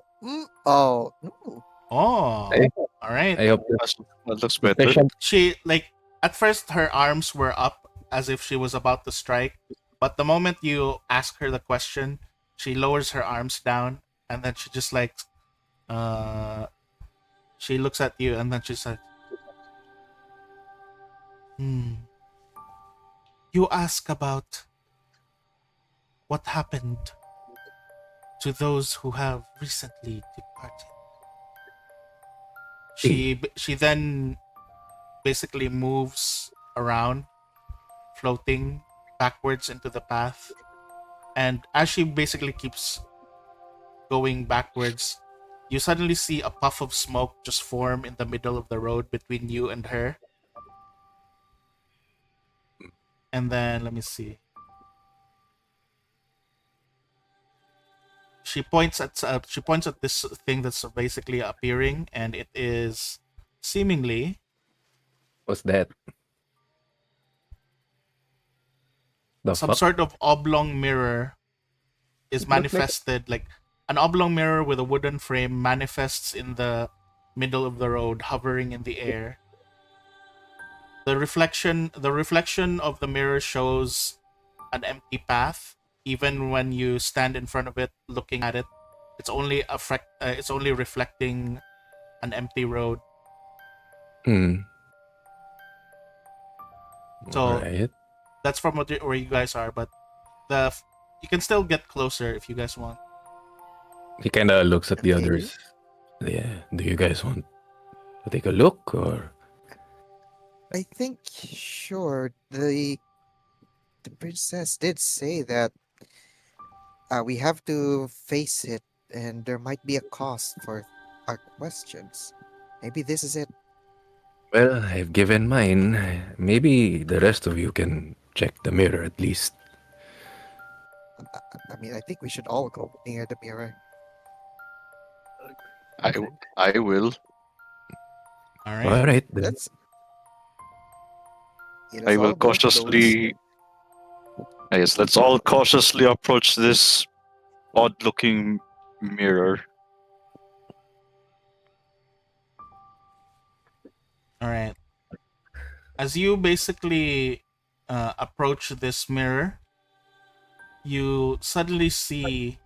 Oh. No. Oh, I, all right. I hope That looks better. efficient. She like at first her arms were up as if she was about to strike, but the moment you ask her the question, she lowers her arms down and then she just like she looks at you and then she said, You ask about what happened to those who have recently departed. She then basically moves around, floating backwards into the path. And as she basically keeps going backwards, you suddenly see a puff of smoke just form in the middle of the road between you and her. And then let me see. She points at this thing that's basically appearing, and it is seemingly What's that? The some fuck? sort of oblong mirror is It looked like manifested, like an oblong mirror with a wooden frame manifests in the middle of the road, hovering in the air. The reflection of the mirror shows an empty path. Even when you stand in front of it, looking at it, it's only reflecting an empty road. Hmm. So Alright. that's from where you guys are, but you can still get closer if you guys want. He kind of looks at the Okay. others. Yeah. Do you guys want to take a look or? I think sure the princess did say that we have to face it, and there might be a cost for our questions. Maybe this is it. Well, I've given mine. Maybe the rest of you can check the mirror at least. I mean, I think we should all go near the mirror. I will. All right. All right then. Let's. Let I us will all go close. cautiously. Yes, let's all cautiously approach this odd-looking mirror. All right. As you basically approach this mirror, you suddenly see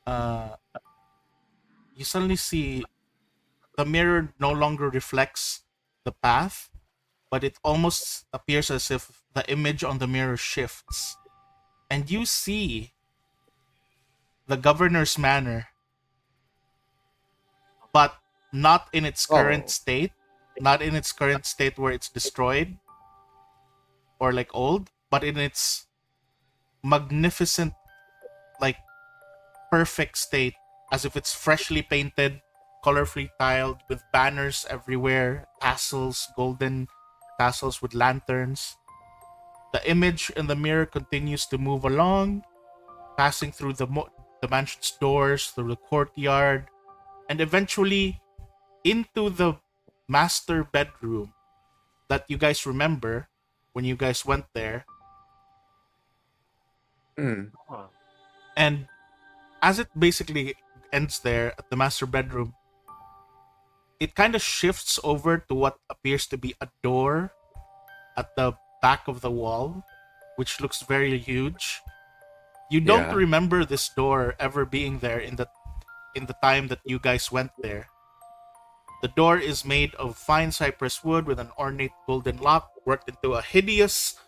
uh, the mirror no longer reflects the path, but it almost appears as if the image on the mirror shifts, and you see the governor's manor, but not in its current Oh. state, not in its current state where it's destroyed or like old, but in its magnificent, like perfect state, as if it's freshly painted, colorfully tiled with banners everywhere, tassels, golden tassels with lanterns. The image in the mirror continues to move along, passing through the mansion's doors, through the courtyard, and eventually into the master bedroom that you guys remember when you guys went there. Hmm. Huh. And as it basically ends there at the master bedroom, it kind of shifts over to what appears to be a door at the back of the wall, which looks very huge. You don't Yeah. remember this door ever being there in the time that you guys went there. The door is made of fine cypress wood with an ornate golden lock worked into a hideous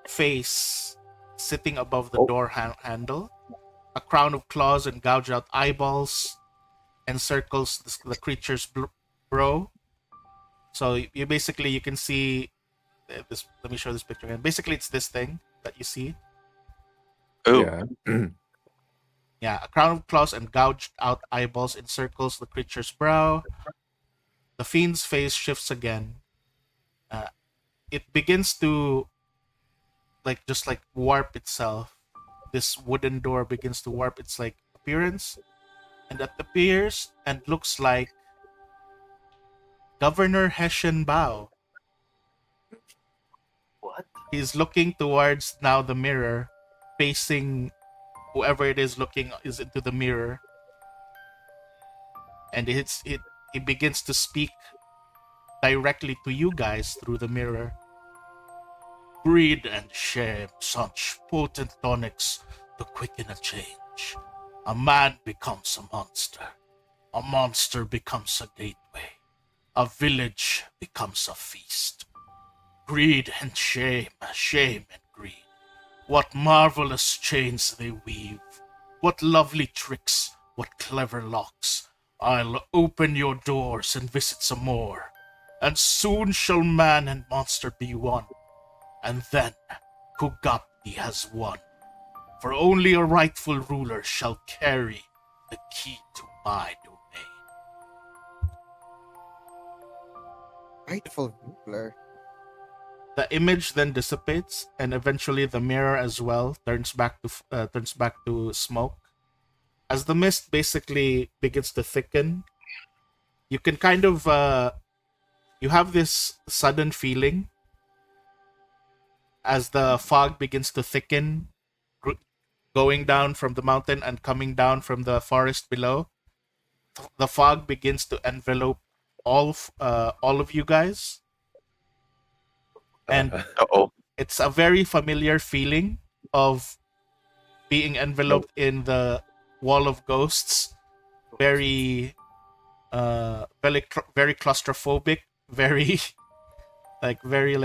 face sitting above the Oh. door handle. A crown of claws and gouged out eyeballs encircles the creature's brow. So you basically you can see this. Let me show this picture again. Basically, it's this thing that you see. Oh, Yeah. Yeah, a crown of claws and gouged out eyeballs encircles the creature's brow. The fiend's face shifts again. It begins to just like warp itself. This wooden door begins to warp its like appearance, and it appears and looks like Governor Hessian Bao. What? He's looking towards now the mirror, facing whoever it is looking is into the mirror, and he begins to speak directly to you guys through the mirror. Greed and shame, such potent tonics to quicken a change. A man becomes a monster becomes a gateway, a village becomes a feast. Greed and shame, shame and greed. What marvelous chains they weave. What lovely tricks, what clever locks. I'll open your doors and visit some more. And soon shall man and monster be one. And then Kugapti has won. For only a rightful ruler shall carry the key to my domain. Rightful ruler. The image then dissipates, and eventually the mirror as well turns back to smoke. As the mist basically begins to thicken, you can kind of you have this sudden feeling as the fog begins to thicken, going down from the mountain and coming down from the forest below. The fog begins to envelop all of you guys, and uh-oh. it's a very familiar feeling of being enveloped in the wall of ghosts. Very very claustrophobic, very very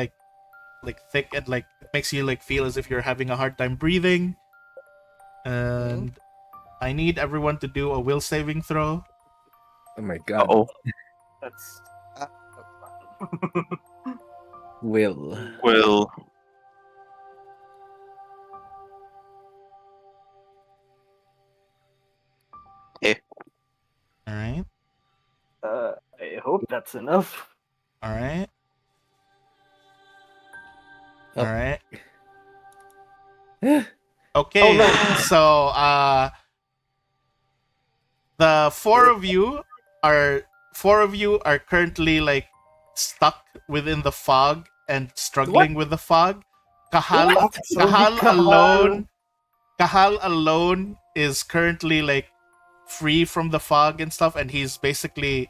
thick, and like it makes you like feel as if you're having a hard time breathing. And I need everyone to do a will saving throw. Oh my god. Uh-oh. That's. Will. Well, All right. I hope that's enough. All right. Oh. All right. Okay. So the four of you are currently like stuck within the fog and struggling with the fog. Kahal alone is currently like free from the fog and stuff, and he's basically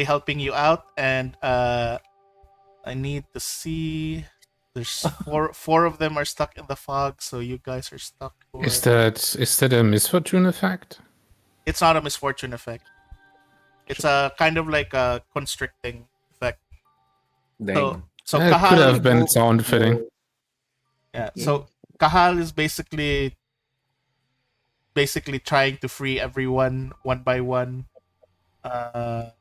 helping you out. And I need to see. There's four of them are stuck in the fog, so you guys are stuck. Is that a misfortune effect? It's not a misfortune effect. It's a kind of like a constricting effect. Dang. So It Kahal could have been sound fitting. Yeah. So Kahal is basically trying to free everyone one by one. Kahal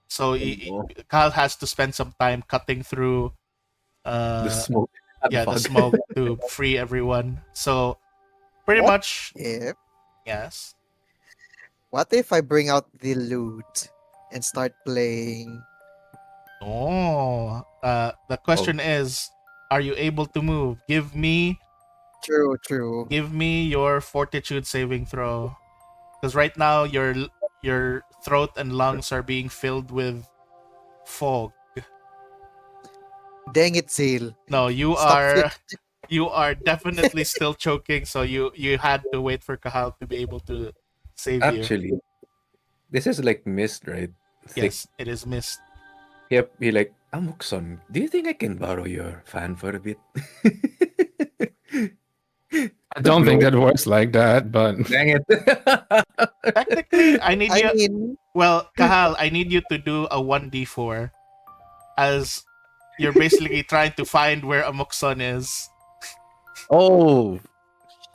has to spend some time cutting through The smoke. the smoke to free everyone. So pretty What much if yes. What if I bring out the lute and start playing? Oh, the question is, are you able to move? Give me True. your fortitude saving throw, because right now your throat and lungs are being filled with fog. Dang it, Zale. No, you Stop are it. you are definitely still choking. So you had to wait for Kahal to be able to save you. Actually, this is like mist, right? Thick. Yes, it is missed. Yep. He like, Amukson, do you think I can borrow your fan for a bit? I don't think that works like that, but Dang it. Technically, I need I you. mean, Well, Kahal, I need you to do a 1d4 as you're basically trying to find where Amokson is Oh,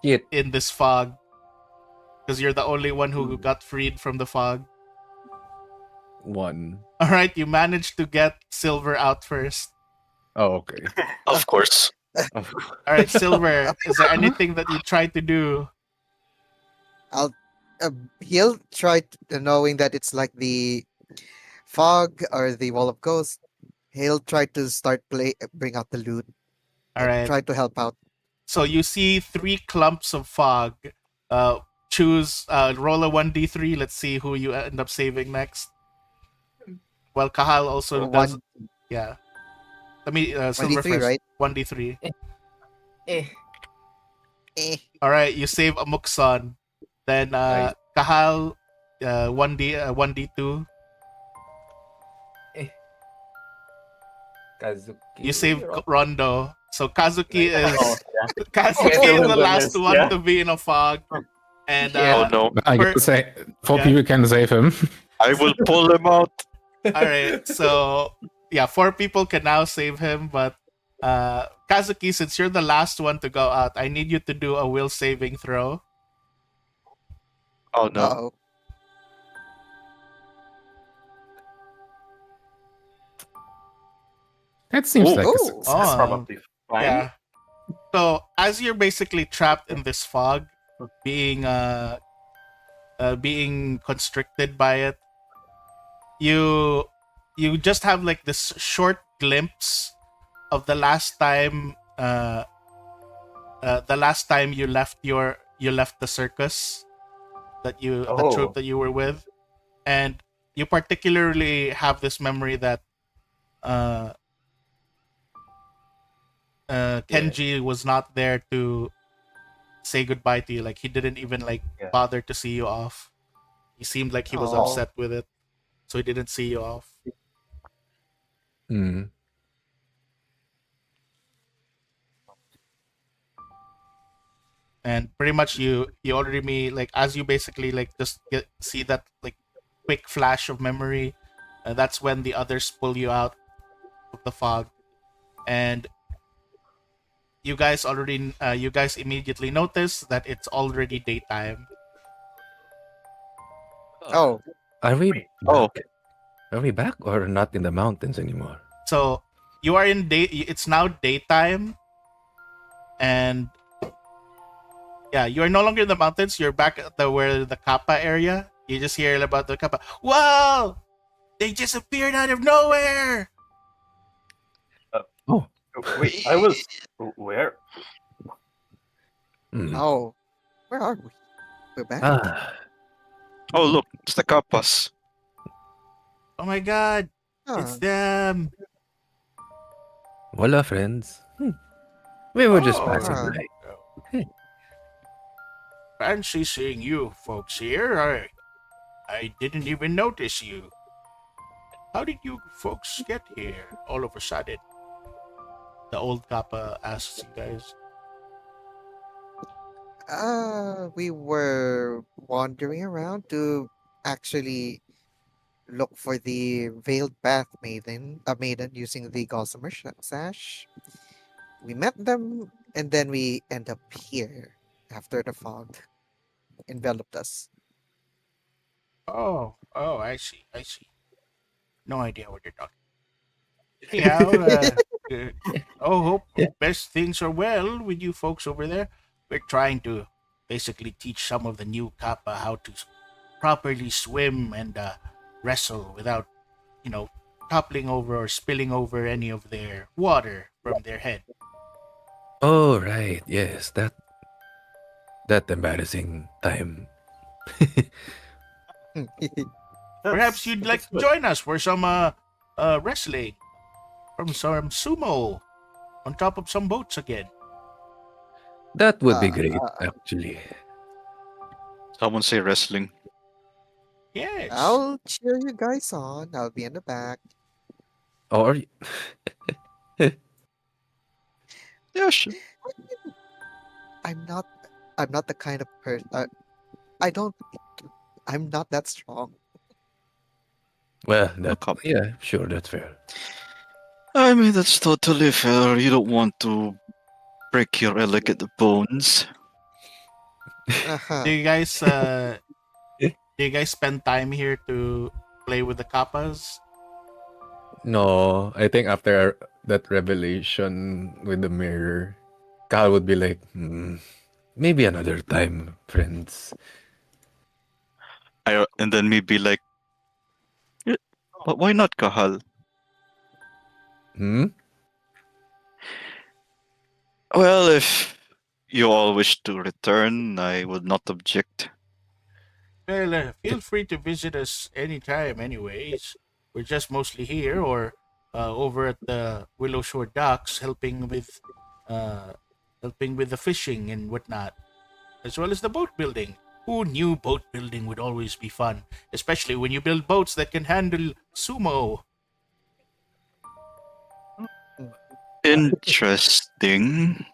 shit. in this fog. Because you're the only one who got freed from the fog. 1. Alright, you managed to get Silver out first. Oh, okay. Of course. Of course. Alright, Silver, is there anything that you tried to do? I'll. He'll try knowing that it's like the fog or the wall of ghosts. He'll try to bring out the lute, and Alright, try to help out. so you see 3 clumps of fog. Roll a 1d3. Let's see who you end up saving next. Well, Kahal also does. One, Yeah. Let me Silver 1d3, first. right? 1d3. Eh. All right, you save Amukson. Then Nice. Kahal 1d2. Kazuki. You save Rondo. So Kazuki is Oh, yeah. Kazuki Still is in the the last list, one yeah. to be in a fog. And Oh no. I For- can say 4 yeah. people can save him. I will pull him out. all right, so yeah, 4 people can now save him, but Kazuki, since you're the last one to go out, I need you to do a will saving throw. Oh no. Uh-oh. That seems Ooh. like a Oh. success. Oh, Probably fine. yeah. So as you're basically trapped in this fog, being being constricted by it, you just have like this short glimpse of the last time you left the circus the troop Oh. that you were with, and you particularly have this memory that Kenji was not there to say goodbye to you. Like he didn't even Yeah. bother to see you off. He seemed like he was Aw. upset with it, so he didn't see you off. Hmm. And pretty much you already as you basically just see that quick flash of memory, that's when the others pull you out of the fog, and you guys immediately notice that it's already daytime. Oh. Are we Wait. Oh. are we back or not in the mountains anymore? So you are it's now daytime, and yeah, you are no longer in the mountains. You're back at where the Kappa area. You just hear about the Kappa. Whoa! They just appeared out of nowhere. Wait, I was where? Hmm. Oh. Where are we? We're back. Ah, Oh look, it's the Kappas. Oh my god, it's Huh. them. voila, friends. We were just Oh, passing huh. by. fancy seeing you folks here. I didn't even notice you. How did you folks get here all of a sudden? The old Kappa asks you guys. We were wandering around to actually look for the veiled path maiden using the gossamer sash. We met them, and then we end up here after the fog enveloped us. Oh, I see. No idea what you're talking. Anyhow, hope best things are well with you folks over there. We're trying to basically teach some of the new Kappa how to properly swim and wrestle without, toppling over or spilling over any of their water from their head. Oh, right. Yes, that embarrassing time. Perhaps you'd like That's to good. join us for some wrestling from some sumo on top of some boats again. That would be Uh, great, uh, actually. Someone say wrestling. Yes. I'll cheer you guys on. I'll be in the back. Or Yeah, sure. I'm not. I'm not the kind of person. I don't. I'm not that strong. well, Look up. yeah, sure, that's fair. I mean, that's totally fair. You don't want to break your elegant bones. Uh-huh. Do you guys spend time here to play with the kappas? No, I think after that revelation with the mirror, Cal would be like, Maybe another time, friends. And then maybe like, "Yeah, but why not Kahal? hmm? Well, if you all wish to return, I would not object. Well, feel free to visit us anytime. Anyways, we're just mostly here or over at the Willow Shore docks, uh, helping with the fishing and whatnot, as well as the boat building. Who knew boat building would always be fun, especially when you build boats that can handle sumo? Interesting.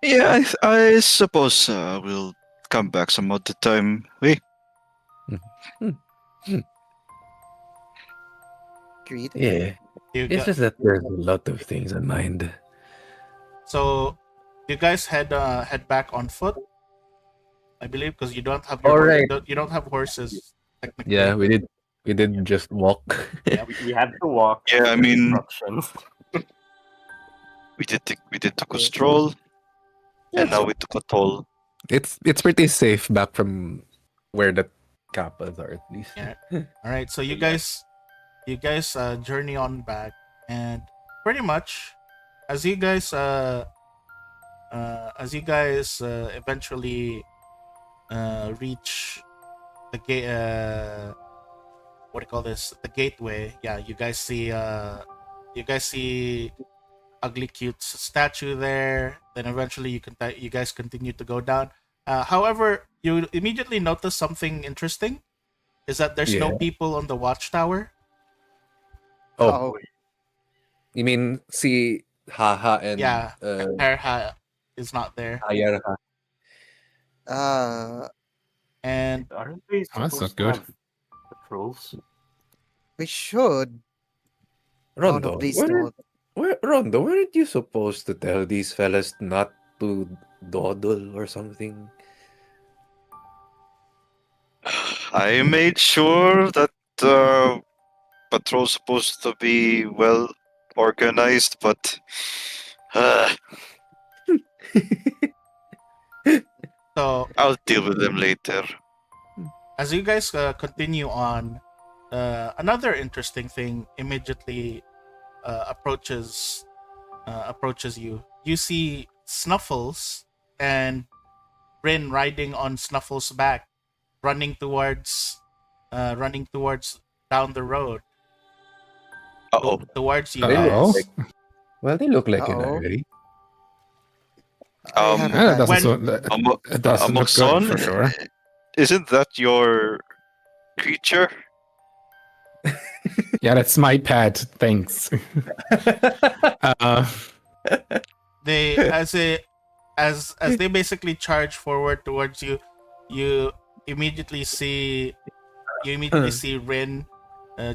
Yeah, I suppose we'll come back some other time. Wait, Agreed. Yeah, You it's got, just that there's a lot of things in mind. so you guys head back on foot, I believe, because you don't have your All horse. right. You don't have horses technically. Yeah, we did just walk. We had to walk. Yeah, I mean- Instructions. we took a stroll, and now we took a toll. It's pretty safe back from where the kappas are, at least. Yeah. All right, so you guys journey on back, and pretty much as you guys eventually reach the gate, what do you call this, the gateway. Yeah, you guys see ugly cute statue there. Then eventually you guys continue to go down. However, you immediately notice something interesting is that there's no Yeah. people on the watchtower. Oh, you mean si Haha and Yeah, Herha is not there. Ayarha? And Aren't they Oh, that's supposed not to good. have patrols? We should. Oh no, Rondo, please don't. Rondo, weren't you supposed to tell these fellas not to dawdle or something? I made sure that the patrol's supposed to be well organized, but so I'll deal with them later. as you guys continue on, another interesting thing immediately approaches you. You see Snuffles and Rin riding on Snuffles' back, running towards down the road Uh-oh. towards you Uh-oh. guys. Well, they look like in a Uh-oh. hurry. I Um, have a Yeah, that bad doesn't, When- so, that, Amo- it doesn't look good Amokson, for sure. isn't that your creature? Yeah, that's my pet. Thanks. They as they basically charge forward towards you, you immediately see Rin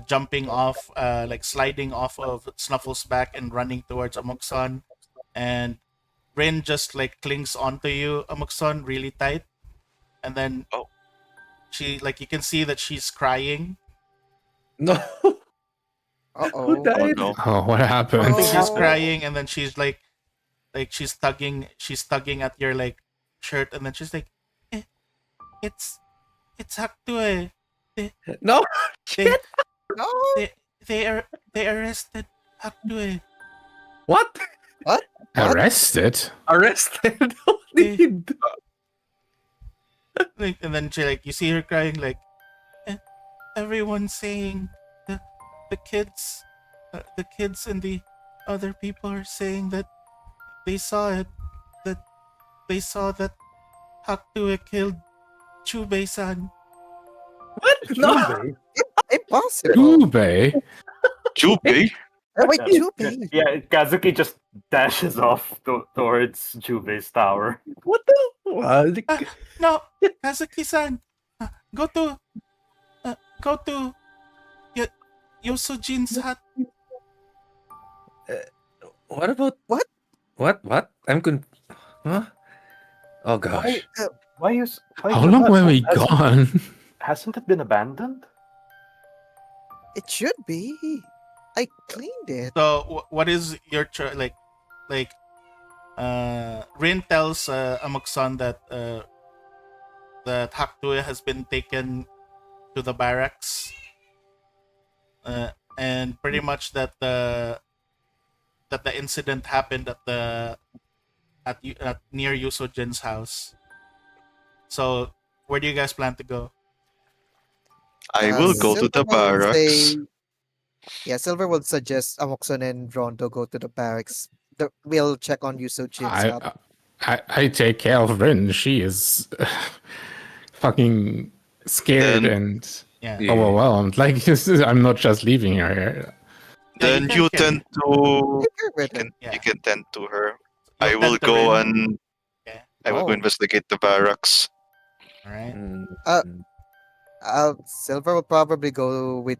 jumping off, like sliding off of Snuffle's back and running towards Amokson, and Rin just like clings onto you, Amokson, really tight, and then Oh. she, like, you can see that she's crying. No. Uh-oh. Oh died? no. Oh, what happened? Oh. She's crying, and then she's like she's tugging at your like shirt, and then she's like, "Eh, it's it's Haktue. No. They No. they they arrested Haktue. What? What? Arrested? Arrested? What They- did? Like, and then she like you see her crying like, everyone's saying the kids, the kids and the other people are saying that they saw it, that they saw that Haktue killed Chubei-san. What? No. Jubei? Impossible. Jubei? Jubei? Oh, wait, Yeah, Jubei. yeah, Kazuki just dashes off towards Jubei's tower. What the? What? No, Kazuki-san, go to Yosojin's hut. What about What? What? Huh? Oh gosh. Why is why How the long hut? were we Hasn't- gone? Hasn't it been abandoned? It should be. I cleaned it. So what is your like Rin tells Amoksan that that Haktue has been taken to the barracks, and pretty much that the incident happened at near Yusojin's house. So where do you guys plan to go? I will go to the Silver will barracks. Yeah, Silver would suggest Amokson and Rondo go to the barracks. We'll check on Yusojin's hut. I take care of Rin. She is fucking scared Then- and Yeah. Yeah. overwhelmed. Like, I'm not just leaving her here. Then can you carry- tend to Take care with him. Yeah. you can tend to her. You'll I will tend to go Rin. and Okay. I will go Oh. investigate the barracks. All right. Silver will probably go with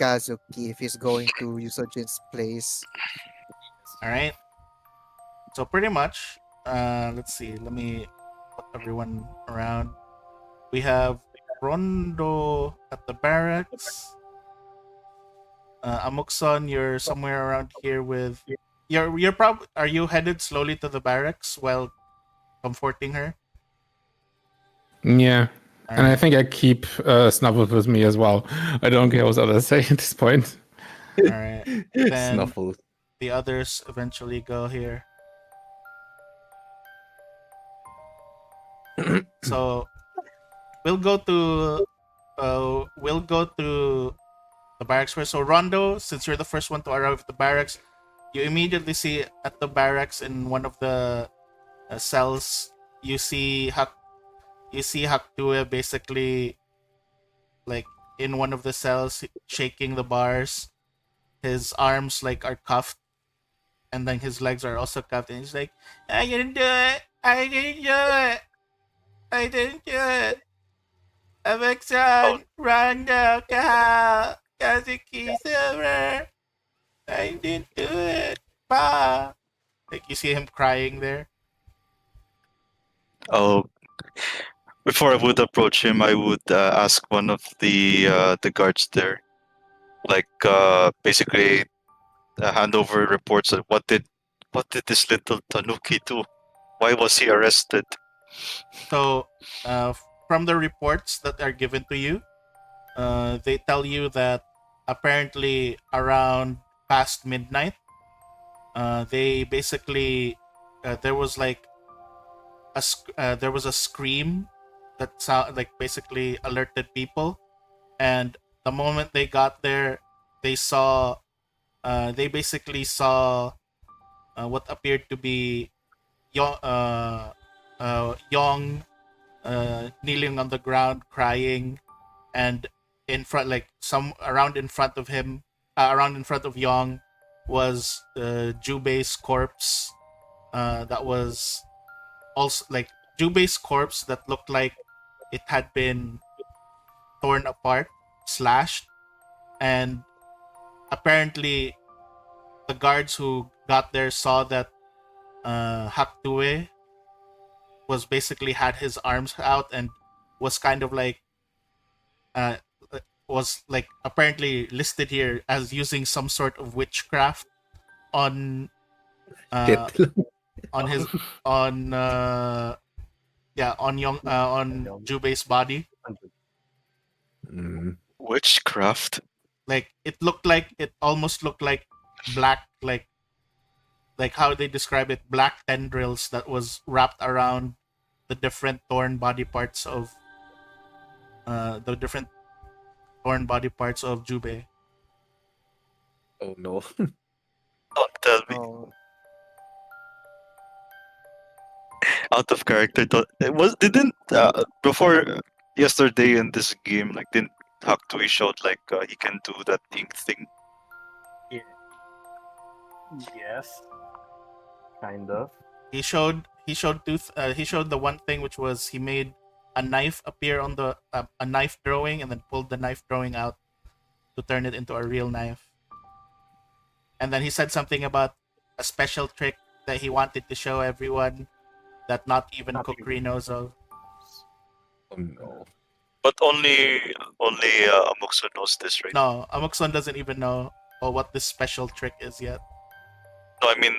Kazuki if he's going to Yusojin's place. All right. So pretty much, let's see. Let me put everyone around. We have Rondo at the barracks. Amokson, you're somewhere around here with. You're probably. Are you headed slowly to the barracks while comforting her? Yeah. All And I right. think I keep Snubbles with me as well. I don't care what others say at this point. All right. Then Snuffles. the others eventually go here. So we'll go to the barracks first. So Rondo, since you're the first one to arrive at the barracks, you immediately see at the barracks in one of the cells, you see Haktue basically like in one of the cells shaking the bars. His arms like are cuffed, and then his legs are also cuffed, and he's like, "I didn't do it. I didn't do it. I didn't do it. Ameksan, Rondo, Kahal, Kazuki, Silver. I didn't do it. Pa." Like you see him crying there. Oh, before I would approach him, I would ask one of the guards there, like basically hand over reports of what did this little Tanuki do? Why was he arrested? So, from the reports that are given to you, they tell you that apparently around past midnight, they basically there was like there was a scream that sound like basically alerted people, and the moment they got there, they saw they basically saw what appeared to be Yong kneeling on the ground crying, and in front like some around in front of him around in front of Yong was Jubei's corpse that was also like Jubei's corpse that looked like it had been torn apart, slashed, and apparently the guards who got there saw that Haktue was basically had his arms out and was kind of like uh was like apparently listed here as using some sort of witchcraft on Shit. on his on on Jubei's body. Witchcraft. Like it almost looked like black, like how they describe it, black tendrils that was wrapped around the different torn body parts of Jubei. Oh no. Don't tell me. Oh, Out of character. It was didn't before yesterday in this game, like didn't Haktui showed like he can do that ink thing. Yes, kind of. He showed the one thing, which was he made a knife appear on the a knife drawing, and then pulled the knife drawing out to turn it into a real knife. And then he said something about a special trick that he wanted to show everyone that not even Not Kukri even- knows of. Oh no. But only Amoksu knows this, right? No, Amokson doesn't even know what this special trick is yet. No, I mean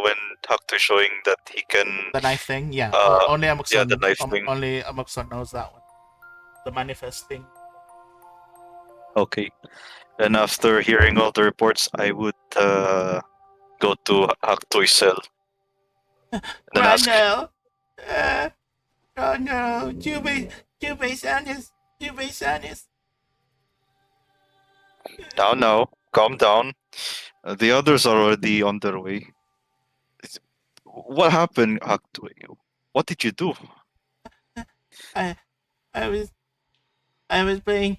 when Haktui showing that he can The knife thing, yeah. Only Amokson. yeah, the knife thing. Only Amokson knows that one. The manifest thing. Okay. And after hearing all the reports, I would go to Haktui's cell. And then ask no! Oh no! Jubei-san is. now, calm down. The others are already on their way. What happened, Haktui? What did you do? I was playing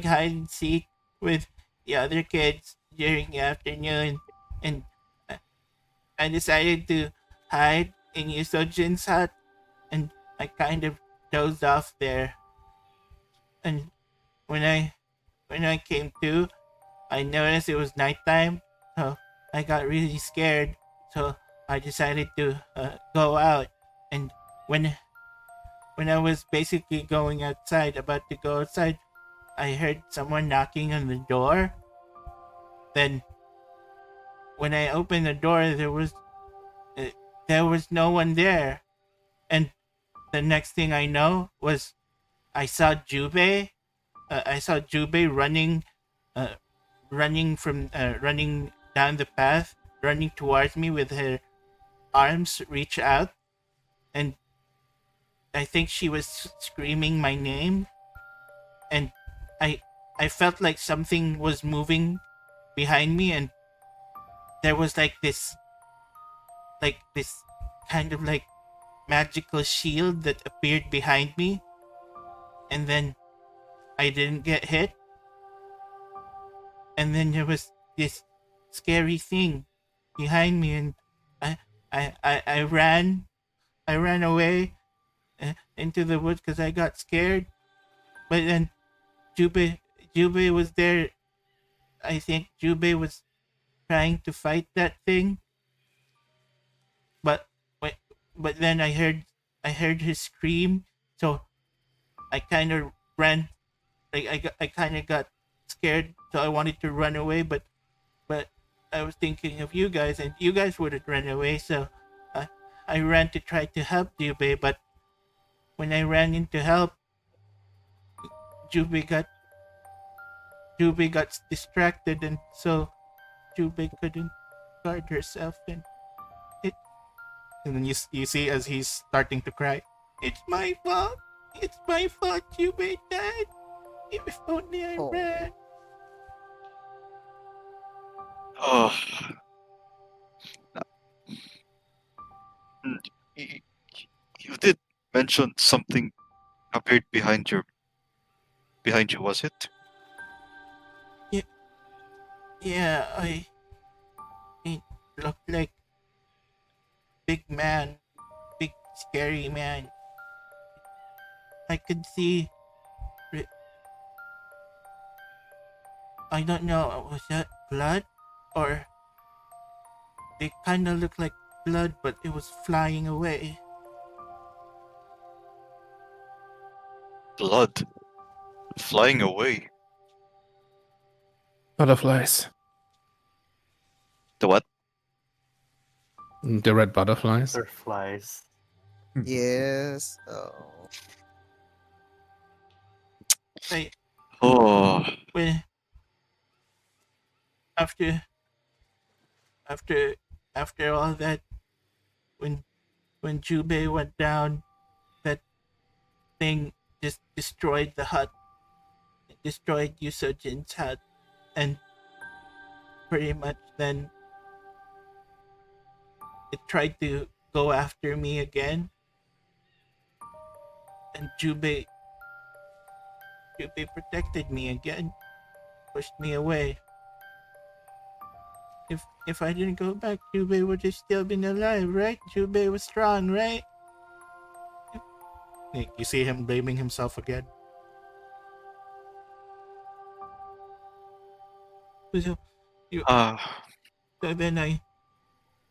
hide and seek with the other kids during the afternoon, and I decided to hide in Yusojin's hut, and I kind of dozed off there. And when I came to, I noticed it was nighttime, so I got really scared. So I decided to go out, and when I was basically going outside, about to go outside, I heard someone knocking on the door. Then, when I opened the door, there was no one there. And the next thing I know was I saw Jubei. I saw Jubei running down the path, running towards me with her arms reach out, and I think she was screaming my name, and I felt like something was moving behind me, and there was like this kind of like magical shield that appeared behind me, and then I didn't get hit, and then there was this scary thing behind me, and I ran away into the woods because I got scared. But then Jubei was there. I think Jubei was trying to fight that thing. But then I heard his scream, so I kind of ran. I kind of got scared, so I wanted to run away, but I was thinking of you guys, and you guys wouldn't run away, so I ran to try to help Jubei, but when I ran in to help, Jubei got distracted, and so Jubei couldn't guard herself, and then you see as he's starting to cry. It's my fault. It's my fault. Jubei died. If only I Oh. ran. Oh. You, you did mention something appeared behind you, was it? Yeah, it looked like big man, big scary man. I could see. I don't know. Was that blood, or it kind of looked like blood, but it was flying away. Blood flying away. Butterflies. The what? The red butterflies. Butterflies. Yes. Oh. I Oh, when after after after all that, when Jubei went down, that thing just destroyed the hut. It destroyed Yusojin's hut, and pretty much then it tried to go after me again. And Jubei protected me again, pushed me away. If I didn't go back, Jubei would have still been alive, right? Jubei was strong, right? You see him blaming himself again. So you ah, so then I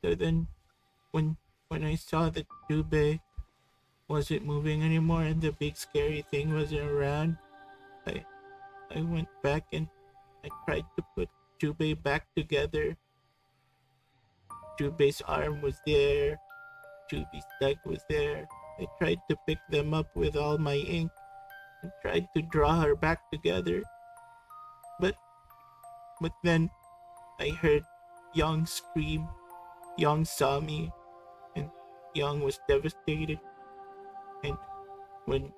so then when I saw that Jubei wasn't moving anymore and the big scary thing wasn't around, I I went back and I tried to put Jubei back together. Jubei's arm was there, Jubei's leg was there. I tried to pick them up with all my ink and tried to draw her back together. But then I heard Young scream. Young saw me, and Young was devastated. And when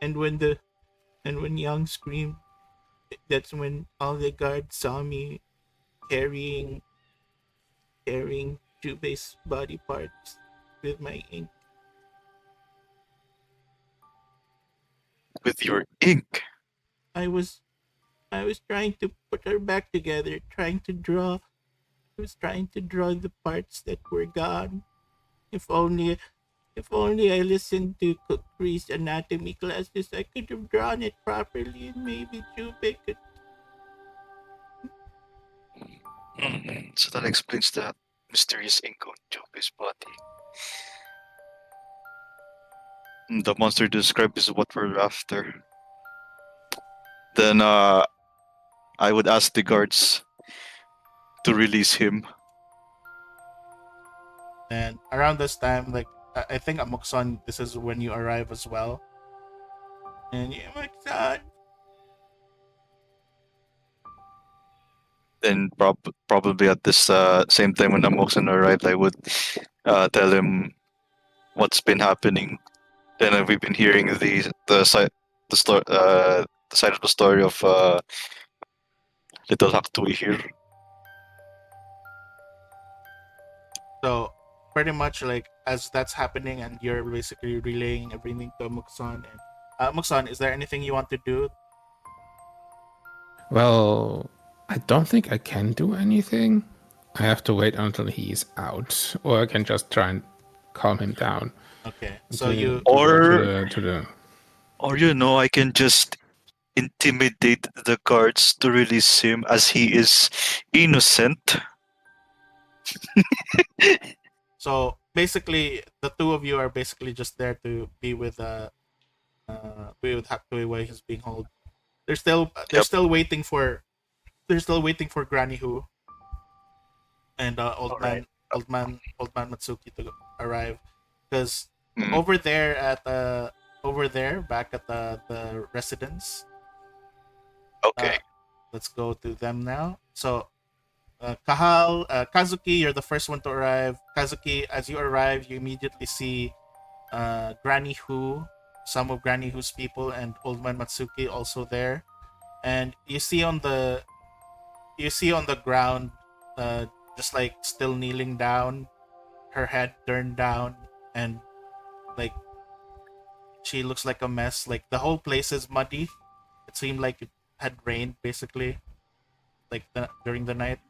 when the when Young screamed, that's when all the guards saw me carrying Jubei's body parts with my ink. with your ink. I was trying to put her back together, trying to draw. I was trying to draw the parts that were gone. If only I listened to Kukri's anatomy classes, I could have drawn it properly, and maybe Jubei could. So that explains the mysterious ink on Joker's body. The monster described is what we're after. Then I would ask the guards to release him. And around this time, like I think Amokson, this is when you arrive as well. And Amokson, Then probably at this same time when Amoxon arrived, I would tell him what's been happening. Then we've been hearing the side of the story of Little Haktui here. so pretty much like as that's happening, and you're basically relaying everything to Amokson. And Amokson, is there anything you want to do? Well, I don't think I can do anything. I have to wait until he's out, or I can just try and calm him down. Okay, so you Or you know, I can just intimidate the guards to release him as he is innocent. So basically, the two of you are basically just there to be with Haktui while he's being held. They're still Yep. waiting for Granny Who and old man Matsuki to arrive, because Mm. over there back at the residence. Okay. Let's go to them now. So Kazuki, you're the first one to arrive. Kazuki, as you arrive, you immediately see Granny Who, some of Granny Who's people, and Old Man Matsuki also there. And you see on the ground, just like still kneeling down, her head turned down, and like she looks like a mess. Like the whole place is muddy. It seemed like it had rained basically, like during the night.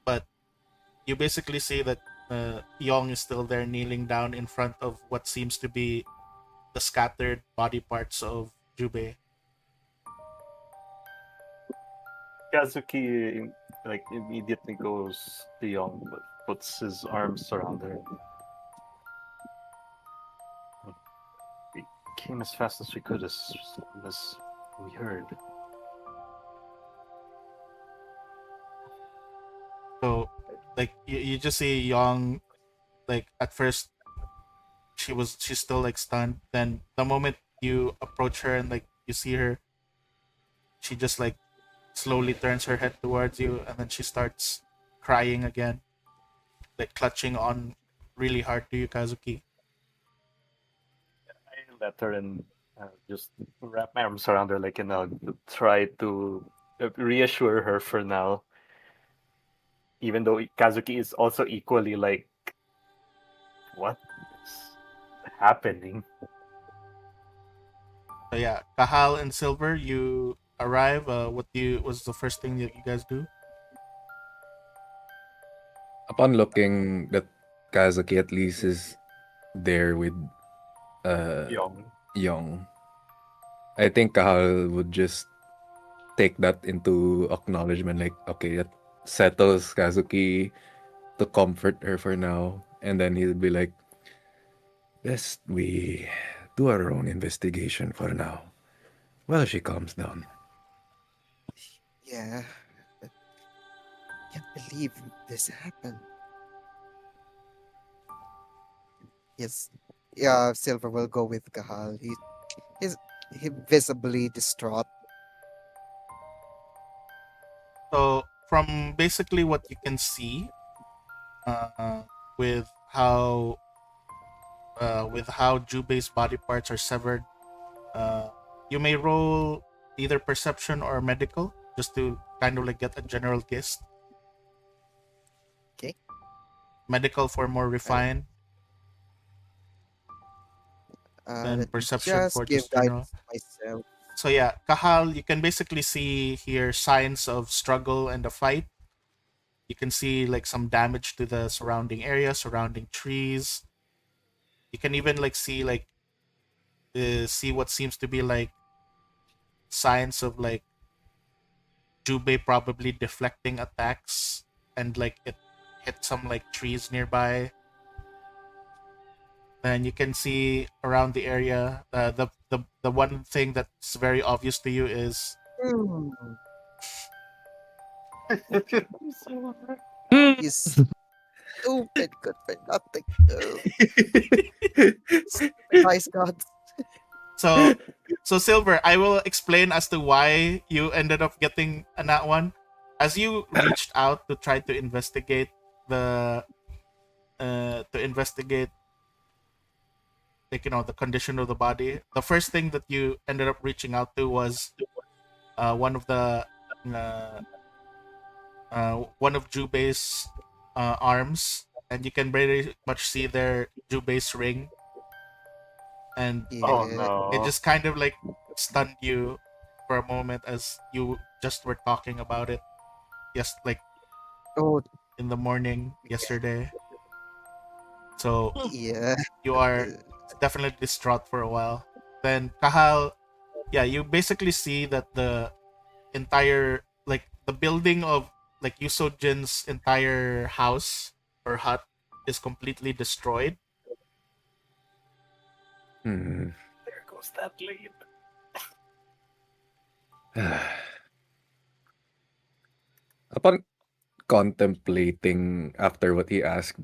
But you basically see that Yong is still there kneeling down in front of what seems to be the scattered body parts of Jubei. Kazuki like immediately goes beyond, but puts his arms around her. We came as fast as we could, as we heard. So, like you just see Yong, like at first she's still like stunned. Then the moment you approach her and like you you see her. She just like slowly turns her head towards you, and then she starts crying again, like clutching on really hard to you, Kazuki. I let her and just wrap my arms around her, like, try to reassure her for now. Even though Kazuki is also equally like, what is happening? So yeah, Kahal and Silver, you arrive. Was the first thing that you guys do? Upon looking that Kazuki at least is there with Young. Young, I think Kahal would just take that into acknowledgement, like, okay, that settles Kazuki to comfort her for now. And then he'll be like, best we do our own investigation for now. While she calms down. Yeah. I can't believe this happened. Yes. Yeah, Silver will go with Kahal. He visibly distraught. So from basically what you can see, uh, with how Jubei's body parts are severed, uh, you may roll either perception or medical just to kind of like get a general gist. Okay. Medical for more refined, and Let me perception just for give just general. guidance myself. So yeah, Kahal, you can basically see here signs of struggle and a fight. You can see like some damage to the surrounding area, surrounding trees. You can even like see what seems to be like signs of like Jubei probably deflecting attacks, and like it hit some like trees nearby. And you can see around the area, the one thing that's very obvious to you is Hmm. Hmm. You stupid good for nothing. Stupid ice gods. so Silver. I will explain as to why you ended up getting a nat one. As you reached out to try to investigate the to investigate like the condition of the body, the first thing that you ended up reaching out to was one of the uh, one of Jubei's arms, and you can very much see their Jubei's ring, and Oh Yeah. it no. just kind of like stunned you for a moment as you just were talking about it, yes, like Oh, in the morning yesterday. So yeah. you are Uh, definitely distraught for a while. Then Kahal, yeah, you basically see that the entire like the building of like Yusojin's entire house or hut is completely destroyed. Hmm. There goes that lead. Upon contemplating after what he asked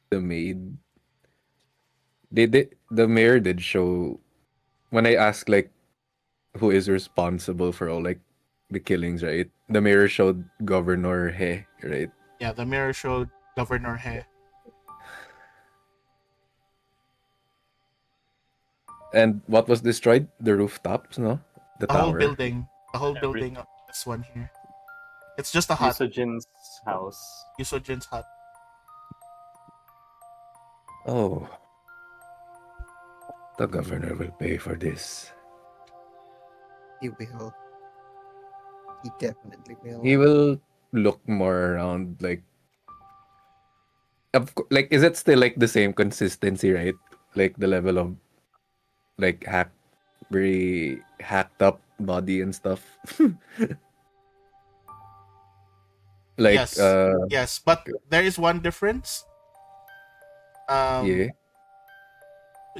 the maid, the mayor did show when I asked like who is responsible for all like the killings, right? The mayor showed Governor He, right? Yeah, the mirror showed Governor He. And what was destroyed? The rooftops, no? The The whole tower. building, the whole Every building of this one here. It's just a hut, Yusujin's house. Yusojin's hut. Oh, the governor will pay for this. he will. He definitely He will. will look more around like like is it still like the same consistency, right? Like the level of like very hacked up body and stuff. Like Yes, yes, but there is one difference. yeah.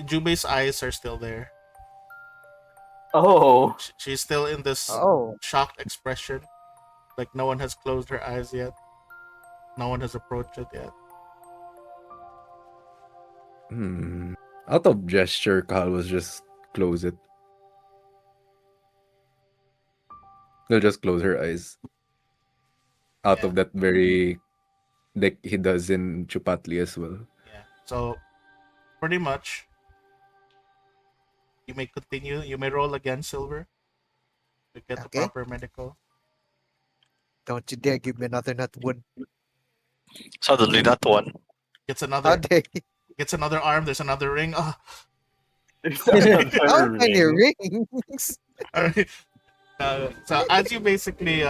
Jubei's eyes are still there. Oh, She's still in this Oh, shocked expression, like no one has closed her eyes yet. No one has approached it yet. Out of gesture, Carl was just close it. He'll just close her eyes. Out Yeah. of that very like he does in Chupatli as well. Yeah. So pretty much, you may continue. You may roll again, Silver, to get the Okay. proper medical. Don't you dare give me another nut one. Suddenly, that one. Gets How another. dare you? Gets another arm. There's another ring. Ah. There's How another many ring. rings? All right. So as you basically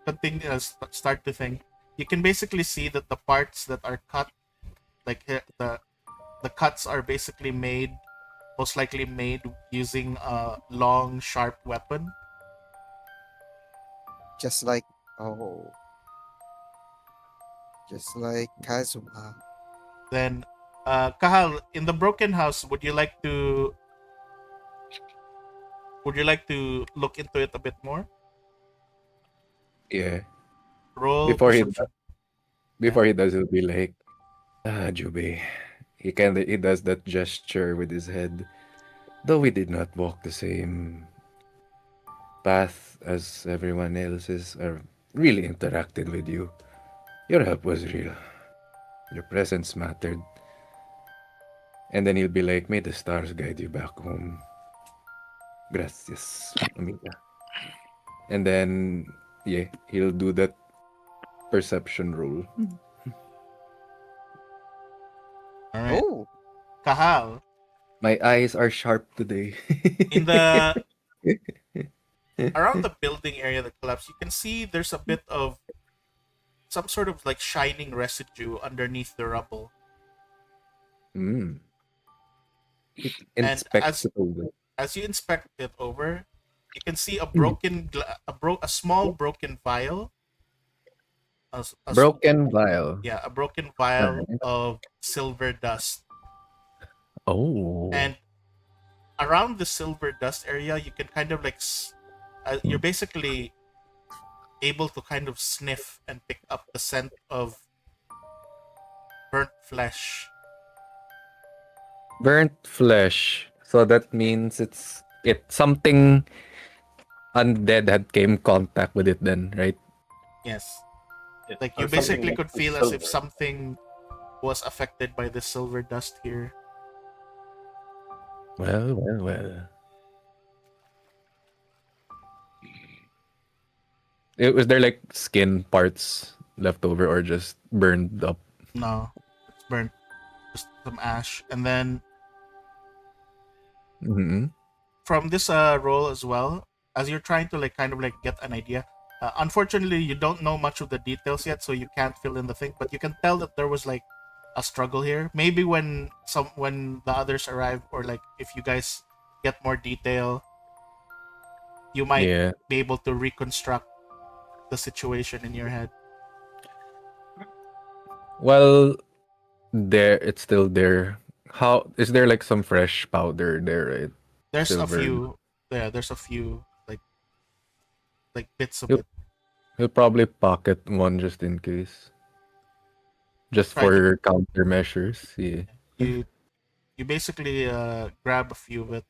continue start to think, you can basically see that the parts that are cut, like the cuts are basically made, most likely made using a long, sharp weapon. Just like, oh, just like Kazuma. Then, Kahal, in the broken house, would you like to look into it a bit more? Yeah. Roll Before he perception. before he does, he'll be like, ah, Jube. He does that gesture with his head. Though we did not walk the same path as everyone else's, or really interacted with you. Your help was real. Your presence mattered. And then he'll be like, may the stars guide you back home. Gracias, amiga. And then, yeah, he'll do that perception roll. All right, Oh, Kahal, My eyes are sharp today. in the around the building area that collapsed, you can see there's a bit of some sort of like shining residue underneath the rubble. Mm. And Inspects it over. as you inspect it over, you can see a Mm. a small broken vial, a Broken vial. yeah, a broken vial Alright. of silver dust. Oh. And around the silver dust area, you can kind of like you're basically able to kind of sniff and pick up the scent of burnt flesh. Burnt flesh. So that means it's something undead had came contact with it then, right? Yes, Yeah, like or you something basically that could is feel as if silver. something was affected by the silver dust here. Well, well, well. Was there like skin parts left over or just burned up? No, it's burnt, just some ash. And then Mm-hmm. from this roll as well, as you're trying to like kind of like get an idea, unfortunately you don't know much of the details yet, so you can't fill in the thing, but you can tell that there was like a struggle here. Maybe when the others arrive, or like if you guys get more detail, you might Yeah. be able to reconstruct the situation in your head. Well, there it's still there. How is there like some fresh powder there, right? There's a Silver. few, yeah, there's a few like bits of He'll, it. he'll probably pocket one just in case. Just Try to for countermeasures. Yeah. you you basically grab a few of it,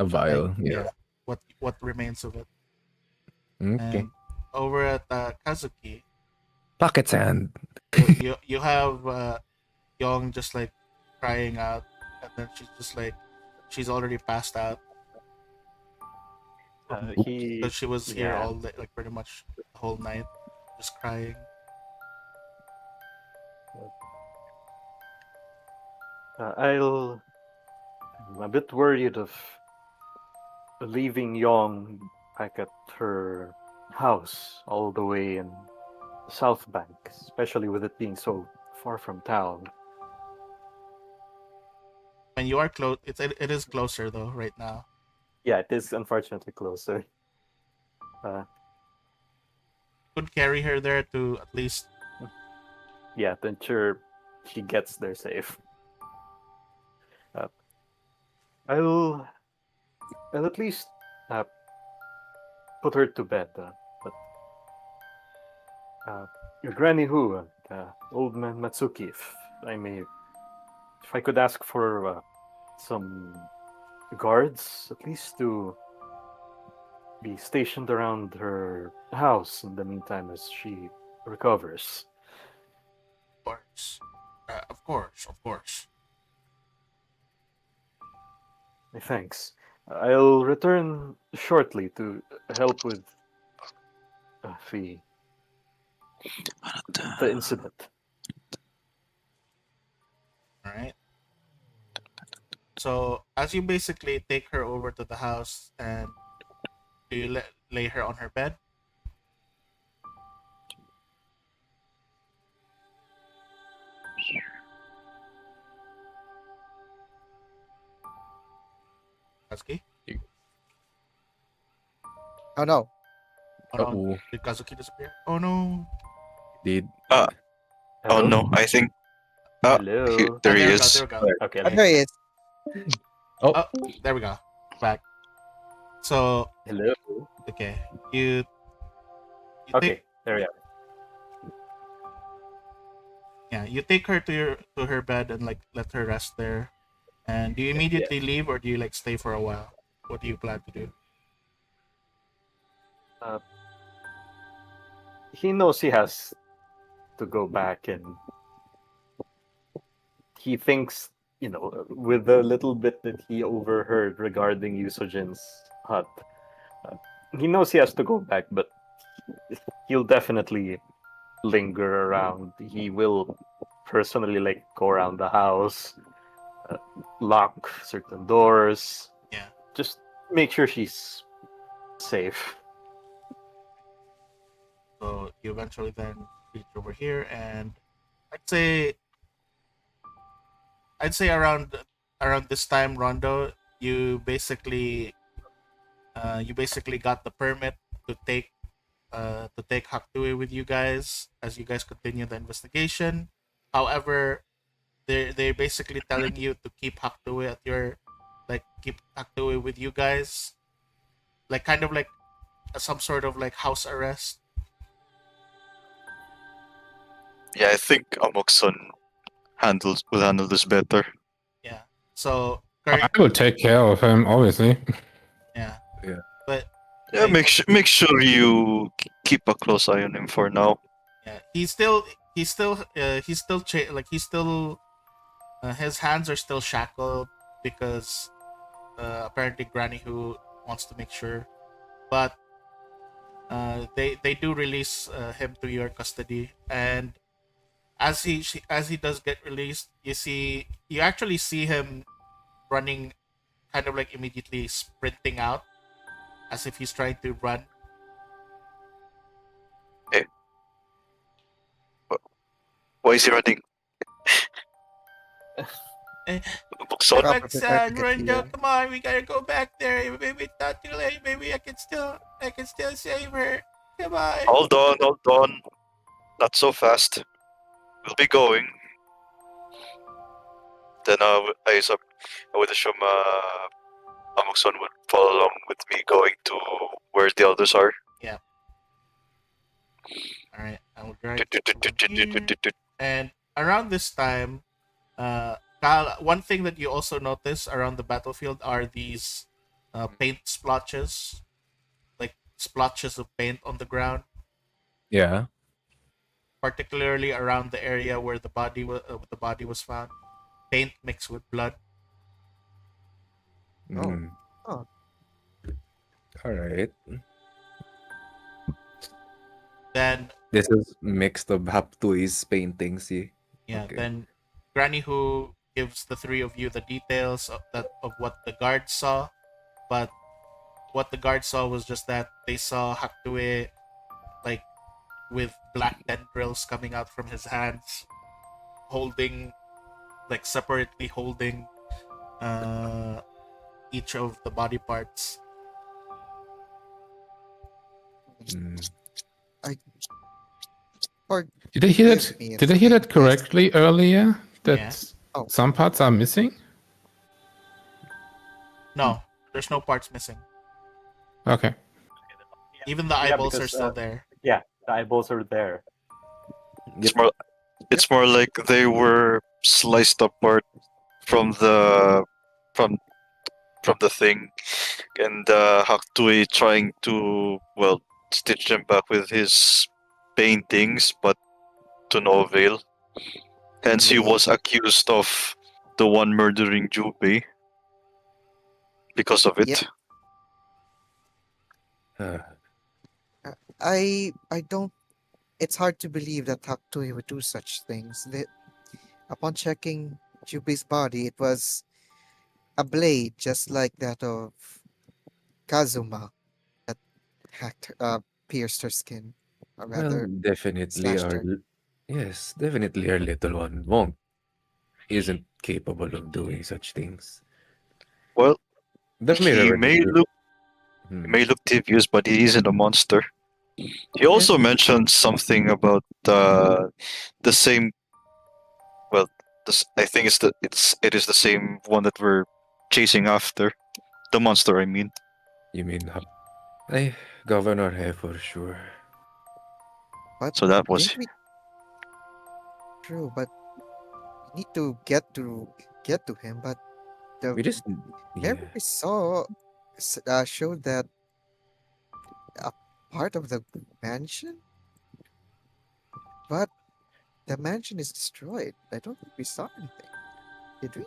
A like vial. Yeah. yeah, what remains of it. Okay. And over at Kazuki, Pocket sand. you have Young just like crying out, and then she's already passed out because He, she was here yeah, all day, like pretty much the whole night, just crying. I'm a bit worried of leaving Yong back at her house all the way in the South Bank, especially with it being so far from town. And you are close. It is closer though right now. Yeah, it is unfortunately closer. Could carry her there to at least. Yeah, to ensure she gets there safe. I'll at least uh, put her to bed. But your Granny Hu, old man Matsuki, if I could ask for some guards, at least to be stationed around her house in the meantime as she recovers. Of course. Of course, of course. Thanks. I'll return shortly to help with the incident. All right. So as you basically take her over to the house and do you lay her on her bed? Kazuki? Oh no. Oh no, Uh-oh. did Kazuki disappear? Oh no. Did Oh Hello? no, I think. Hello? There he There we go, is. there we go. Okay, Oh, there he is. Oh, there we go. Back. So hello? okay. You Okay, there we are. you take her to her bed and like let her rest there. And do you immediately leave or do you like stay for a while? What do you plan to do? He knows he has to go back, and he thinks, with the little bit that he overheard regarding Yusojin's hut, he knows he has to go back, but he'll definitely linger around. He will personally like go around the house, lock certain doors, Yeah. just make sure she's safe. So you eventually then reach over here and I'd say I'd say around this time, Rondo, you basically got the permit to take Haktui with you guys as you guys continue the investigation. However, they're basically telling you to keep Haktui at your keep Haktui with you guys, like kind of like some sort of like house arrest. Yeah, I think Amokson will handle this better. Yeah. So I will take care of him, obviously. yeah. Yeah. But Yeah, like, make sure you keep a close eye on him for now. yeah, he's still his hands are still shackled because apparently Granny who wants to make sure, but they do release him to your custody, and as he does get released, you actually see him running, kind of like immediately sprinting out, as if he's trying to run. Why is he running? Eh, Amokson? Proper Magsan, protective Rondo, gear. come on, we gotta go back there. Maybe it's not too late. Maybe I can still save her. Come on. Hold on. Not so fast. We'll be going. Then I would assume Amokson would follow along with me going to where the others are. All right, I will drive. And around this time, Kyle, one thing that you also notice around the battlefield are these paint splotches, like splotches of paint on the ground, Yeah. particularly around the area where the body was found. Paint mixed with blood. Mm. Oh. All right. Then This is mixed of Haptui's paintings, see? yeah, Okay. then Granny who gives the three of you the details of what the guards saw, but what the guards saw was just that they saw Haktue like with black tendrils coming out from his hands, holding separately holding each of the body parts. Mm. Did I hear Forgive me that? if Did I hear saying that this. correctly earlier? That Yeah. Oh. some parts are missing? No, there's no parts missing. Okay. Even the Yeah, eyeballs are because, still there. Yeah, the eyeballs are there. It's more like they were sliced apart from the from the thing, and Haktui trying to stitch them back with his paintings, but to no avail. Hence, he was accused of the one murdering Jubei because of it. Yep. I don't. It's hard to believe that Haktui would do such things. Upon checking Jubi's body, it was a blade just like that of Kazuma that hacked, pierced her skin, or Well, rather, definitely slashed our her. yes, definitely our little one isn't capable of doing such things. Well, The mirror he may register. look Hmm. devious, but he isn't a monster. He also mentioned something about the same. Well, I think it is the same one that we're chasing after. The monster, I mean. You mean Governor He for sure. But So that was. didn't we? True, but we need to get to him. But the We just mirror yeah. we saw showed that a part of the mansion, but the mansion is destroyed. I don't think we saw anything. Did we?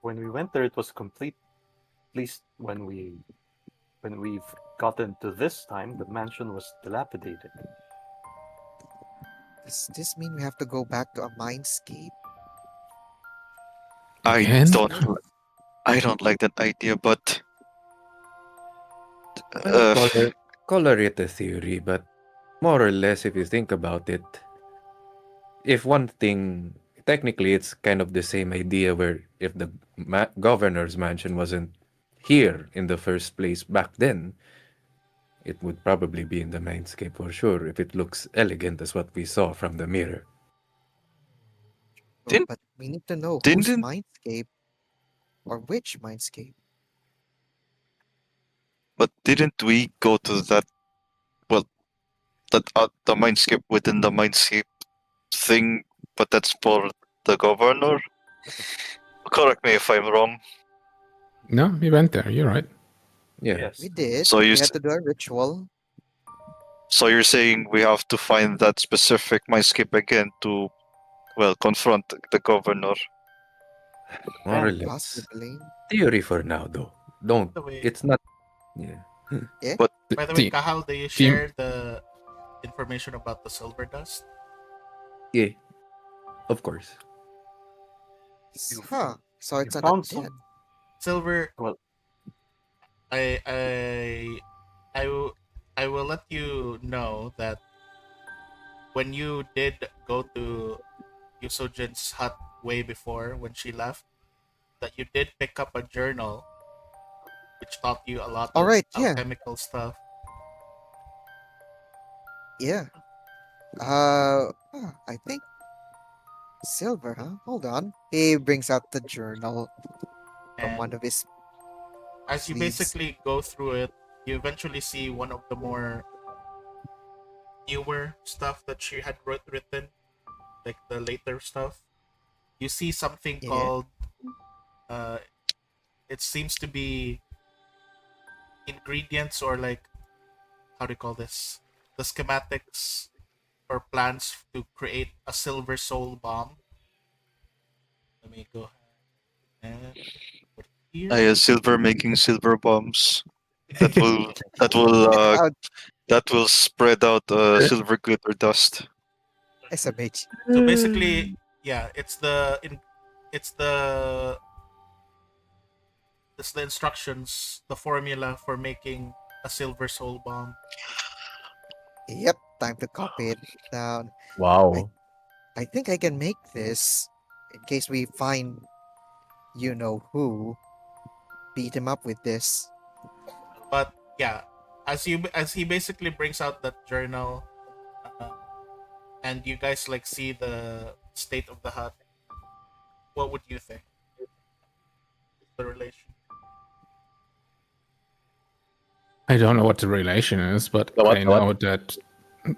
When we went there, it was complete. At least when we've gotten to this time, the mansion was dilapidated. Does this mean we have to go back to a mindscape? I Again? don't like that idea, but Well, color it a theory, but more or less, if you think about it, if one thing, technically, it's kind of the same idea where if the governor's mansion wasn't here in the first place back then, it would probably be in the mindscape for sure if it looks elegant as what we saw from the mirror. Oh, Didn't but we need to know whose didn't mindscape or which mindscape. didn't we go to that the mindscape within the mindscape thing? But that's for the governor. Correct me if I'm wrong. No, we went there. You're right. Yeah. Yes. We did. So We had to do a ritual. So you're saying we have to find that specific mindscape again to confront the governor. More or And less. Possibly. Theory for now, though. Don't. By the way, It's not. Yeah. Yeah. But by the way, Kahal, do you share the information about the silver dust? Yeah. Of course. Huh. So it's you an found undead. some. Silver, Well, I I I will I will let you know that when you did go to Yusojin's hut way before when she left, that you did pick up a journal which taught you a lot All of right. Yeah. alchemical stuff. Yeah. I think silver, huh? Hold on. He brings out the journal from one And of his as you sleeves. basically go through it, you eventually see one of the more newer stuff that she had written, like the later stuff. You see something Yeah. called uh it seems to be ingredients, or like, how do you call this, the schematics or plans to create a silver soul bomb. Let me go and put it here. I silver making silver bombs that will that will Uh, that will spread out silver glitter dust. SMH. So basically, yeah, it's the it's the instructions, the formula for making a silver soul bomb. Yep. Time to copy it down. Wow. I think I can make this in case we find you know who. Beat him up with this. But yeah, as he basically brings out that journal, uh, and you guys like see the state of the hut, what would you think? The relation. I don't know what the relation is, but The what, I the what? know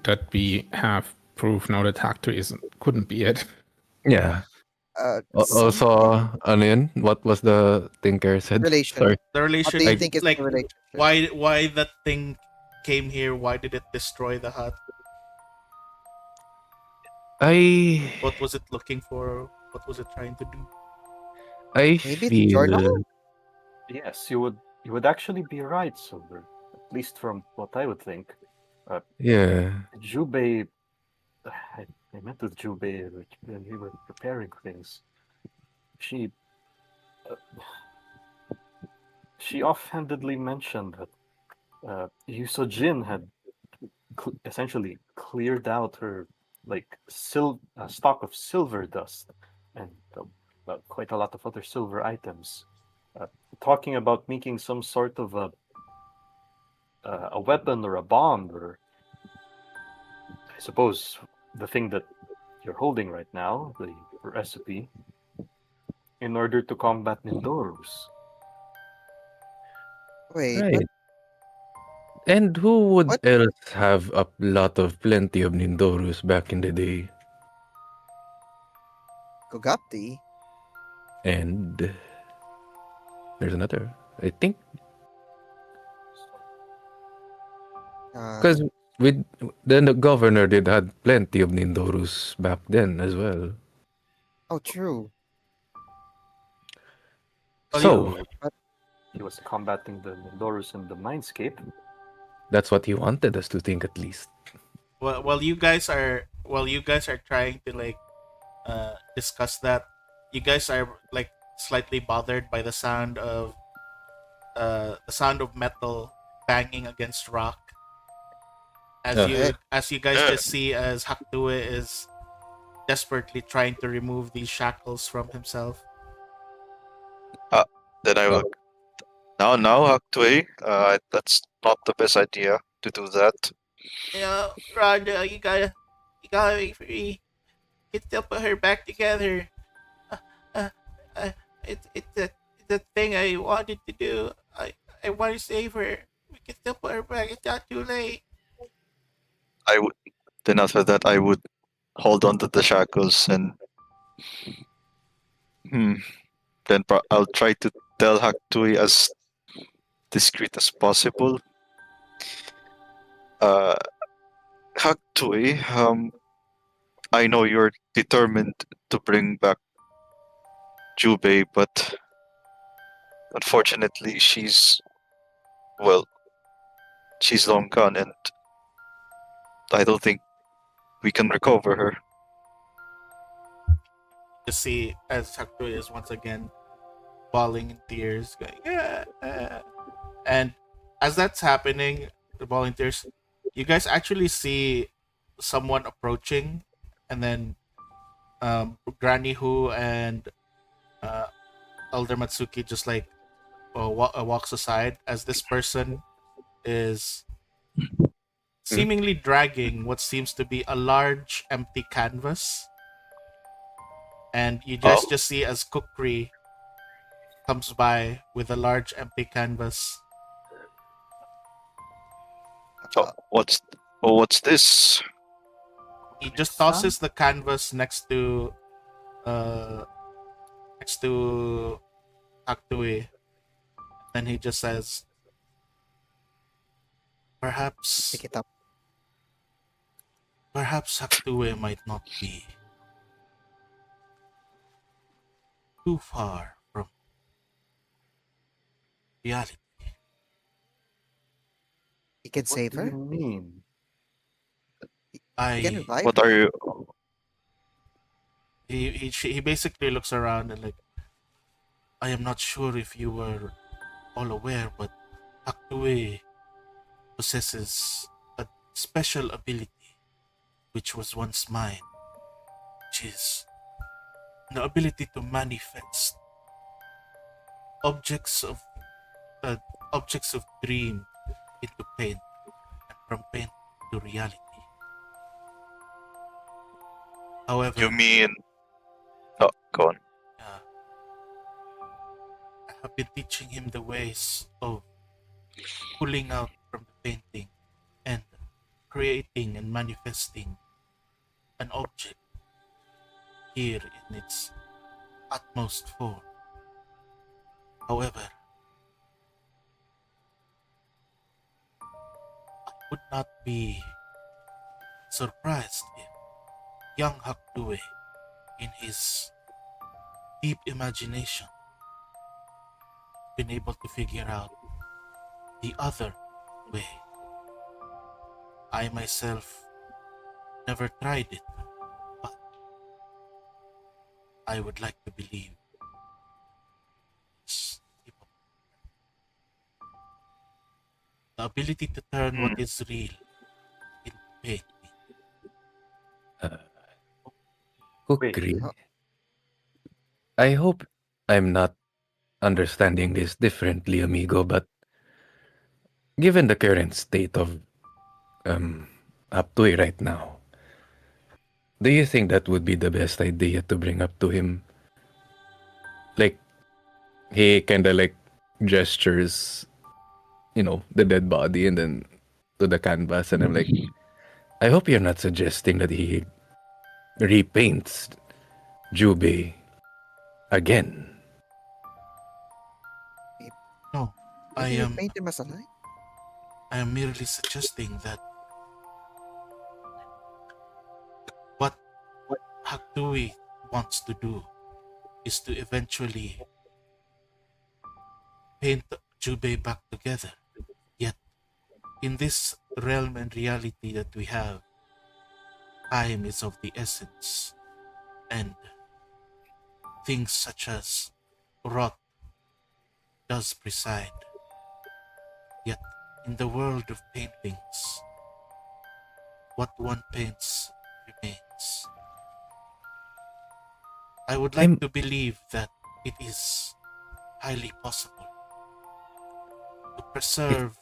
that we have proof now that Hactor couldn't be it. Yeah. Some Also, ano yun? What was the thinker said? relation. Sorry. The What do you relation, think is like the relationship? why that thing came here? Why did it destroy the hut? I What was it looking for? What was it trying to do? Maybe the journal? feel Yes, you would actually be right, Silver. At least from what I would think. yeah. Jubei, I met with Jubei when we were preparing things. She uh, she offhandedly mentioned that Yusojin had essentially cleared out her stock of silver dust and quite a lot of other silver items. Uh, Talking about making some sort of a weapon or a bomb, or I suppose the thing that you're holding right now, the recipe, in order to combat Nindorus. Wait, Right. And who would what? else have a lot of plenty of Nindorus back in the day? Gogapti? And there's another. I think Uh, because with then the governor did had plenty of Nindorus back then as well. oh, true. Well, you, So So he was combating the Nindorus in the mindscape. that's what he wanted us to think at least. you guys are trying to like discuss that, you guys are like slightly bothered by the sound of metal banging against rock, as Uh, Eh, you guys just see as Haktue is desperately trying to remove these shackles from himself. Then I will now Haktui. That's not the best idea to do that. Yeah, Rhonda, you gotta wait for me. You can still put her back together. Uh, uh, it's the thing I wanted to do. I want to save her. We can still put her back. It's not too late. I would then after that I would hold on to the shackles and hmm, then I'll try to tell Haktui as discreet as possible. Uh, Haktui, I know you're determined to bring back Jubei, but unfortunately well, she's long gone, and I don't think we can recover her. To see as Haktui is once again bawling in tears, going, yeah. And as that's happening, the volunteers, you guys actually see someone approaching, and then Granny Hu and uh, Elder Matsuki just like walks aside as this person is seemingly dragging what seems to be a large empty canvas, and you Oh, just see as Kukri comes by with a large empty canvas. uh, what's this? He just Son? tosses the canvas uh next to Aktui. Then he just says, pick perhaps it up. Aktue might not be too far from reality. He can What save do you her. mean? He can I revive What her. are you? he basically looks around and like, I am not sure if you were all aware, but Aktue possesses a special ability which was once mine, which is the ability to manifest objects of uh, objects of dream into pain, and from pain to reality. You However, mean? Oh, go on. uh, I have been teaching him the ways of pulling out from the painting and creating and manifesting an object here in its at most 4. However, I would not be surprised if young Hakdue, in his deep imagination, been able to figure out the other way. I myself never tried it, but I would like to believe it's the ability to turn what is real into pain. Kukri, Huh? I hope I'm not understanding this differently, amigo, but given the current state of um Aptui right now, do you think that would be the best idea to bring up to him? Like he kinda like gestures, the dead body and then to the canvas, and I'm like, I hope you're not suggesting that he repaints Jubei again. No, I Maybe am paint him as alive? merely suggesting that what Hakdui wants to do is to eventually paint Jubei back together. Yet, in this realm and reality that we have, time is of the essence, and things such as rot does preside. Yet, in the world of paintings, what one paints remains. I would like I'm to believe that it is highly possible to it, preserve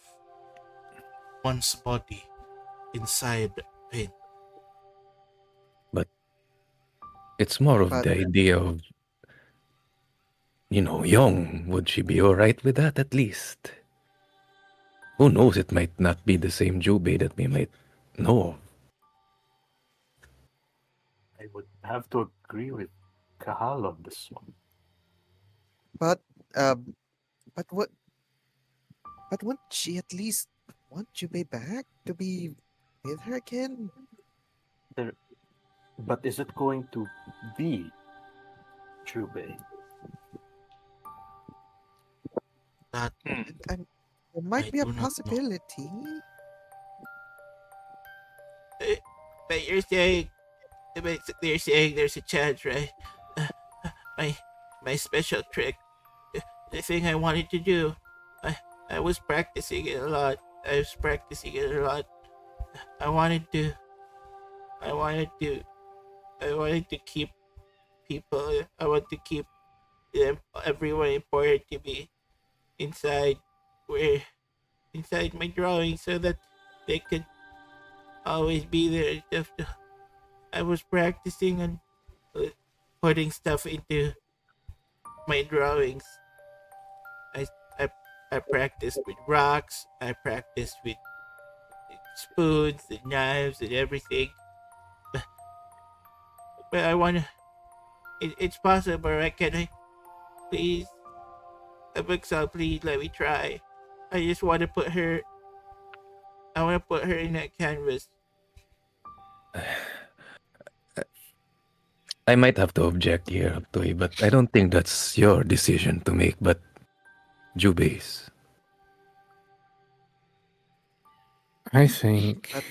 one's body inside paint. but it's more of But the idea of, Young. Would she be alright with that at least? Who knows, it might not be the same Jubei that we might know of. I would have to agree with Kahal on this one. but um but what but wouldn't she at least want Jubei back to be with her again? There, but is it going to be Jubei? That And there might I be a do not know. possibility. But you're saying, basically, you're saying there's a chance, right? Uh, my my special trick, the thing I wanted to do, I I was practicing it a lot. I was practicing it a lot. I wanted to, I wanted to, I wanted to keep people. I want to keep them, everyone important to me inside, where inside my drawing, so that they could always be there. I was practicing on putting stuff into my drawings. I I I practiced with rocks. I practiced with spoons and knives and everything. But I wanna. It's possible, right? Can I please, Abixel, please let me try. I just want to put her. I want to put her in that canvas. I might have to object here, Aptui, but I don't think that's your decision to make, but Jubei's. I think But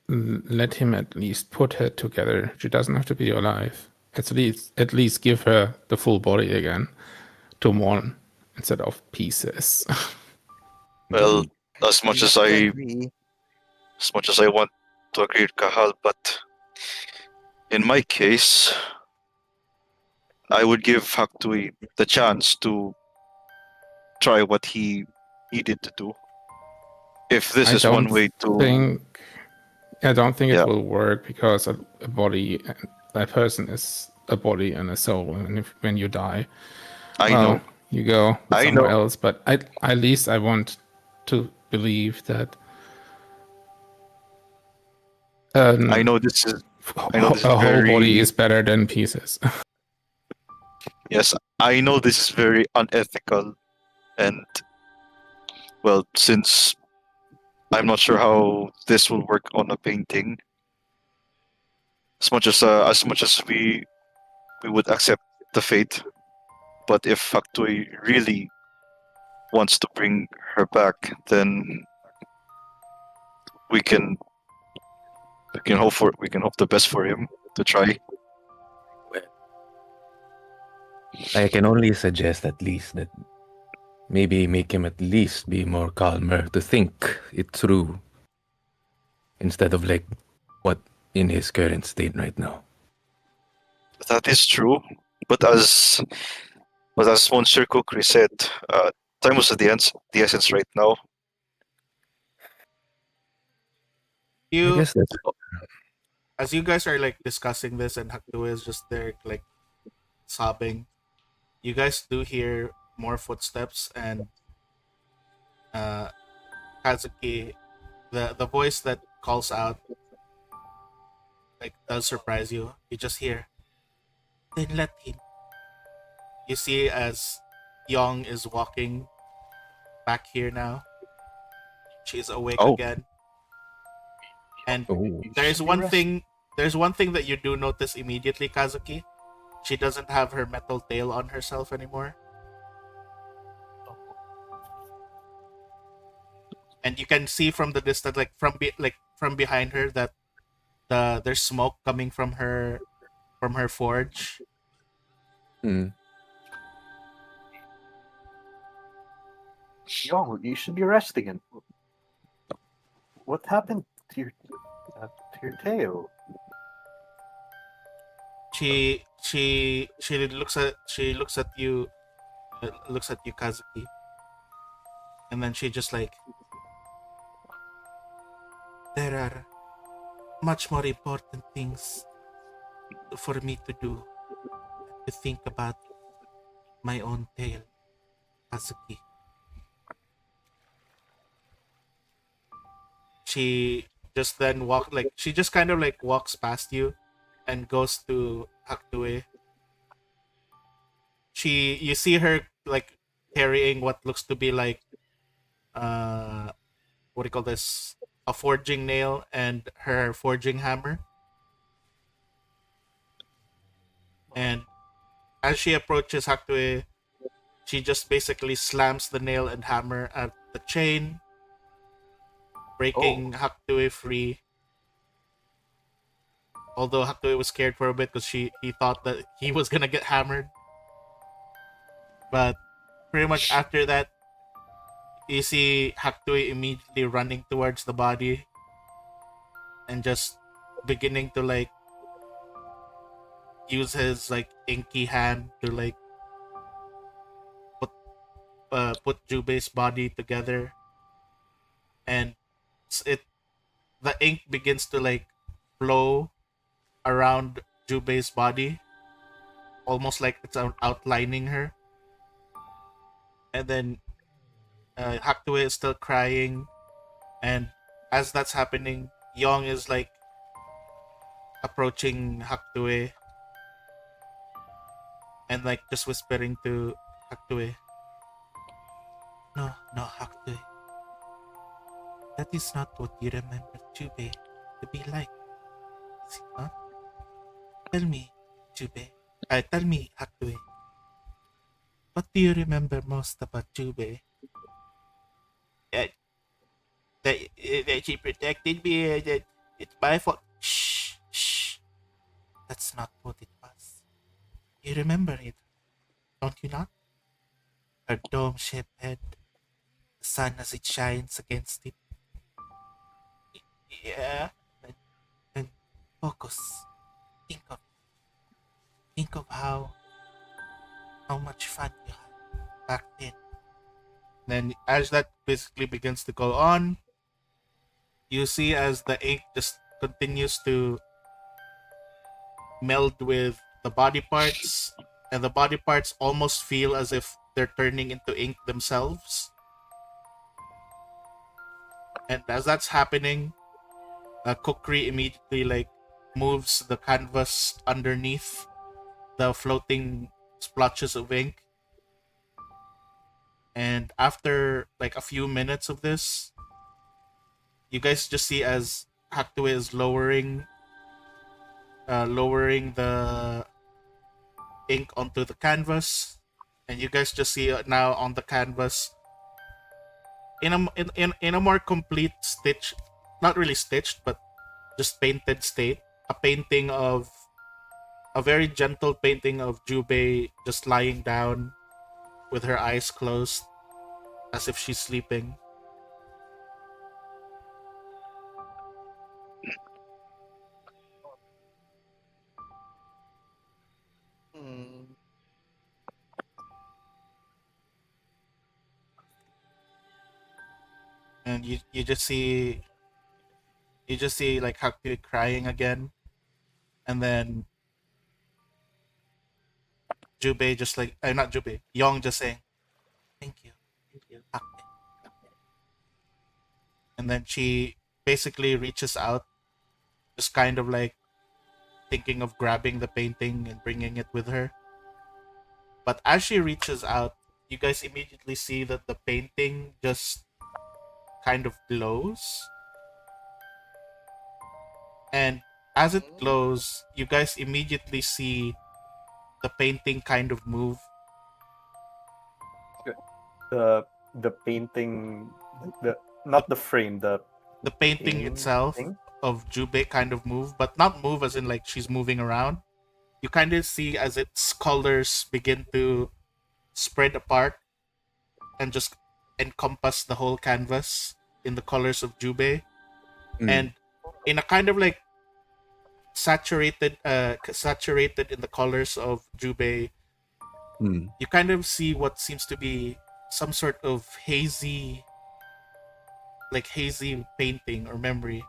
let him at least put her together. She doesn't have to be alive. At least give her the full body again to one instead of pieces. Well, as we much have as to I agree. as much as I want to agree with Kahal, but in my case, I would give Haktui the chance to try what he needed to do. If this I is one don't way to, think I don't think it yeah, will work because a body, a person is a body and a soul, and when you die, I well, know, you go I somewhere know, else. But at least I want to believe that I um, know this is, I know this is a whole body very, is better than pieces. Yes, I know this is very unethical, and well, since I'm not sure how this will work on a painting, as much as we would accept the fate, but if Factory really wants to bring her back, then we can we can hope the best for him to try. I can only suggest at least that maybe make him at least be more calmer to think it through instead of like what in his current state right now. That is true, but as Monsieur Kukri said, time was the essence right now. I You, guess that's as you guys are like discussing this, and Haku is just there like sobbing, you guys do hear more footsteps, and uh, Kazuki, the voice that calls out, like does surprise you. You just hear, then let him. You see as Young is walking back here now. She's awake Oh, again, and oh. You there is should be one resting. thing. There's one thing that you do notice immediately, Kazuki. She doesn't have her metal tail on herself anymore, and you can see from the distance, like from behind her, that there's smoke coming from her forge. Mm. Yo, you should be resting. And what happened to your tail? She looks at you, Kazuki, and then she just like, there are much more important things for me to do, to think about my own tail, Kazuki. She just then she just kind of like walks past you and goes to Haktue. You see her like carrying what looks to be like uh what do you call this? A forging nail and her forging hammer. And as she approaches Haktue, she just basically slams the nail and hammer at the chain, Oh, breaking Haktue free. Although Haktue was scared for a bit because he thought that he was gonna get hammered. But pretty much after that, you see Haktui immediately running towards the body and just beginning to like use his like inky hand to like put put Jubei's body together, and it the ink begins to like flow around Jubei's body, almost like it's outlining her. And then Haktue is still crying, and as that's happening, Young is like approaching Haktue and like just whispering to Haktue, no, no, Haktue. That is not what you remember Jubei to be like, is it not? Tell me, Jubei. Tell me, Haktue. What do you remember most about Jubei? That, that she protected me, that it's my fault. Shh, shh. That's not what it was. You remember it, don't you not? Her dome-shaped head, the sun as it shines against it. Yeah, and, and focus. Think of how much fun you had back then. Then as that basically begins to go on, you see as the ink just continues to meld with the body parts, and the body parts almost feel as if they're turning into ink themselves. And as that's happening, Kukri immediately like moves the canvas underneath the floating splotches of ink. And after like a few minutes of this, you guys just see as Haktue is lowering the ink onto the canvas, and you guys just see now on the canvas in a more complete stitch, not really stitched, but just painted state, a painting of a very gentle painting of Jubei just lying down with her eyes closed as if she's sleeping. Hmm. And you just see like Haktue crying again, and then Jubei just like not Jubei, Young just saying thank you, Haktue. And then she basically reaches out, just kind of like thinking of grabbing the painting and bringing it with her. But as she reaches out, you guys immediately see that the painting just kind of glows. And as it glows, you guys immediately see the painting kind of move. The painting, the not the frame, The painting paint itself thing. of Jubei kind of move, but not move as in like she's moving around. You kind of see as its colors begin to spread apart and just encompass the whole canvas in the colors of Jubei. And in a kind of like saturated in the colors of Jubei, you kind of see what seems to be some sort of hazy painting or memory.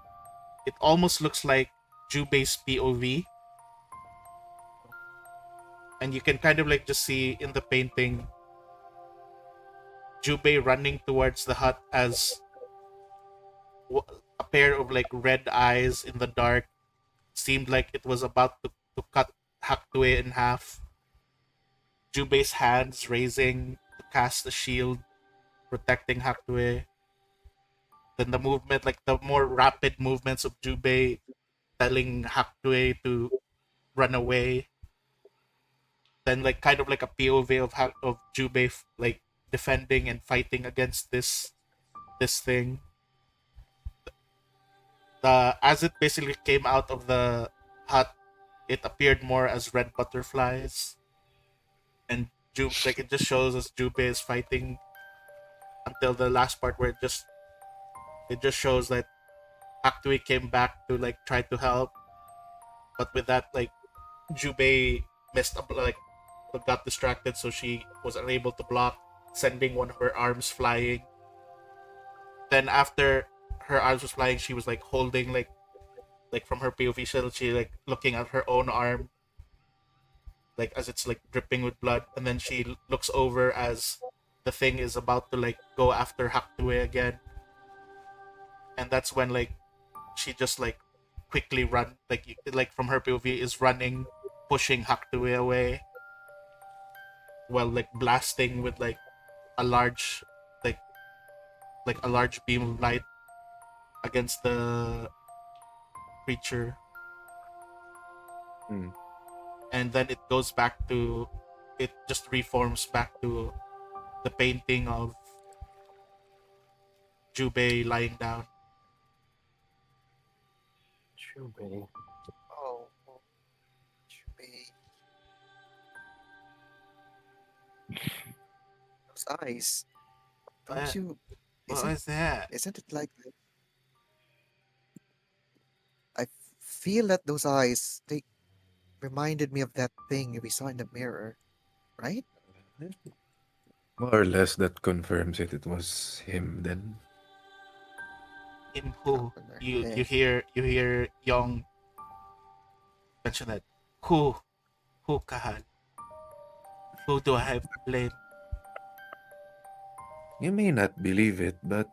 It almost looks like Jubei's POV, and you can kind of like just see in the painting Jubei running towards the hut as a pair of like red eyes in the dark seemed like it was about to cut Haktue in half. Jubei's hands raising to cast a shield protecting Haktue. Then the movement, like the more rapid movements of Jubei telling Haktue to run away. Then like kind of like a POV of Jubei like defending and fighting against this thing. The as it basically came out of the hut, it appeared more as red butterflies, and like it just shows as Jubei is fighting until the last part where it just shows that Haktui came back to like try to help, but with that like Jubei messed up, like got distracted, so she was unable to block, sending one of her arms flying. Then after her arms was flying, she was like holding like from her POV shell, she like looking at her own arm, like as it's like dripping with blood, and then she looks over as the thing is about to like go after Haktue again, and that's when like she just like quickly run like from her POV is running, pushing Haktue away, while like blasting with like a large like a large beam of light against the creature. And then it goes back to it just reforms back to the painting of Jubei lying down. Jubei. Oh, Jubei. Those eyes. Don't you? What was that? Isn't it like? I feel that those eyes, they reminded me of that thing we saw in the mirror, right? More or less, that confirms it. It was him then. Him who? Carpenter. You Eh, you hear Young mention that. Who? Who kahal? Who do I have to blame? You may not believe it, but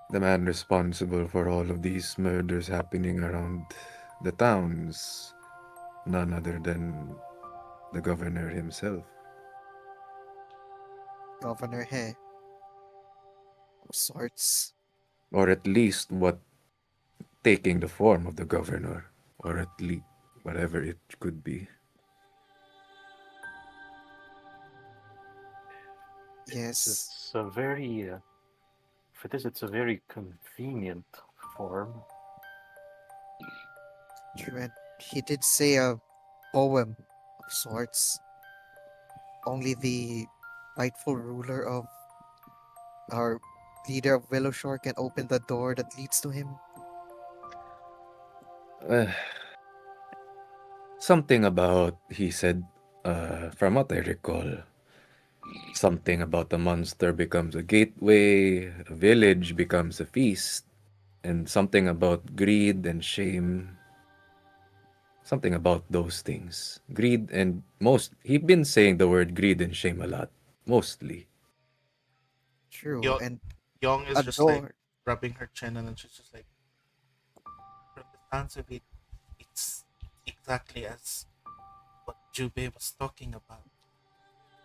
the man responsible for all of these murders happening around the towns none other than the governor himself. Governor He of sorts. Or at least what taking the form of the governor. Or at least whatever it could be. Yes, It's a very, for this, it's a very convenient form. true. And he did say a poem of sorts. Only the rightful ruler of our leader of Willowshore can open the door that leads to him. Uh, Something about, he said, from what I recall, something about a monster becomes a gateway, a village becomes a feast, and something about greed and shame. Something about those things. Greed and he's been saying the word greed and shame a lot, mostly. True. Yo- And Young a is just like door. rubbing her chin, and then she's just like, from the sounds of it, it's exactly as what Jubei was talking about.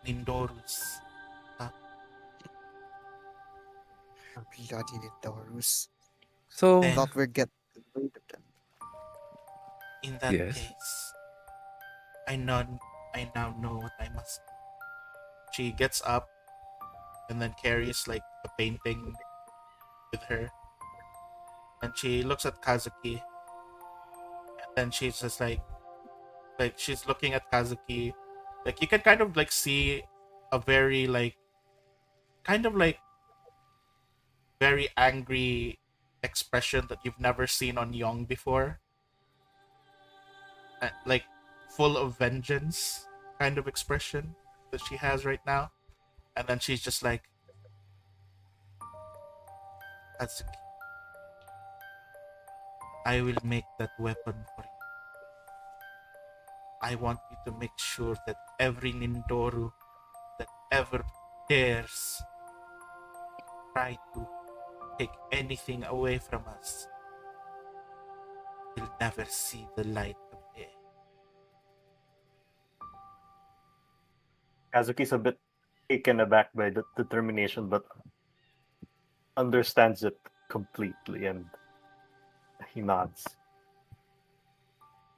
Nindoru's. Bloody Nidorus. So, Then, Thought we'd get rid of them. in that yes. case, I now know what I must do. She gets up and then carries like a painting with her, and she looks at Kazuki, and then she's just like she's looking at Kazuki, like you can kind of like see a very like kind of like very angry expression that you've never seen on Young before, like full of vengeance kind of expression that she has right now, and then she's just like, Kazuki, I will make that weapon for you. I want you to make sure that every Nindoru that ever dares try to take anything away from us will never see the light of day. Kazuki's a bit taken aback by the determination, but understands it completely, and he nods.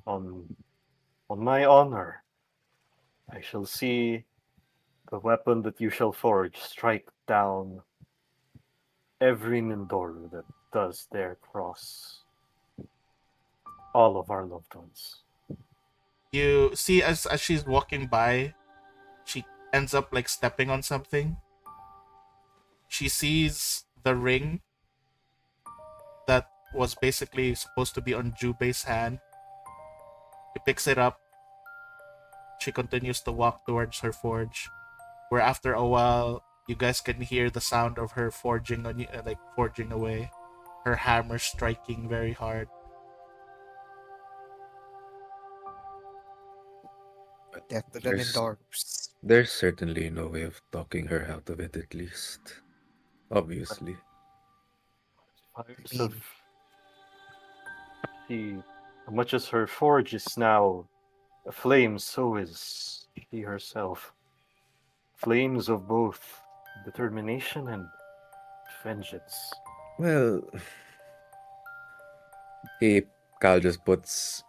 On my honor, I shall see the weapon that you shall forge strike down every Nindoru that does dare cross all of our loved ones. You see, as she's walking by, she ends up like stepping on something. She sees the ring that was basically supposed to be on Jubei's hand. She picks it up. She continues to walk towards her forge, where after a while, you guys can hear the sound of her forging on like forging away, her hammer striking very hard. Death to the There's, Nidorus. there's certainly no way of talking her out of it, at least. Obviously. Fires of mean- she, much as her forge is now aflame, so is she herself. Flames of both determination and vengeance. Well, Cal just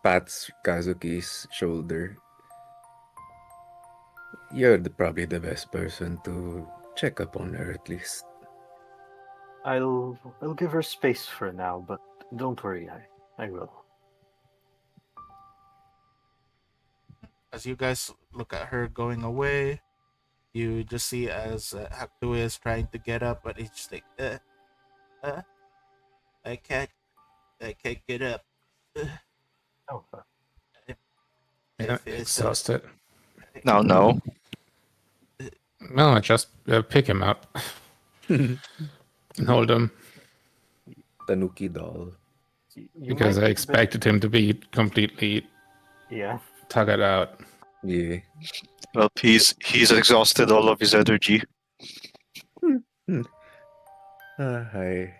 pats Kazuki's shoulder. You're probably the best person to check up on her, at least. I'll give her space for now, but don't worry, I will. As you guys look at her going away, you just see as Haktue is trying to get up, but he's just like, uh, I can't get up. Oh, I Yeah, feel so. exhausted. No. No, just pick him up and hold him Tanuki doll. you because might I be expected him to be completely yeah. tugged out. Yeah. Well, he's exhausted all of his energy. Hi.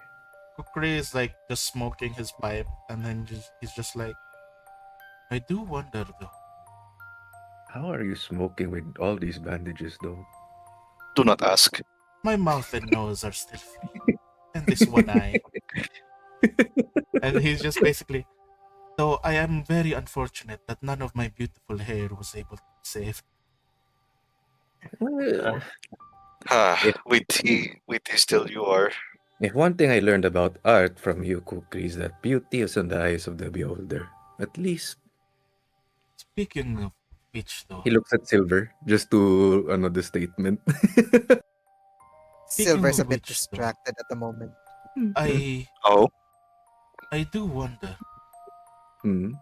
Kukri is like just smoking his pipe, and then he's just like, I do wonder though, How are you smoking with all these bandages, though? Do not ask. My mouth and nose are still free. And this one eye. And he's just basically, though I am very unfortunate that none of my beautiful hair was able to be saved. Well, If- Witty still you are. if one thing I learned about art from you, Kukri, is that beauty is in the eyes of the beholder. At least Speaking of which, though, he looks at Silver just to another statement. Silver's a of bit which, though, distracted at the moment. I Oh, I do wonder, Hmm.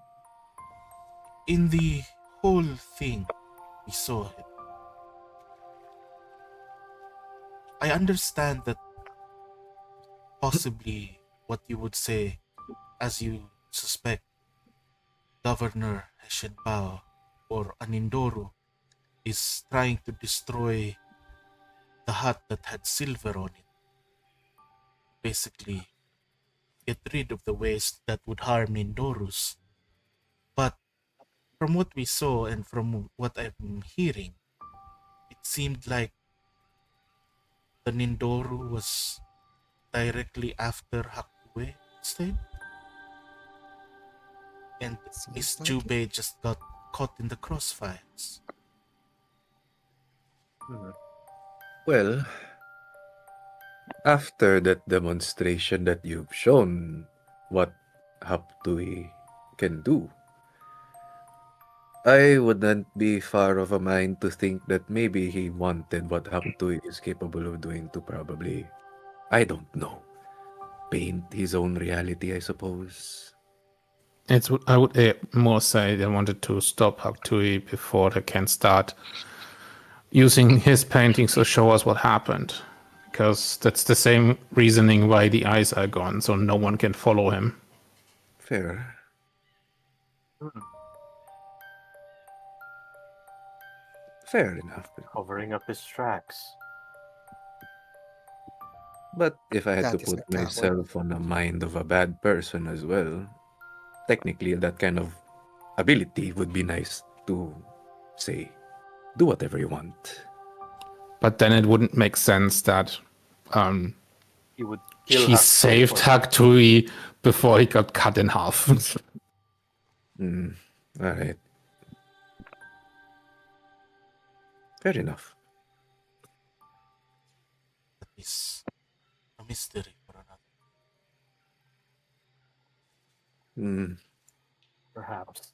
in the whole thing we saw it, I understand that possibly what you would say, as you suspect, Governor Heshenpao or Anindoru is trying to destroy the hut that had silver on it. Basically, get rid of the waste that would harm Nindorus. But from what we saw and from what I'm hearing, it seemed like the Nindoru was directly after Hakue instead. And Seems Miss like it. Jubei just got caught in the crossfires. Well, after that demonstration that you've shown what Haptui can do, I wouldn't be far of a mind to think that maybe he wanted what Haptui is capable of doing to probably, I don't know, paint his own reality, I suppose. I would more say they wanted to stop Haktui before they can start using his paintings to show us what happened. Because that's the same reasoning why the eyes are gone, so no one can follow him. Fair. Fair enough. Covering up his tracks. But if I had to That is put a coward. myself on the mind of a bad person as well, technically that kind of ability would be nice to say, do whatever you want. But then it wouldn't make sense that He would kill she Haktui saved for- Haktui before he got cut in half. Hmm. All right. Fair enough. That is a mystery for another. Hmm. Perhaps.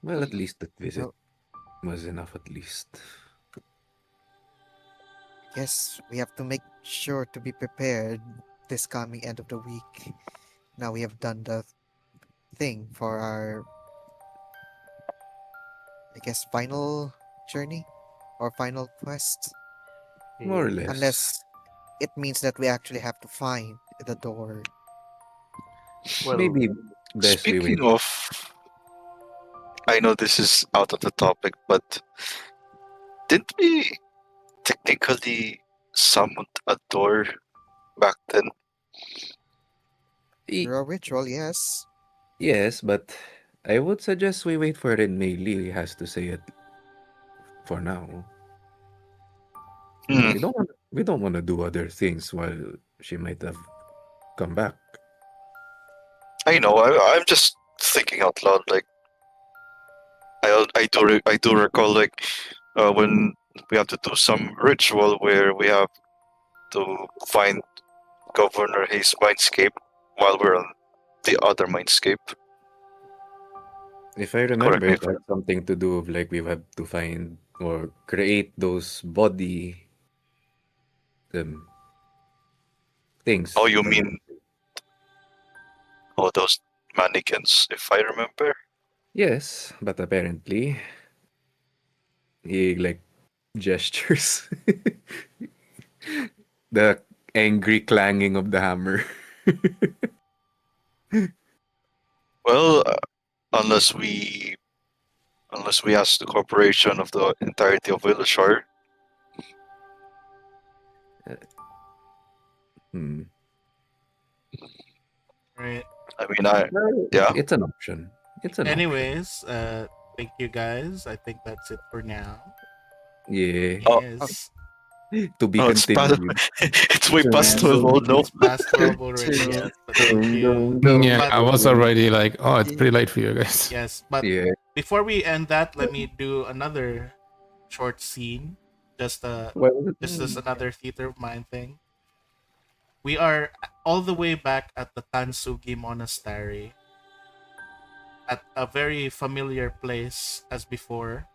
Well, at least that visit Well, was enough, at least. yes, we have to make sure to be prepared this coming end of the week. Now we have done the thing for our, I guess, final journey or final quest. More or less. Unless it means that we actually have to find the door. Well, Maybe best we wait. speaking of, I know this is out of the topic, but didn't we technically summon a door back then? Through a ritual, yes. Yes, but I would suggest we wait for Renmei Lee has to say it for now. Hmm. We don't want to do other things while she might have come back. I know. I'm just thinking out loud. Like I do recall like when we have to do some ritual where we have to find Governor Hayes' mindscape while we're on the other mindscape. If I Correct remember, me it had something to do with like we have to find or create those body things. Oh, you for- mean those mannequins? If I remember. Yes, but apparently he like gestures. The angry clanging of the hammer. Well, unless we ask the corporation of the entirety of Willowshire. Hmm. Right. I mean, Well, yeah. it's an option. It's an Anyways, thank you guys. I think that's it for now. yeah. Oh, Yes. To be oh, it's past. continued. It's way past Yes. 12. Oh no. It's past 12 already. Two. Yes. But thank you. Yeah, But I was already like, oh, it's pretty late for you guys. yes, but Yeah. before we end that, let me do another short scene. Just Well, this is another theater of mind thing. We are all the way back at the Tansugi Monastery, at a very familiar place as before,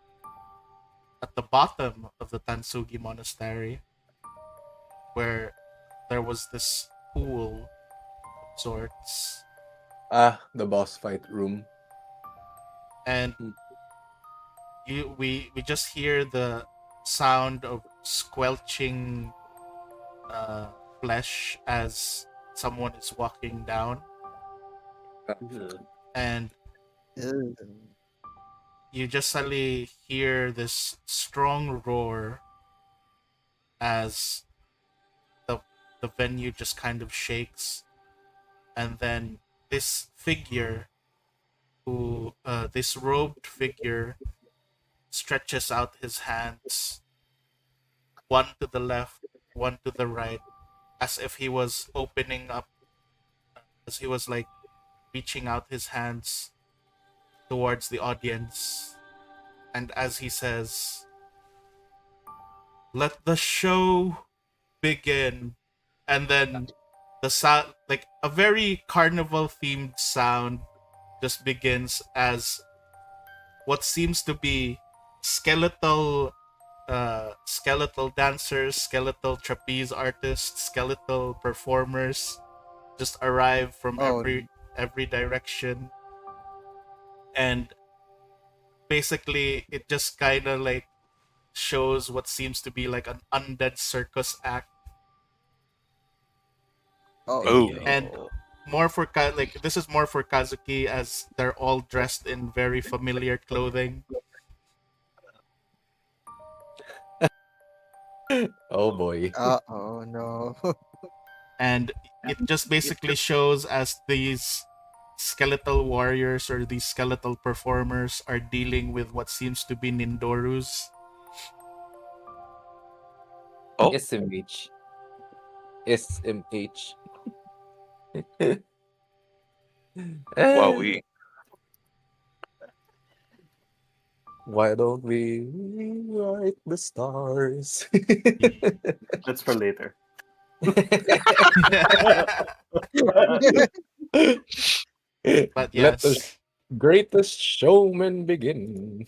at the bottom of the Tansugi Monastery, where there was this pool of sorts, the boss fight room. and we just hear the sound of squelching flesh as someone is walking down, and Ugh. you just suddenly hear this strong roar as the the venue just kind of shakes, and then this figure, who this robed figure, stretches out his hands, one to the left, one to the right, as if he was opening up, as he was like reaching out his hands towards the audience. And as he says, "Let the show begin." And then the sound, like a very carnival themed sound, just begins as what seems to be skeletal skeletal dancers, skeletal trapeze artists, skeletal performers just arrive from Oh, every direction, and basically it just kind of like shows what seems to be like an undead circus act. oh, Oh. no. And more for like this is more for Kazuki, as they're all dressed in very familiar clothing, Oh boy. Oh no. and it just basically shows as these skeletal warriors or these skeletal performers are dealing with what seems to be Nindorus. Oh. SMH. SMH. Wow. Eh, why don't we rewrite the stars? That's for later. But Let the yes, greatest showman begin.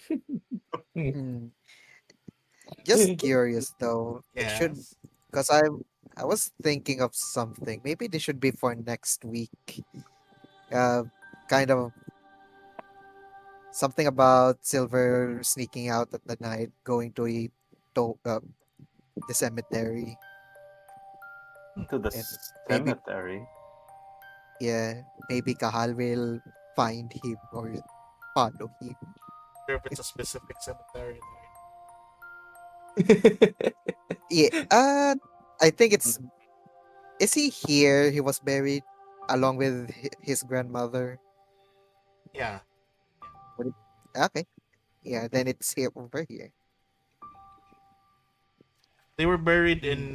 Hmm. Just curious though. It should, yes. because I was thinking of something. Maybe they should be for next week. Uh, kind of something about Silver sneaking out at the night, going to the cemetery. To the And maybe, cemetery. yeah, maybe Kahal will find him or follow him. Sure, if it's a specific cemetery. Yeah, I think it's. Is he here? He was buried along with his grandmother. Yeah, Okay, yeah, then it's here over here. they were buried in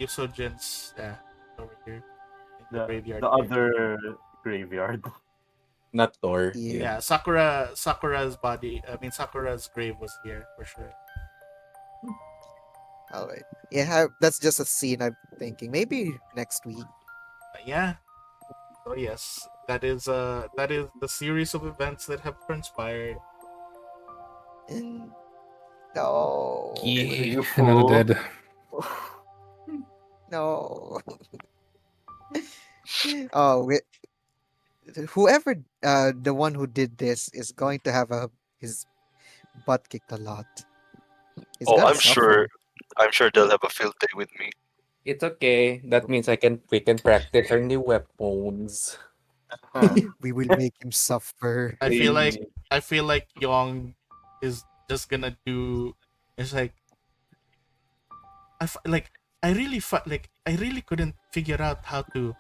Yusojin's, yeah, over here in the graveyard. The here. other graveyard. Not Thor. Yeah. Yeah, Sakura's body. I mean, Sakura's grave was here for sure. All right. Yeah, that's just a scene I'm thinking. Maybe next week. But yeah. So yes, that is the series of events that have transpired. No. You Another fool. dead. No. Oh, whoever the one who did this is going to have his butt kicked a lot. He's Oh, gonna I'm sure. suffer. I'm sure they'll have a field day with me. It's okay. That means we can practice our new weapons. We will make him suffer. I feel like Yong is just gonna do. It's like like I really couldn't figure out how to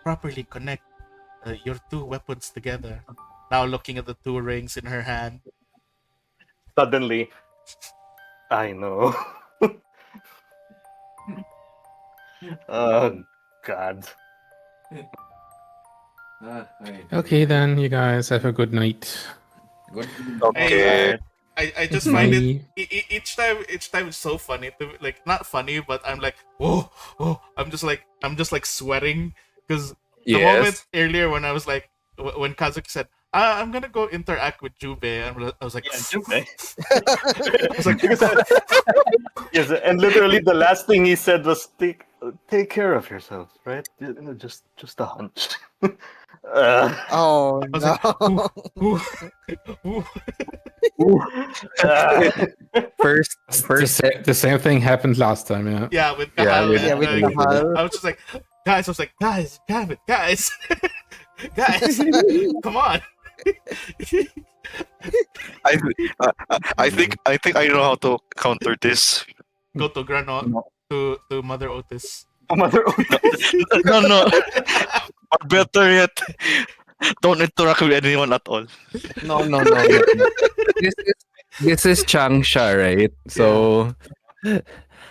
properly connect your two weapons together. now looking at the 2 rings in her hand. Suddenly, I know. Oh God. Okay, then you guys have a good night. Okay. Alright. I just find it Bye. each time it's so funny to like, not funny, but I'm like, whoa, I'm just like sweating because the moment Yes. earlier when I was like, when Kazuki said, I'm gonna go interact with Jube, I was like, Yeah, Jupe. I was like, Yes, and literally the last thing he said was take care of yourself, right? Just a hunch. Oh I was no. like, ooh, ooh. First, The same thing happened last time, yeah. Yeah, with Yeah, Kahal. with- Yeah, with like, Kahal. I was just like, guys, damn it, guys, guys, come on. I, I think I know how to counter this. Go to Grano, to Mother Otis. Mother No, no. Or better yet, don't interact with anyone at all. no, no, no, no. This is Changsha, right? So,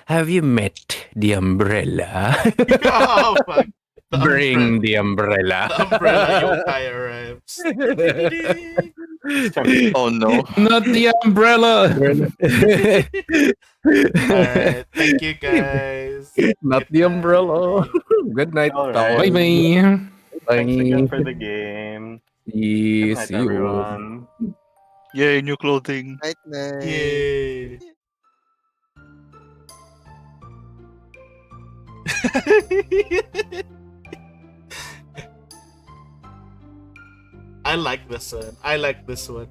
have you met the umbrella? Oh fuck! The Bring the umbrella. the umbrella yokai arrives. Oh no. Not the umbrella! Alright, thank you guys. Not Good the night. umbrella. Good night, All Tao. right. Bye-bye. Thanks again for Bye. the game. See Good night, you. everyone. Yay, new clothing. Night night. Yay! I like this one.